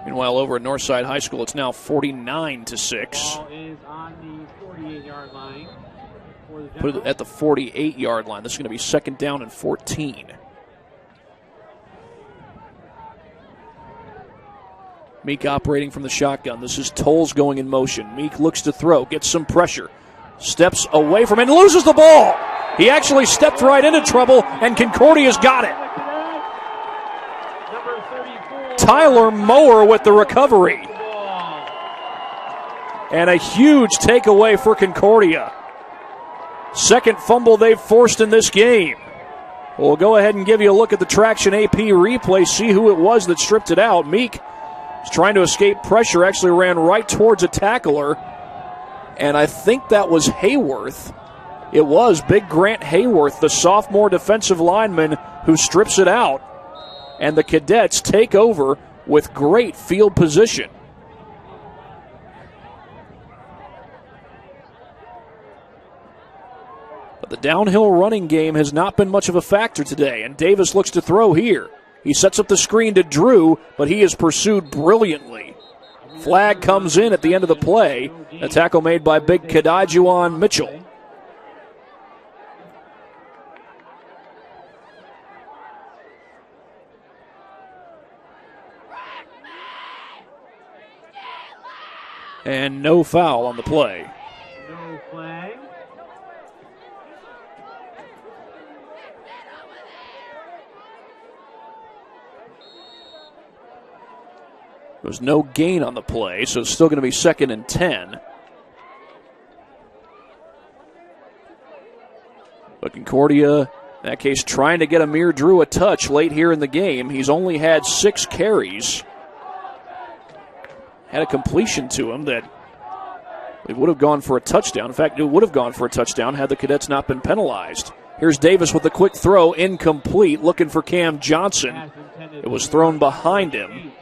Meanwhile, over at Northside High School, it's now 49-6. Ball is on the 48-yard line. Put it at the 48-yard line. This is going to be 2nd down and 14. Meek operating from the shotgun. This is Tolles going in motion. Meek looks to throw, gets some pressure, steps away from it, and loses the ball. He actually stepped right into trouble, and Concordia's got it. Tyler Mower with the recovery. And a huge takeaway for Concordia. Second fumble they've forced in this game. We'll go ahead and give you a look at the Traction AP replay, see who it was that stripped it out. Meek was trying to escape pressure, actually ran right towards a tackler. And I think that was Hayworth. It was Big Grant Hayworth, the sophomore defensive lineman, who strips it out. And the Cadets take over with great field position. But the downhill running game has not been much of a factor today, and Davis looks to throw here. He sets up the screen to Drew, but he is pursued brilliantly. Flag comes in at the end of the play. A tackle made by Big Kadajuan Mitchell. And no foul on the play. No flag. There was no gain on the play, so it's still going to be 2nd and 10. But Concordia, in that case, trying to get Amir Drew a touch late here in the game. He's only had 6 carries. Had a completion to him that it would have gone for a touchdown. In fact, it would have gone for a touchdown had the Cadets not been penalized. Here's Davis with a quick throw, incomplete, looking for Cam Johnson. It was thrown behind him.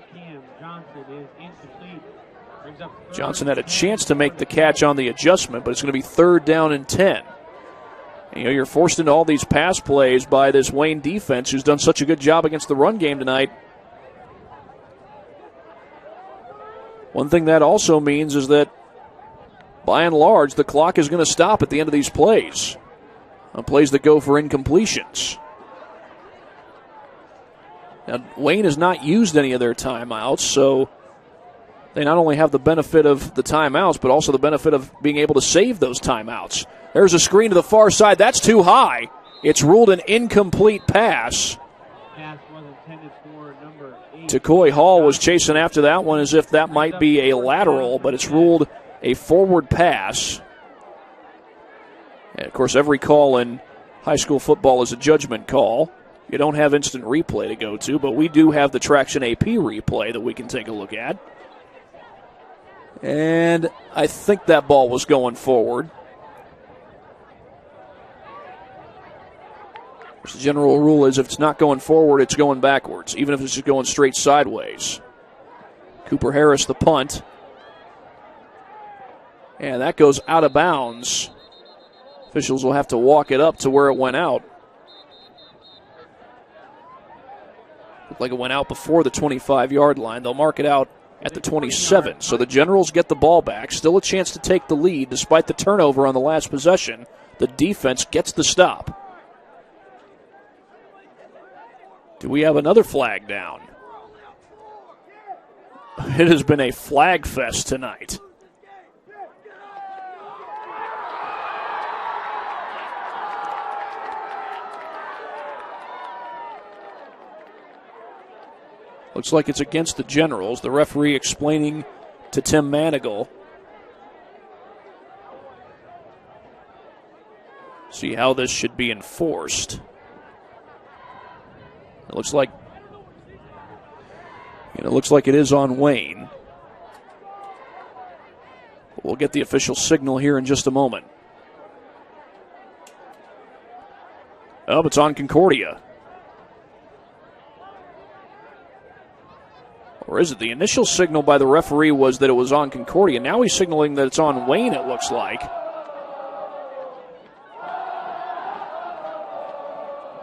Johnson had a chance to make the catch on the adjustment, but it's going to be 3rd down and 10. And, you're forced into all these pass plays by this Wayne defense who's done such a good job against the run game tonight. One thing that also means is that, by and large, the clock is going to stop at the end of these plays. On plays that go for incompletions. Now, Wayne has not used any of their timeouts, so they not only have the benefit of the timeouts, but also the benefit of being able to save those timeouts. There's a screen to the far side. That's too high. It's ruled an incomplete pass. Pass was intended for number 8. Takoy Hall was chasing after that one as if that might be a lateral, but it's ruled a forward pass. And, of course, every call in high school football is a judgment call. You don't have instant replay to go to, but we do have the Traction AP replay that we can take a look at. And I think that ball was going forward. The general rule is if it's not going forward, it's going backwards, even if it's just going straight sideways. Cooper Harris, the punt. And that goes out of bounds. Officials will have to walk it up to where it went out. Looked like it went out before the 25-yard line. They'll mark it out at the 27. So the Generals get the ball back. Still a chance to take the lead despite the turnover on the last possession. The defense gets the stop. Do we have another flag down? It has been a flag fest tonight. Looks like it's against the Generals. The referee explaining to Tim Manigal. See how this should be enforced. It looks like it is on Wayne. We'll get the official signal here in just a moment. Oh, it's on Concordia. Or is it? The initial signal by the referee was that it was on Concordia. Now he's signaling that it's on Wayne, it looks like.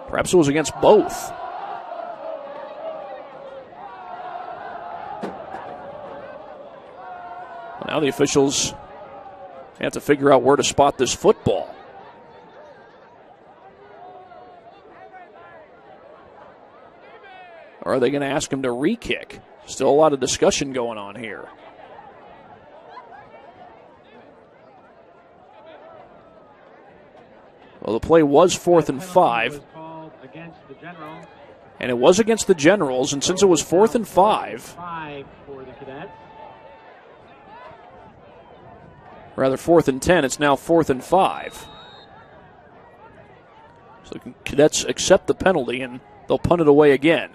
Perhaps it was against both. Now the officials have to figure out where to spot this football. Or are they going to ask him to re-kick? Still a lot of discussion going on here. Well, the play was 4th and 5. And it was against the Generals, and since it was 4th and 5, rather 4th and 10, it's now 4th and 5. So the Cadets accept the penalty, and they'll punt it away again.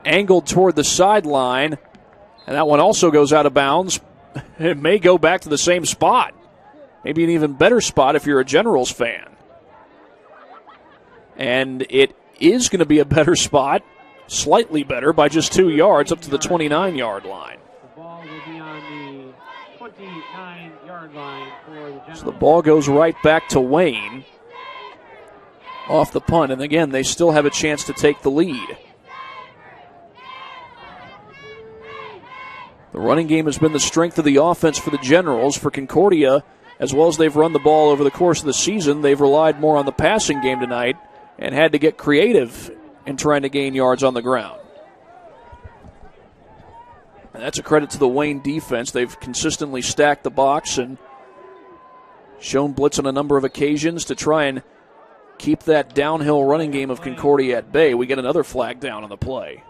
Angled toward the sideline, and that one also goes out of bounds. It may go back to the same spot. Maybe an even better spot if you're a Generals fan. And it is going to be a better spot, slightly better, by just 2 yards up to the 29-yard line. The ball will be on the 29-yard line for the Generals. So the ball goes right back to Wayne off the punt, and again, they still have a chance to take the lead. The running game has been the strength of the offense for the Generals. For Concordia, as well as they've run the ball over the course of the season, they've relied more on the passing game tonight and had to get creative in trying to gain yards on the ground. And that's a credit to the Wayne defense. They've consistently stacked the box and shown blitz on a number of occasions to try and keep that downhill running game of Concordia at bay. We get another flag down on the play.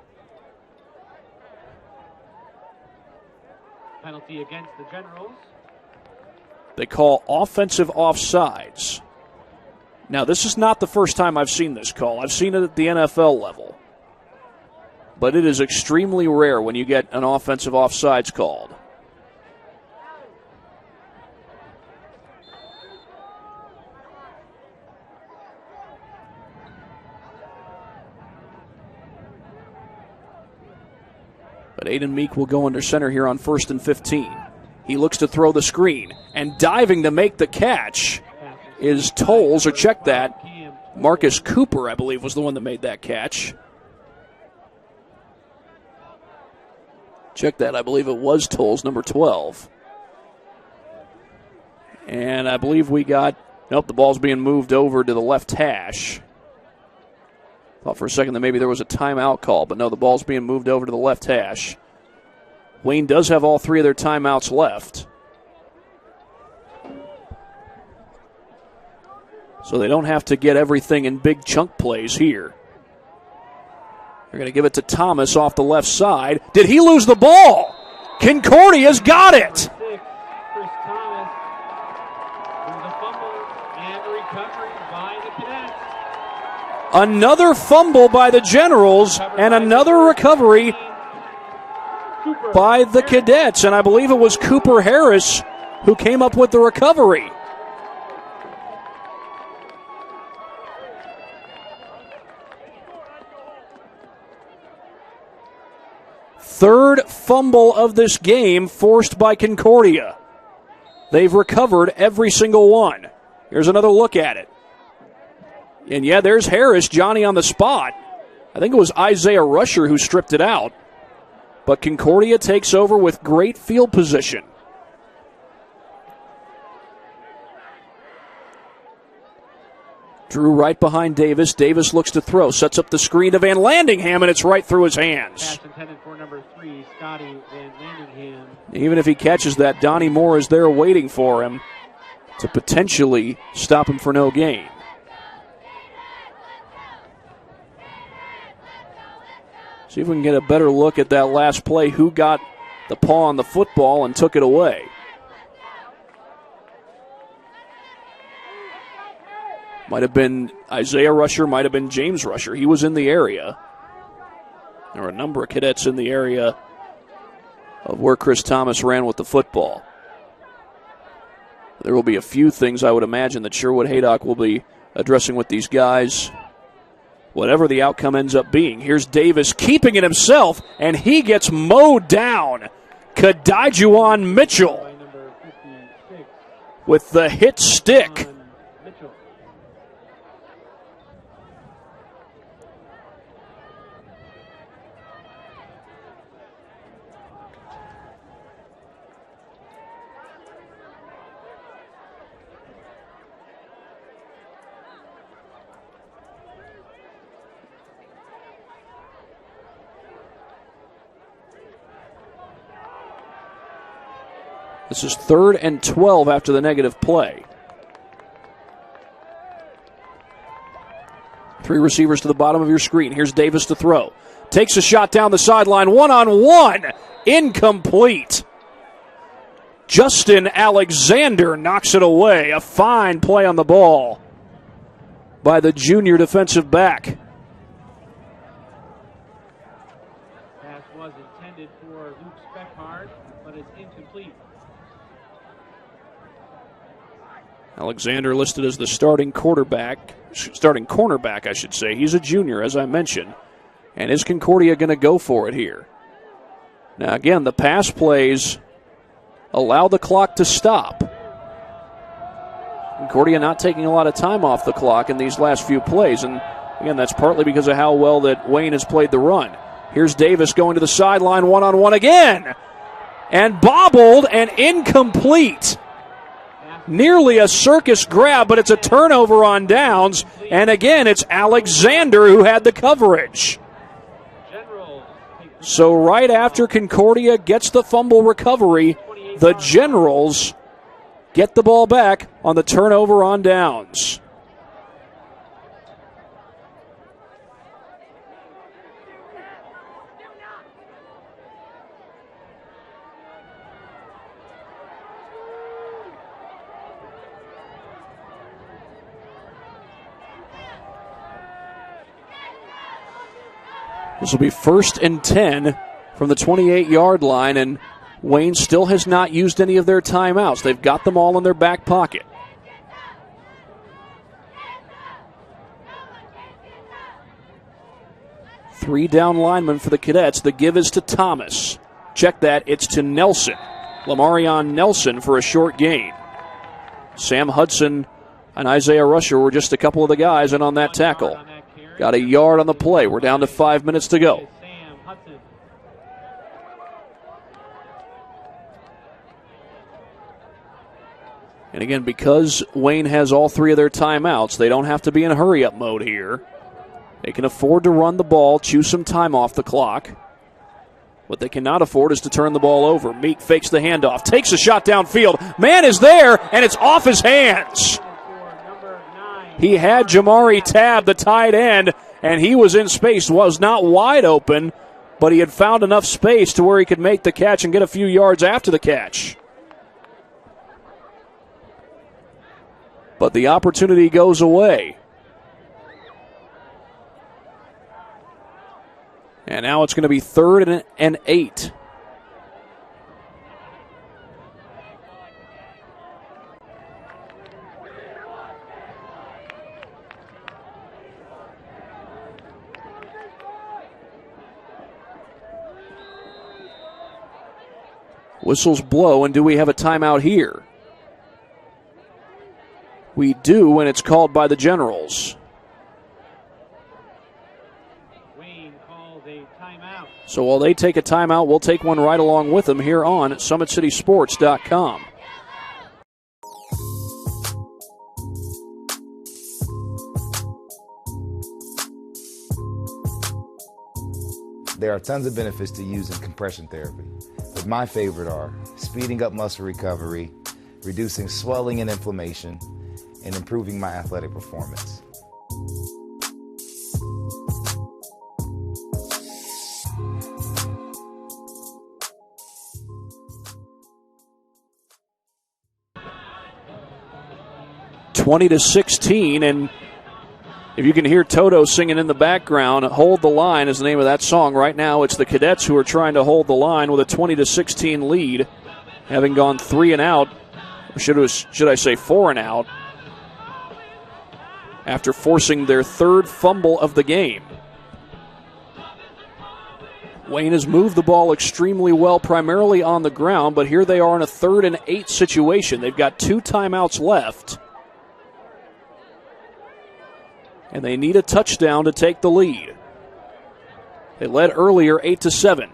Penalty against the Generals. They call offensive offsides. Now, this is not the first time I've seen this call. I've seen it at the NFL level. But it is extremely rare when you get an offensive offsides called. But Aiden Meek will go under center here on 1st and 15. He looks to throw the screen, and diving to make the catch is Tolles, or check that. Marcus Cooper, I believe, was the one that made that catch. Check that, I believe it was Tolles, number 12. And I believe we got, nope, the ball's being moved over to the left hash. Thought for a second that maybe there was a timeout call, but no, the ball's being moved over to the left hash. Wayne does have all 3 of their timeouts left. So they don't have to get everything in big chunk plays here. They're going to give it to Thomas off the left side. Did he lose the ball? Concordia's got it. Chris Thomas with a fumble and recovery by the Cadets. Another fumble by the Generals and another recovery by the Cadets. And I believe it was Cooper Harris who came up with the recovery. Third fumble of this game forced by Concordia. They've recovered every single one. Here's another look at it. And yeah, there's Harris, Johnny on the spot. I think it was Isaiah Rusher who stripped it out. But Concordia takes over with great field position. Drew right behind Davis. Davis looks to throw, sets up the screen to Van Landingham, and it's right through his hands. Pass intended for number 3, Scotty Van Landingham. Even if he catches that, Donnie Moore is there waiting for him to potentially stop him for no gain. See if we can get a better look at that last play. Who got the paw on the football and took it away? Might have been Isaiah Rusher, might have been James Rusher. He was in the area. There were a number of cadets in the area of where Chris Thomas ran with the football. There will be a few things I would imagine that Sherwood Haydock will be addressing with these guys, whatever the outcome ends up being. Here's Davis keeping it himself, and he gets mowed down. Kadajuan Mitchell with the hit stick. This is 3rd and 12 after the negative play. 3 receivers to the bottom of your screen. Here's Davis to throw. Takes a shot down the sideline. 1-on-1. Incomplete. Justin Alexander knocks it away. A fine play on the ball by the junior defensive back. Pass was intended for Luke Speckhard, but it's incomplete. Alexander listed as the starting cornerback, I should say. He's a junior, as I mentioned. And is Concordia going to go for it here? Now, again, the pass plays allow the clock to stop. Concordia not taking a lot of time off the clock in these last few plays. And, again, that's partly because of how well that Wayne has played the run. Here's Davis going to the sideline, 1-on-1 again. And bobbled and incomplete. Nearly a circus grab, but it's a turnover on downs. And again, it's Alexander who had the coverage. So right after Concordia gets the fumble recovery, the Generals get the ball back on the turnover on downs. This will be 1st and 10 from the 28-yard line, and Wayne still has not used any of their timeouts. They've got them all in their back pocket. Three down linemen for the Cadets. The give is to Thomas. Check that, it's to Nelson. Lamarion Nelson for a short gain. Sam Hudson and Isaiah Rusher were just a couple of the guys in on that tackle. Got a yard on the play. We're down to 5 minutes to go. And again, because Wayne has all three of their timeouts, they don't have to be in hurry-up mode here. They can afford to run the ball, chew some time off the clock. What they cannot afford is to turn the ball over. Meek fakes the handoff, takes a shot downfield. Man is there, and it's off his hands. He had Jamari Tabb, the tight end, and he was in space. Was not wide open, but he had found enough space to where he could make the catch and get a few yards after the catch. But the opportunity goes away. And now it's going to be 3rd and 8. Whistles blow, and do we have a timeout here? We do, and it's called by the Generals. Wayne calls a timeout. So while they take a timeout, we'll take one right along with them here on SummitCitySports.com. There are tons of benefits to using compression therapy, but my favorite are speeding up muscle recovery, reducing swelling and inflammation, and improving my athletic performance. (20-16), and if you can hear Toto singing in the background, "Hold the Line" is the name of that song. Right now, it's the Cadets who are trying to hold the line with a 20-16 lead, having gone 3 and out. Or should I say 4 and out, after forcing their 3rd fumble of the game. Wayne has moved the ball extremely well, primarily on the ground, but here they are in a 3rd and 8 situation. They've got 2 timeouts left, and they need a touchdown to take the lead. They led earlier 8-7.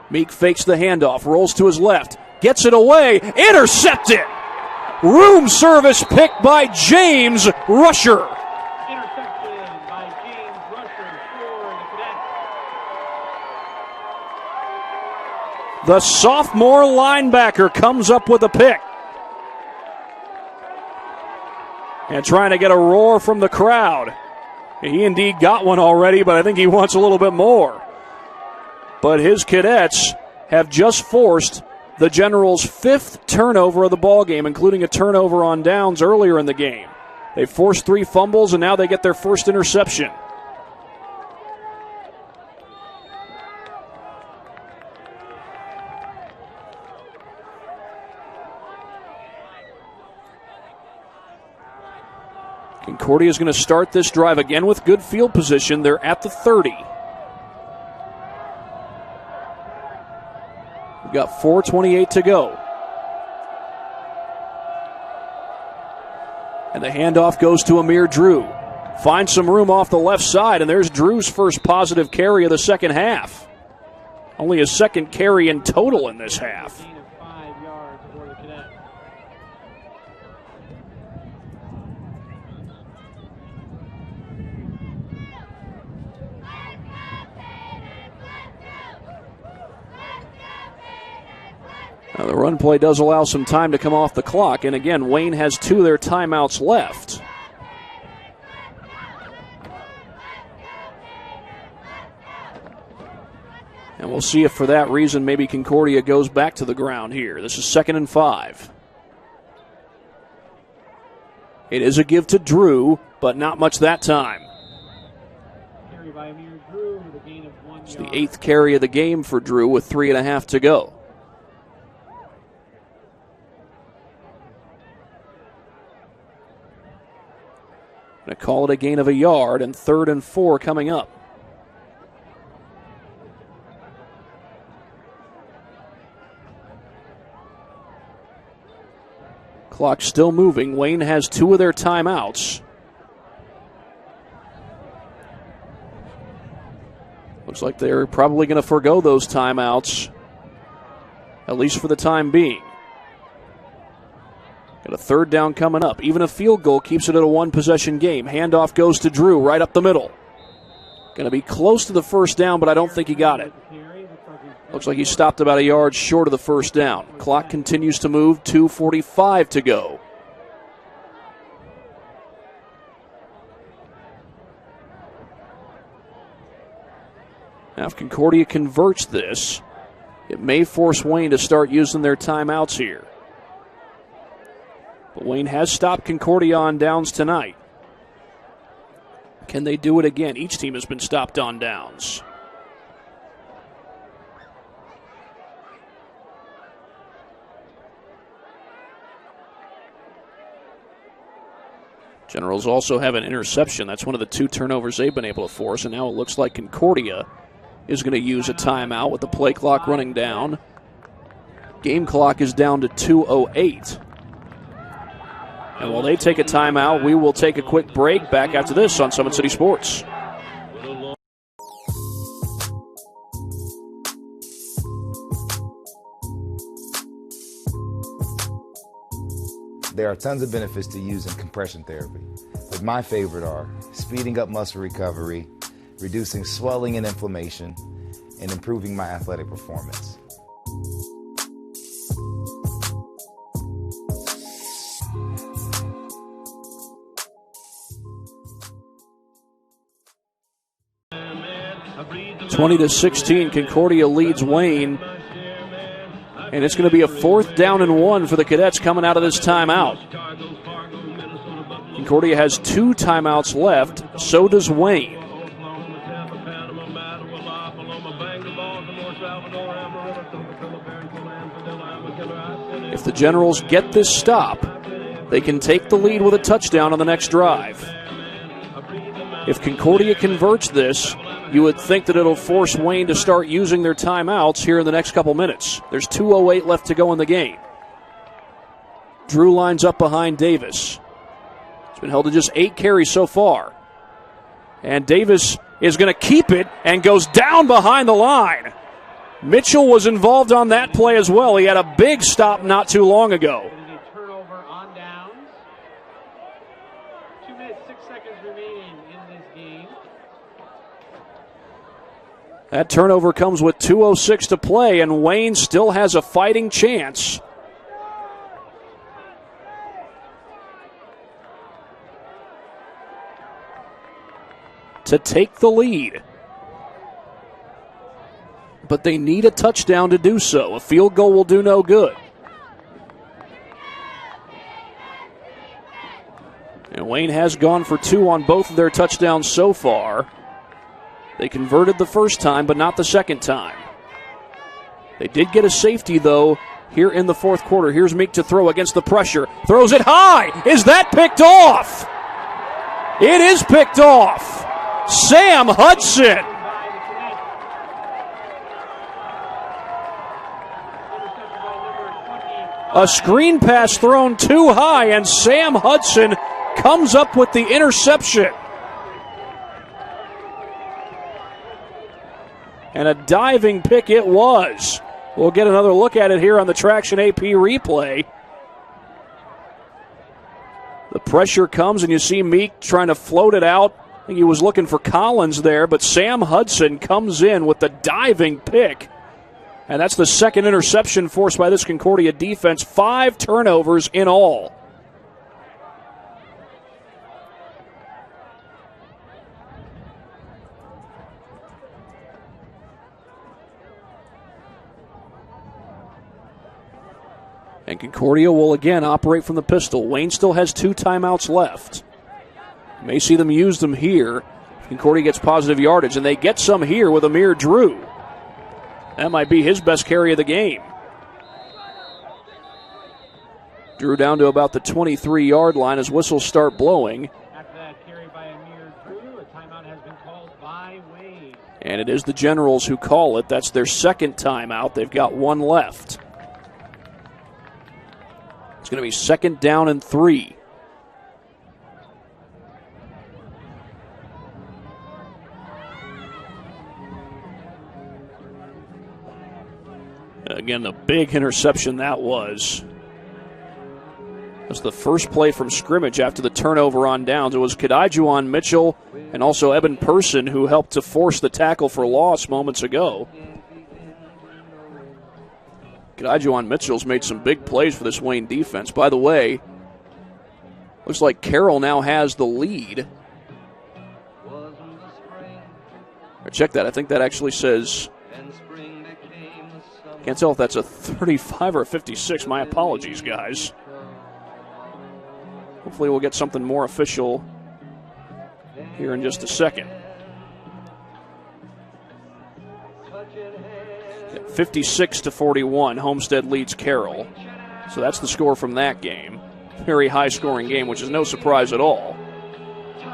Meek fakes the handoff, rolls to his left, gets it away, intercepted! Room service pick by James Rusher. Interception by James Rusher for the Cadets. The sophomore linebacker comes up with a pick. And trying to get a roar from the crowd. He indeed got one already, but I think he wants a little bit more. But his Cadets have just forced the Generals' 5th turnover of the ballgame, including a turnover on downs earlier in the game. They forced 3 fumbles, and now they get their first interception. Concordia is going to start this drive again with good field position. They're at the 30. We've got 4:28 to go. And the handoff goes to Amir Drew. Finds some room off the left side, and there's Drew's first positive carry of the second half. Only his 2nd carry in total in this half. Gain of 5 yards for the Cadets. Now, the run play does allow some time to come off the clock, and again, Wayne has 2 of their timeouts left. And we'll see if for that reason maybe Concordia goes back to the ground here. This is 2nd and 5. It is a give to Drew, but not much that time. It's the 8th carry of the game for Drew with 3.5 to go. Going to call it a gain of a yard, and 3rd and 4 coming up. Clock still moving. Wayne has 2 of their timeouts. Looks like they're probably going to forego those timeouts, at least for the time being. Got a 3rd down coming up. Even a field goal keeps it at a 1-possession game. Handoff goes to Drew right up the middle. Going to be close to the 1st down, but I don't think he got it. Looks like he stopped about a yard short of the 1st down. Clock continues to move, 2:45 to go. Now, if Concordia converts this, it may force Wayne to start using their timeouts here. But Wayne has stopped Concordia on downs tonight. Can they do it again? Each team has been stopped on downs. Generals also have an interception. That's one of the 2 turnovers they've been able to force, and now it looks like Concordia is going to use a timeout with the play clock running down. Game clock is down to 2:08. And while they take a timeout, we will take a quick break. Back after this on Summit City Sports. There are tons of benefits to using compression therapy, but my favorite are speeding up muscle recovery, reducing swelling and inflammation, and improving my athletic performance. (20-16), Concordia leads Wayne. And it's going to be a 4th down and 1 for the Cadets coming out of this timeout. Concordia has 2 timeouts left. So does Wayne. If the Generals get this stop, they can take the lead with a touchdown on the next drive. If Concordia converts this, you would think that it'll force Wayne to start using their timeouts here in the next couple minutes. There's 2:08 left to go in the game. Drew lines up behind Davis. He's been held to just 8 carries so far. And Davis is going to keep it and goes down behind the line. Mitchell was involved on that play as well. He had a big stop not too long ago. Turnover on downs. 2 minutes, 6 seconds remaining in this game. That turnover comes with 2:06 to play, and Wayne still has a fighting chance. To take the lead. But they need a touchdown to do so. A field goal will do no good. And Wayne has gone for 2 on both of their touchdowns so far. They converted the first time, but not the second time. They did get a safety, though, here in the fourth quarter. Here's Meek to throw against the pressure. Throws it high. Is that picked off? It is picked off. Sam Hudson. A screen pass thrown too high, and Sam Hudson comes up with the interception. And a diving pick it was. We'll get another look at it here on the Traction AP replay. The pressure comes, and you see Meek trying to float it out. I think he was looking for Collins there, but Sam Hudson comes in with the diving pick And that's the second interception forced by this Concordia defense. 5 turnovers in all. And Concordia will again operate from the pistol. Wayne still has 2 timeouts left. You may see them use them here. Concordia gets positive yardage, and they get some here with Amir Drew. That might be his best carry of the game. Drew down to about the 23-yard line as whistles start blowing. After that carry by Amir Drew, a timeout has been called by Wayne. And it is the Generals who call it. That's their second timeout. They've got 1 left. It's going to be 2nd down and 3. Again, a big interception that was. That's the first play from scrimmage after the turnover on downs. It was Kadajuan Mitchell and also Eben Person who helped to force the tackle for loss moments ago. Kadajuan Mitchell's made some big plays for this Wayne defense. By the way, looks like Carroll now has the lead. Check that. I think that actually says... Can't tell if that's a 35 or a 56. My apologies, guys. Hopefully we'll get something more official here in just a second. 56-41, Homestead leads Carroll. So that's the score from that game. Very high-scoring game, which is no surprise at all.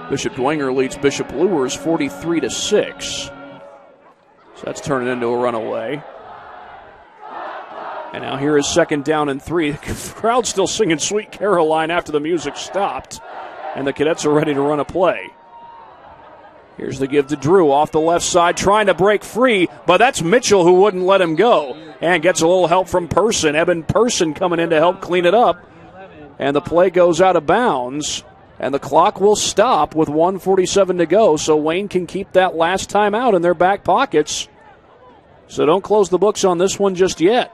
Bishop Dwenger leads Bishop Luers 43-6. So that's turning into a runaway. And now here is 2nd down and 3. The crowd's still singing Sweet Caroline after the music stopped. And the Cadets are ready to run a play. Here's the give to Drew off the left side, trying to break free, but that's Mitchell who wouldn't let him go. And gets a little help from Person. Eben Person coming in to help clean it up. And the play goes out of bounds. And the clock will stop with 1:47 to go, so Wayne can keep that last time out in their back pockets. So don't close the books on this one just yet.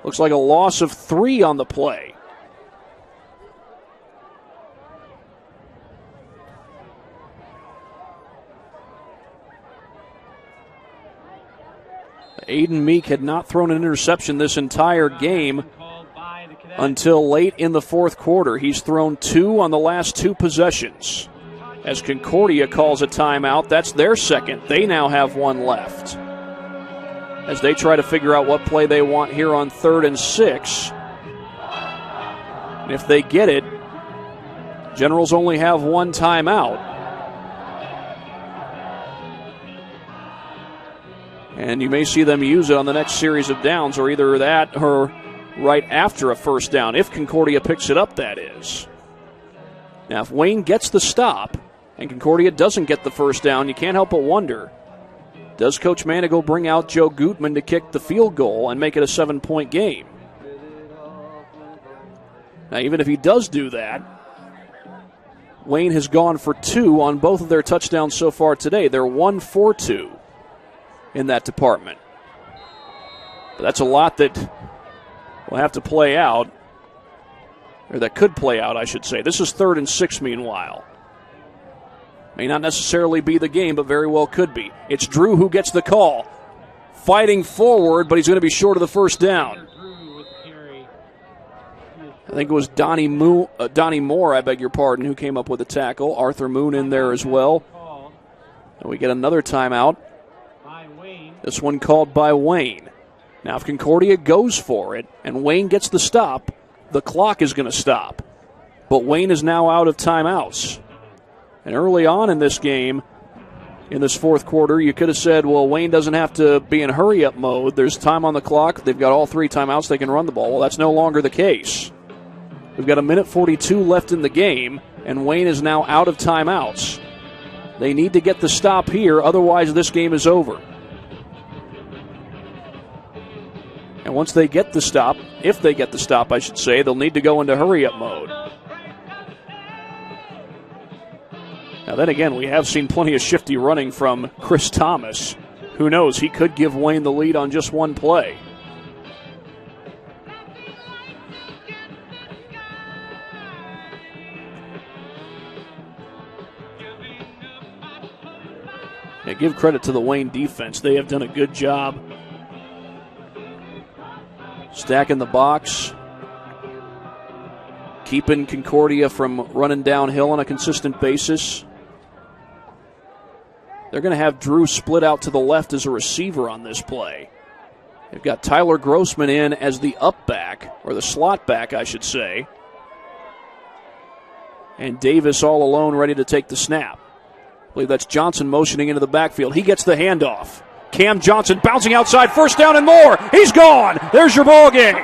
Looks like a loss of 3 on the play. Aiden Meek had not thrown an interception this entire game until late in the 4th quarter. He's thrown 2 on the last 2 possessions. As Concordia calls a timeout, that's their second. They now have 1 left. As they try to figure out what play they want here on 3rd and 6. And if they get it, Generals only have 1 timeout. And you may see them use it on the next series of downs, or either that or right after a first down, if Concordia picks it up, that is. Now, if Wayne gets the stop and Concordia doesn't get the first down, you can't help but wonder, does Coach Manigault bring out Joe Gutman to kick the field goal and make it a 7-point game? Now, even if he does do that, Wayne has gone for 2 on both of their touchdowns so far today. They're 1 for 2 in that department. But that's a lot that will have to play out, or that could play out, I should say. This is 3rd and 6, meanwhile. May not necessarily be the game, but very well could be. It's Drew who gets the call. Fighting forward, but he's going to be short of the first down. I think it was Donnie Moore, I beg your pardon, who came up with the tackle. Arthur Moon in there as well. And we get another timeout. This one called by Wayne. Now, if Concordia goes for it and Wayne gets the stop, the clock is going to stop. But Wayne is now out of timeouts. And early on in this game, in this 4th quarter, you could have said, well, Wayne doesn't have to be in hurry-up mode. There's time on the clock. They've got all 3 timeouts. They can run the ball. Well, that's no longer the case. We've got 1:42 left in the game, and Wayne is now out of timeouts. They need to get the stop here, otherwise this game is over. And once they get the stop, if they get the stop, I should say, they'll need to go into hurry-up mode. Now then again, we have seen plenty of shifty running from Chris Thomas. who knows, he could give Wayne the lead on just one play. Yeah, give credit to the Wayne defense. They have done a good job stacking the box, keeping Concordia from running downhill on a consistent basis. They're going to have Drew split out to the left as a receiver on this play. They've got Tyler Grossman in as the up back, or the slot back, I should say. And Davis all alone ready to take the snap. I believe that's Johnson motioning into the backfield. He gets the handoff. Cam Johnson bouncing outside, first down and more. He's gone. There's your ball game.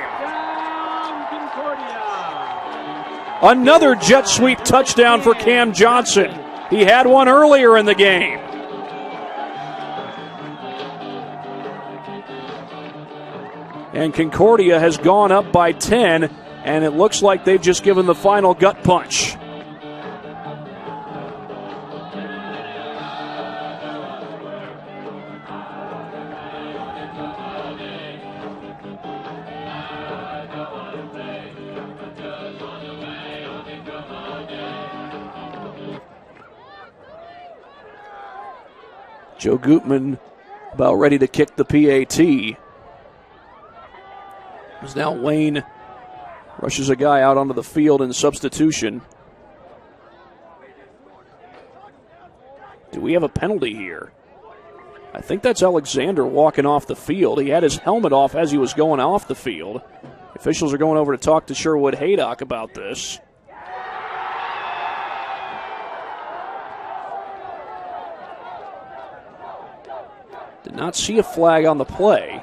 Another jet sweep touchdown for Cam Johnson. He had one earlier in the game. And Concordia has gone up by 10, and it looks like they've just given the final gut punch. Joe Gutman about ready to kick the PAT. As now Wayne rushes a guy out onto the field in substitution. Do we have a penalty here? I think that's Alexander walking off the field. He had his helmet off as he was going off the field. Officials are going over to talk to Sherwood Haydock about this. Did not see a flag on the play.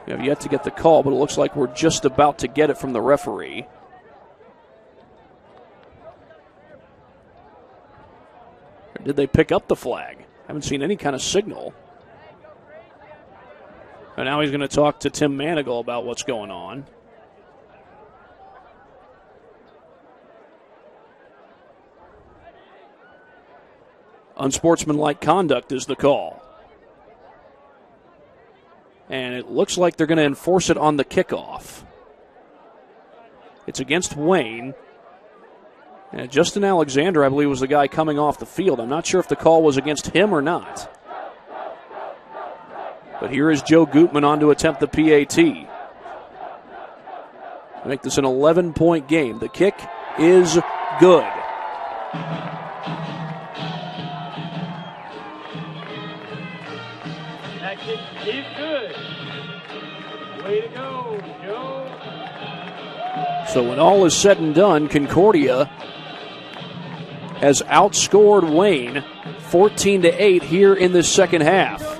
We have yet to get the call, but it looks like we're just about to get it from the referee. Or did they pick up the flag? Haven't seen any kind of signal. And now he's going to talk to Tim Manigal about what's going on. Unsportsmanlike conduct is the call. And it looks like they're going to enforce it on the kickoff. It's against Wayne. And Justin Alexander, I believe, was the guy coming off the field. I'm not sure if the call was against him or not. But here is Joe Gutman on to attempt the PAT. Make this an 11-point game. The kick is good. That kick is good. Way to go, Joe. So when all is said and done, Concordia has outscored Wayne 14-8 here in this second half.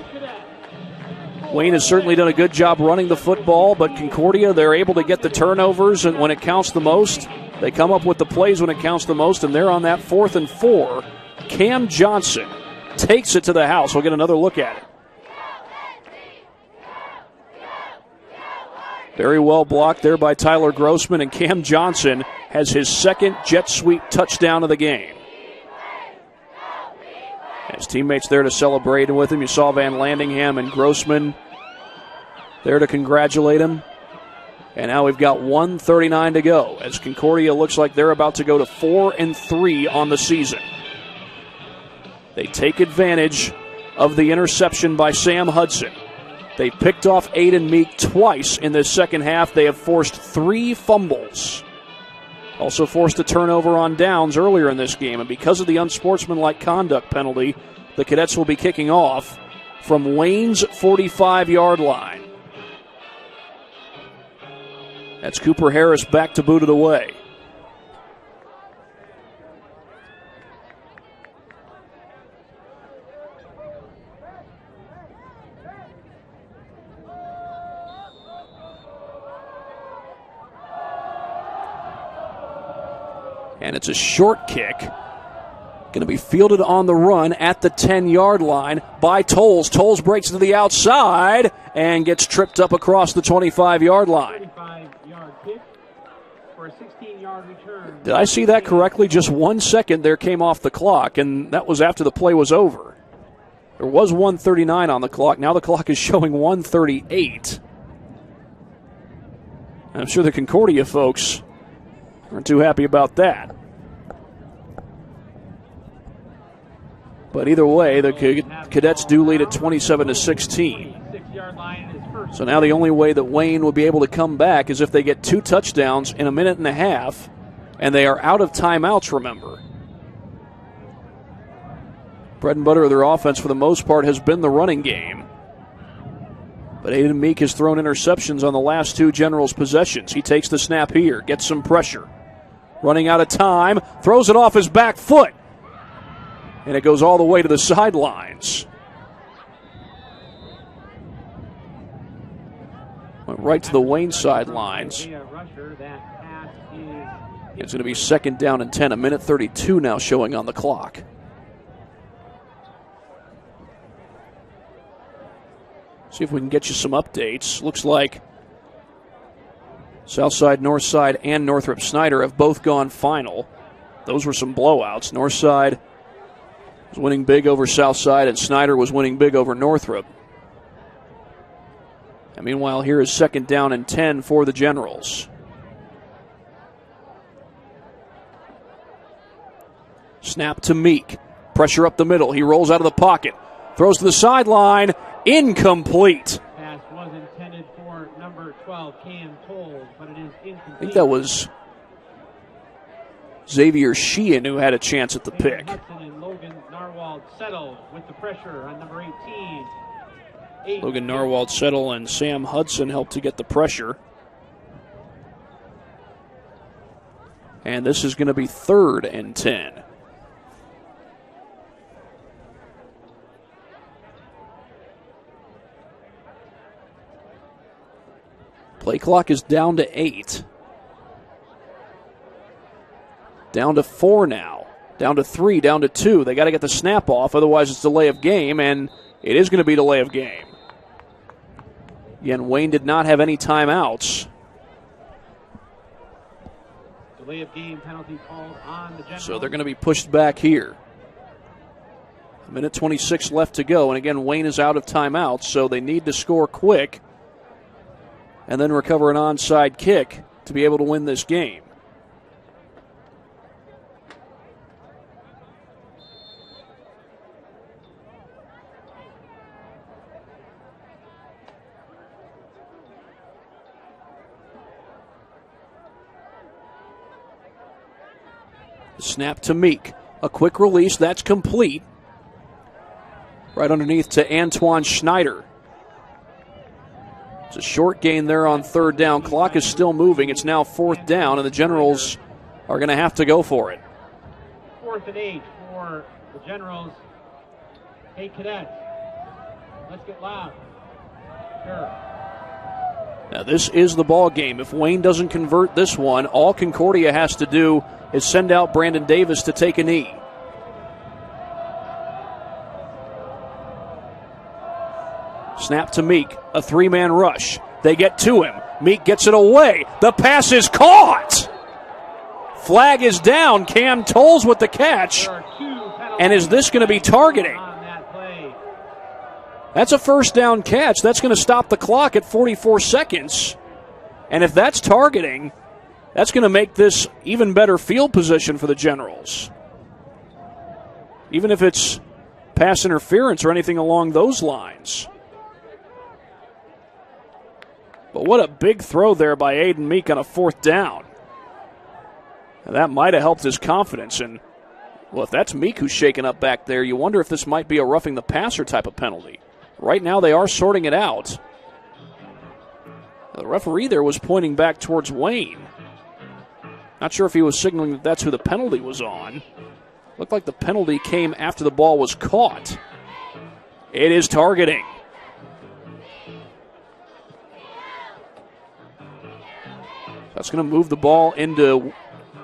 Wayne has certainly done a good job running the football, but Concordia, they're able to get the turnovers, and when it counts the most, they come up with the plays when it counts the most, and they're on that 4th and 4. Cam Johnson takes it to the house. We'll get another look at it. Very well blocked there by Tyler Grossman, and Cam Johnson has his second jet sweep touchdown of the game. His teammates there to celebrate with him. You saw Van Landingham and Grossman there to congratulate him. And now we've got 1:39 to go as Concordia looks like they're about to go to 4-3 on the season. They take advantage of the interception by Sam Hudson. They picked off Aiden Meek twice in this second half. They have forced 3 fumbles. Also forced a turnover on downs earlier in this game. And because of the unsportsmanlike conduct penalty, the Cadets will be kicking off from Wayne's 45-yard line. That's Cooper Harris back to boot it away. And it's a short kick. Going to be fielded on the run at the 10-yard line by Tolles. Tolles breaks to the outside and gets tripped up across the 25-yard line. for a 16-yard return. Did I see that correctly? Just 1 second there came off the clock, and that was after the play was over. There was 1:39 on the clock. Now the clock is showing 1:38. I'm sure the Concordia folks aren't too happy about that. But either way, the Cadets do lead at 27-16. So now the only way that Wayne will be able to come back is if they get 2 touchdowns in a minute and a half, and they are out of timeouts, remember. Bread and butter of their offense for the most part has been the running game. But Aiden Meek has thrown interceptions on the last 2 Generals possessions. He takes the snap here, gets some pressure. Running out of time, throws it off his back foot. And it goes all the way to the sidelines. Went right to the Wayne sidelines. It's going to be 2nd down and 10, a minute 32 now showing on the clock. See if we can get you some updates. Looks like Southside, Northside, and Northrop Snyder have both gone final. Those were some blowouts. Northside was winning big over Southside, and Snyder was winning big over Northrop. And meanwhile, here is 2nd down and 10 for the Generals. Snap to Meek. Pressure up the middle. He rolls out of the pocket. Throws to the sideline. Incomplete. Pass was intended for number 12, Cam Toll, but it is incomplete. I think that was Xavier Sheehan who had a chance at the pick. Hudson and Logan Narwhal settled with the pressure on number 18. Logan Narwhal settle and Sam Hudson helped to get the pressure. And this is going to be 3rd and 10. Play clock is down to 8. Down to 4 now. Down to 3, down to 2. They got to get the snap off, otherwise it's delay of game, and it is going to be delay of game. Again, Wayne did not have any timeouts. Delay of game penalty called on the Generals. So they're going to be pushed back here. A minute 26 left to go, and again, Wayne is out of timeouts, so they need to score quick and then recover an onside kick to be able to win this game. Snap to Meek. A quick release, that's complete. Right underneath to Antoine Schneider. It's a short gain there on 3rd down. Clock is still moving. It's now 4th down, and the Generals are going to have to go for it. 4th and 8 for the Generals. Hey, Cadets, let's get loud. Sure. Now, this is the ball game. If Wayne doesn't convert this one, all Concordia has to do is send out Brandon Davis to take a knee. Snap to Meek, a 3-man rush. They get to him. Meek gets it away. The pass is caught. Flag is down. Cam Tolles with the catch. And is this going to be targeting? That's a 1st down catch. That's going to stop the clock at 44 seconds. And if that's targeting, that's going to make this even better field position for the Generals. Even if it's pass interference or anything along those lines. But what a big throw there by Aiden Meek on a 4th down. And that might have helped his confidence. And, well, if that's Meek who's shaking up back there, you wonder if this might be a roughing the passer type of penalty. Right now they are sorting it out. The referee there was pointing back towards Wayne. Not sure if he was signaling that that's who the penalty was on. Looked like the penalty came after the ball was caught. It is targeting. That's going to move the ball into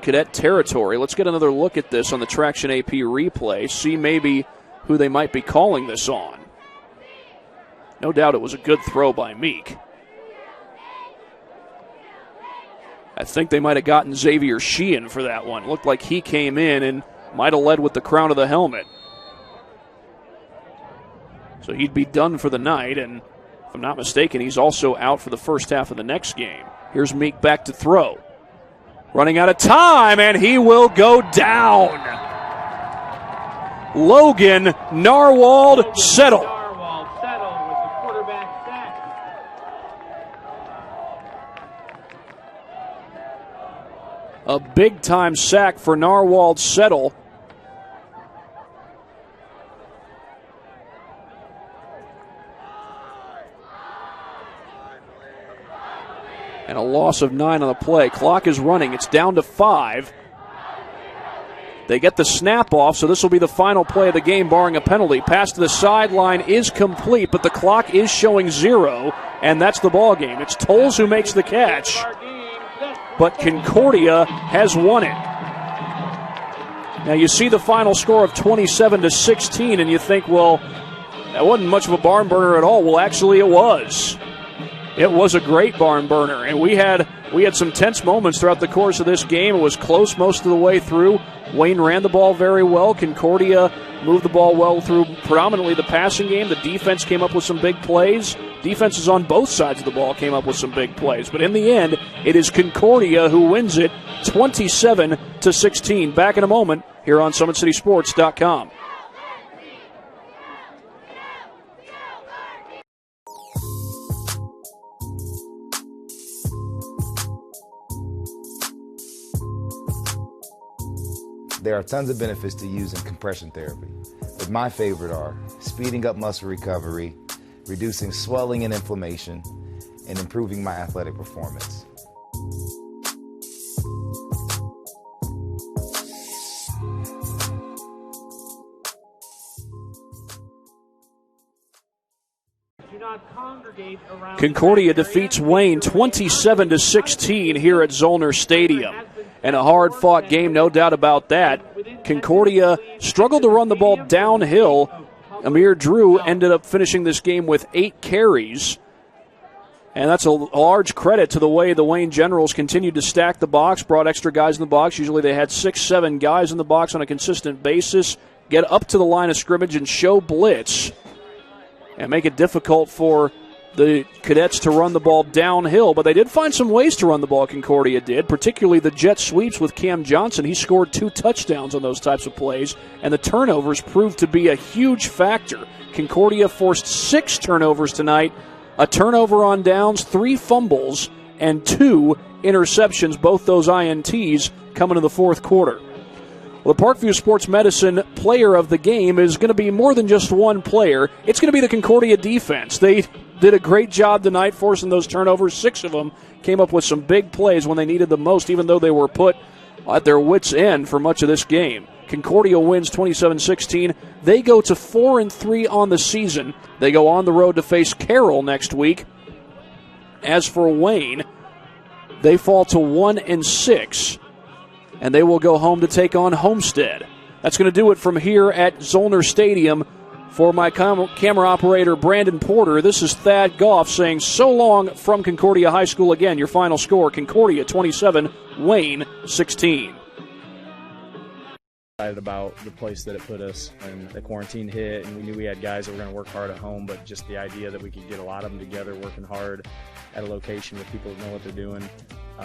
Cadet territory. Let's get another look at this on the Traction AP replay. See maybe who they might be calling this on. No doubt it was a good throw by Meek. I think they might have gotten Xavier Sheehan for that one. Looked like he came in and might have led with the crown of the helmet. So he'd be done for the night, and if I'm not mistaken, he's also out for the first half of the next game. Here's Meek back to throw. Running out of time, and he will go down. Logan Narwhal Settle. Narwhal Settle with the quarterback sack. A big-time sack for Narwhal Settle. And a loss of 9 on the play. Clock is running. It's down to 5. They get the snap off, so this will be the final play of the game, barring a penalty. Pass to the sideline is complete, but the clock is showing 0, and that's the ball game. It's Tolles who makes the catch, but Concordia has won it. Now you see the final score of 27-16, and you think, well, that wasn't much of a barn burner at all. Well, actually it was. It was a great barn burner, and we had some tense moments throughout the course of this game. It was close most of the way through. Wayne ran the ball very well. Concordia moved the ball well through predominantly the passing game. The defense came up with some big plays. Defenses on both sides of the ball came up with some big plays. But in the end, it is Concordia who wins it 27-16. Back in a moment here on SummitCitySports.com. There are tons of benefits to using compression therapy, but my favorite are speeding up muscle recovery, reducing swelling and inflammation, and improving my athletic performance. Concordia defeats Wayne 27-16 here at Zollner Stadium. And a hard-fought game, no doubt about that. Concordia struggled to run the ball downhill. Amir Drew ended up finishing this game with 8 carries. And that's a large credit to the way the Wayne Generals continued to stack the box, brought extra guys in the box. Usually they had 6-7 guys in the box on a consistent basis, get up to the line of scrimmage and show blitz, and make it difficult for the Cadets to run the ball downhill. But they did find some ways to run the ball, Concordia did, particularly the jet sweeps with Cam Johnson. He scored 2 touchdowns on those types of plays, and the turnovers proved to be a huge factor. Concordia forced 6 turnovers tonight, a turnover on downs, 3 fumbles, and 2 interceptions, both those INTs coming in the fourth quarter. Well, the Parkview Sports Medicine player of the game is going to be more than just one player. It's going to be the Concordia defense. They did a great job tonight forcing those turnovers. 6 of them came up with some big plays when they needed the most, even though they were put at their wits' end for much of this game. Concordia wins 27-16. They go to 4-3 on the season. They go on the road to face Carroll next week. As for Wayne, they fall to 1-6, and they will go home to take on Homestead. That's going to do it from here at Zollner Stadium. For my camera operator, Brandon Porter, this is Thad Goff saying so long from Concordia High School. Again, your final score, Concordia 27, Wayne 16. Excited about the place that it put us, and the quarantine hit, and we knew we had guys that were going to work hard at home, but just the idea that we could get a lot of them together working hard at a location with people that know what they're doing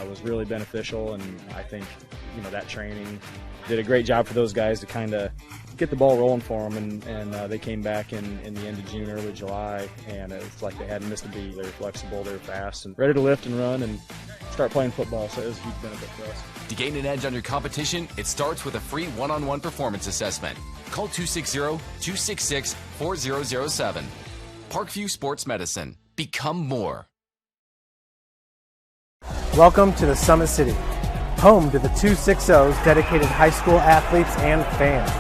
was really beneficial. And I think, that training did a great job for those guys to kind of get the ball rolling for them, and they came back in the end of June, early July, and it's like they hadn't missed a beat. They were flexible, they were fast, and ready to lift and run and start playing football, so it was a huge benefit for us. To gain an edge on your competition, it starts with a free one-on-one performance assessment. Call 260-266-4007. Parkview Sports Medicine. Become more. Welcome to the Summit City, home to the 260's dedicated high school athletes and fans.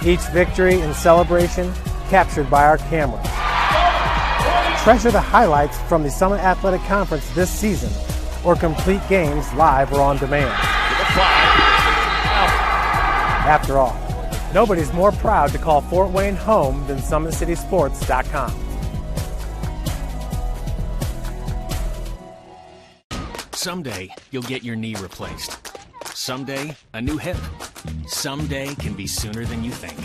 Each victory and celebration captured by our cameras. Treasure the highlights from the Summit Athletic Conference this season, or complete games live or on demand. After all, nobody's more proud to call Fort Wayne home than SummitCitySports.com. Someday, you'll get your knee replaced. Someday, a new hip. Someday can be sooner than you think.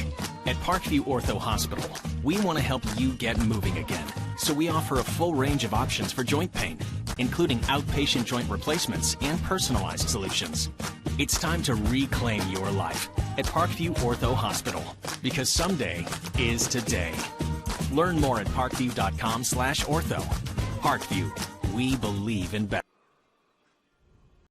At Parkview Ortho Hospital, we want to help you get moving again. So we offer a full range of options for joint pain, including outpatient joint replacements and personalized solutions. It's time to reclaim your life at Parkview Ortho Hospital, because someday is today. Learn more at parkview.com/ortho. Parkview, we believe in better.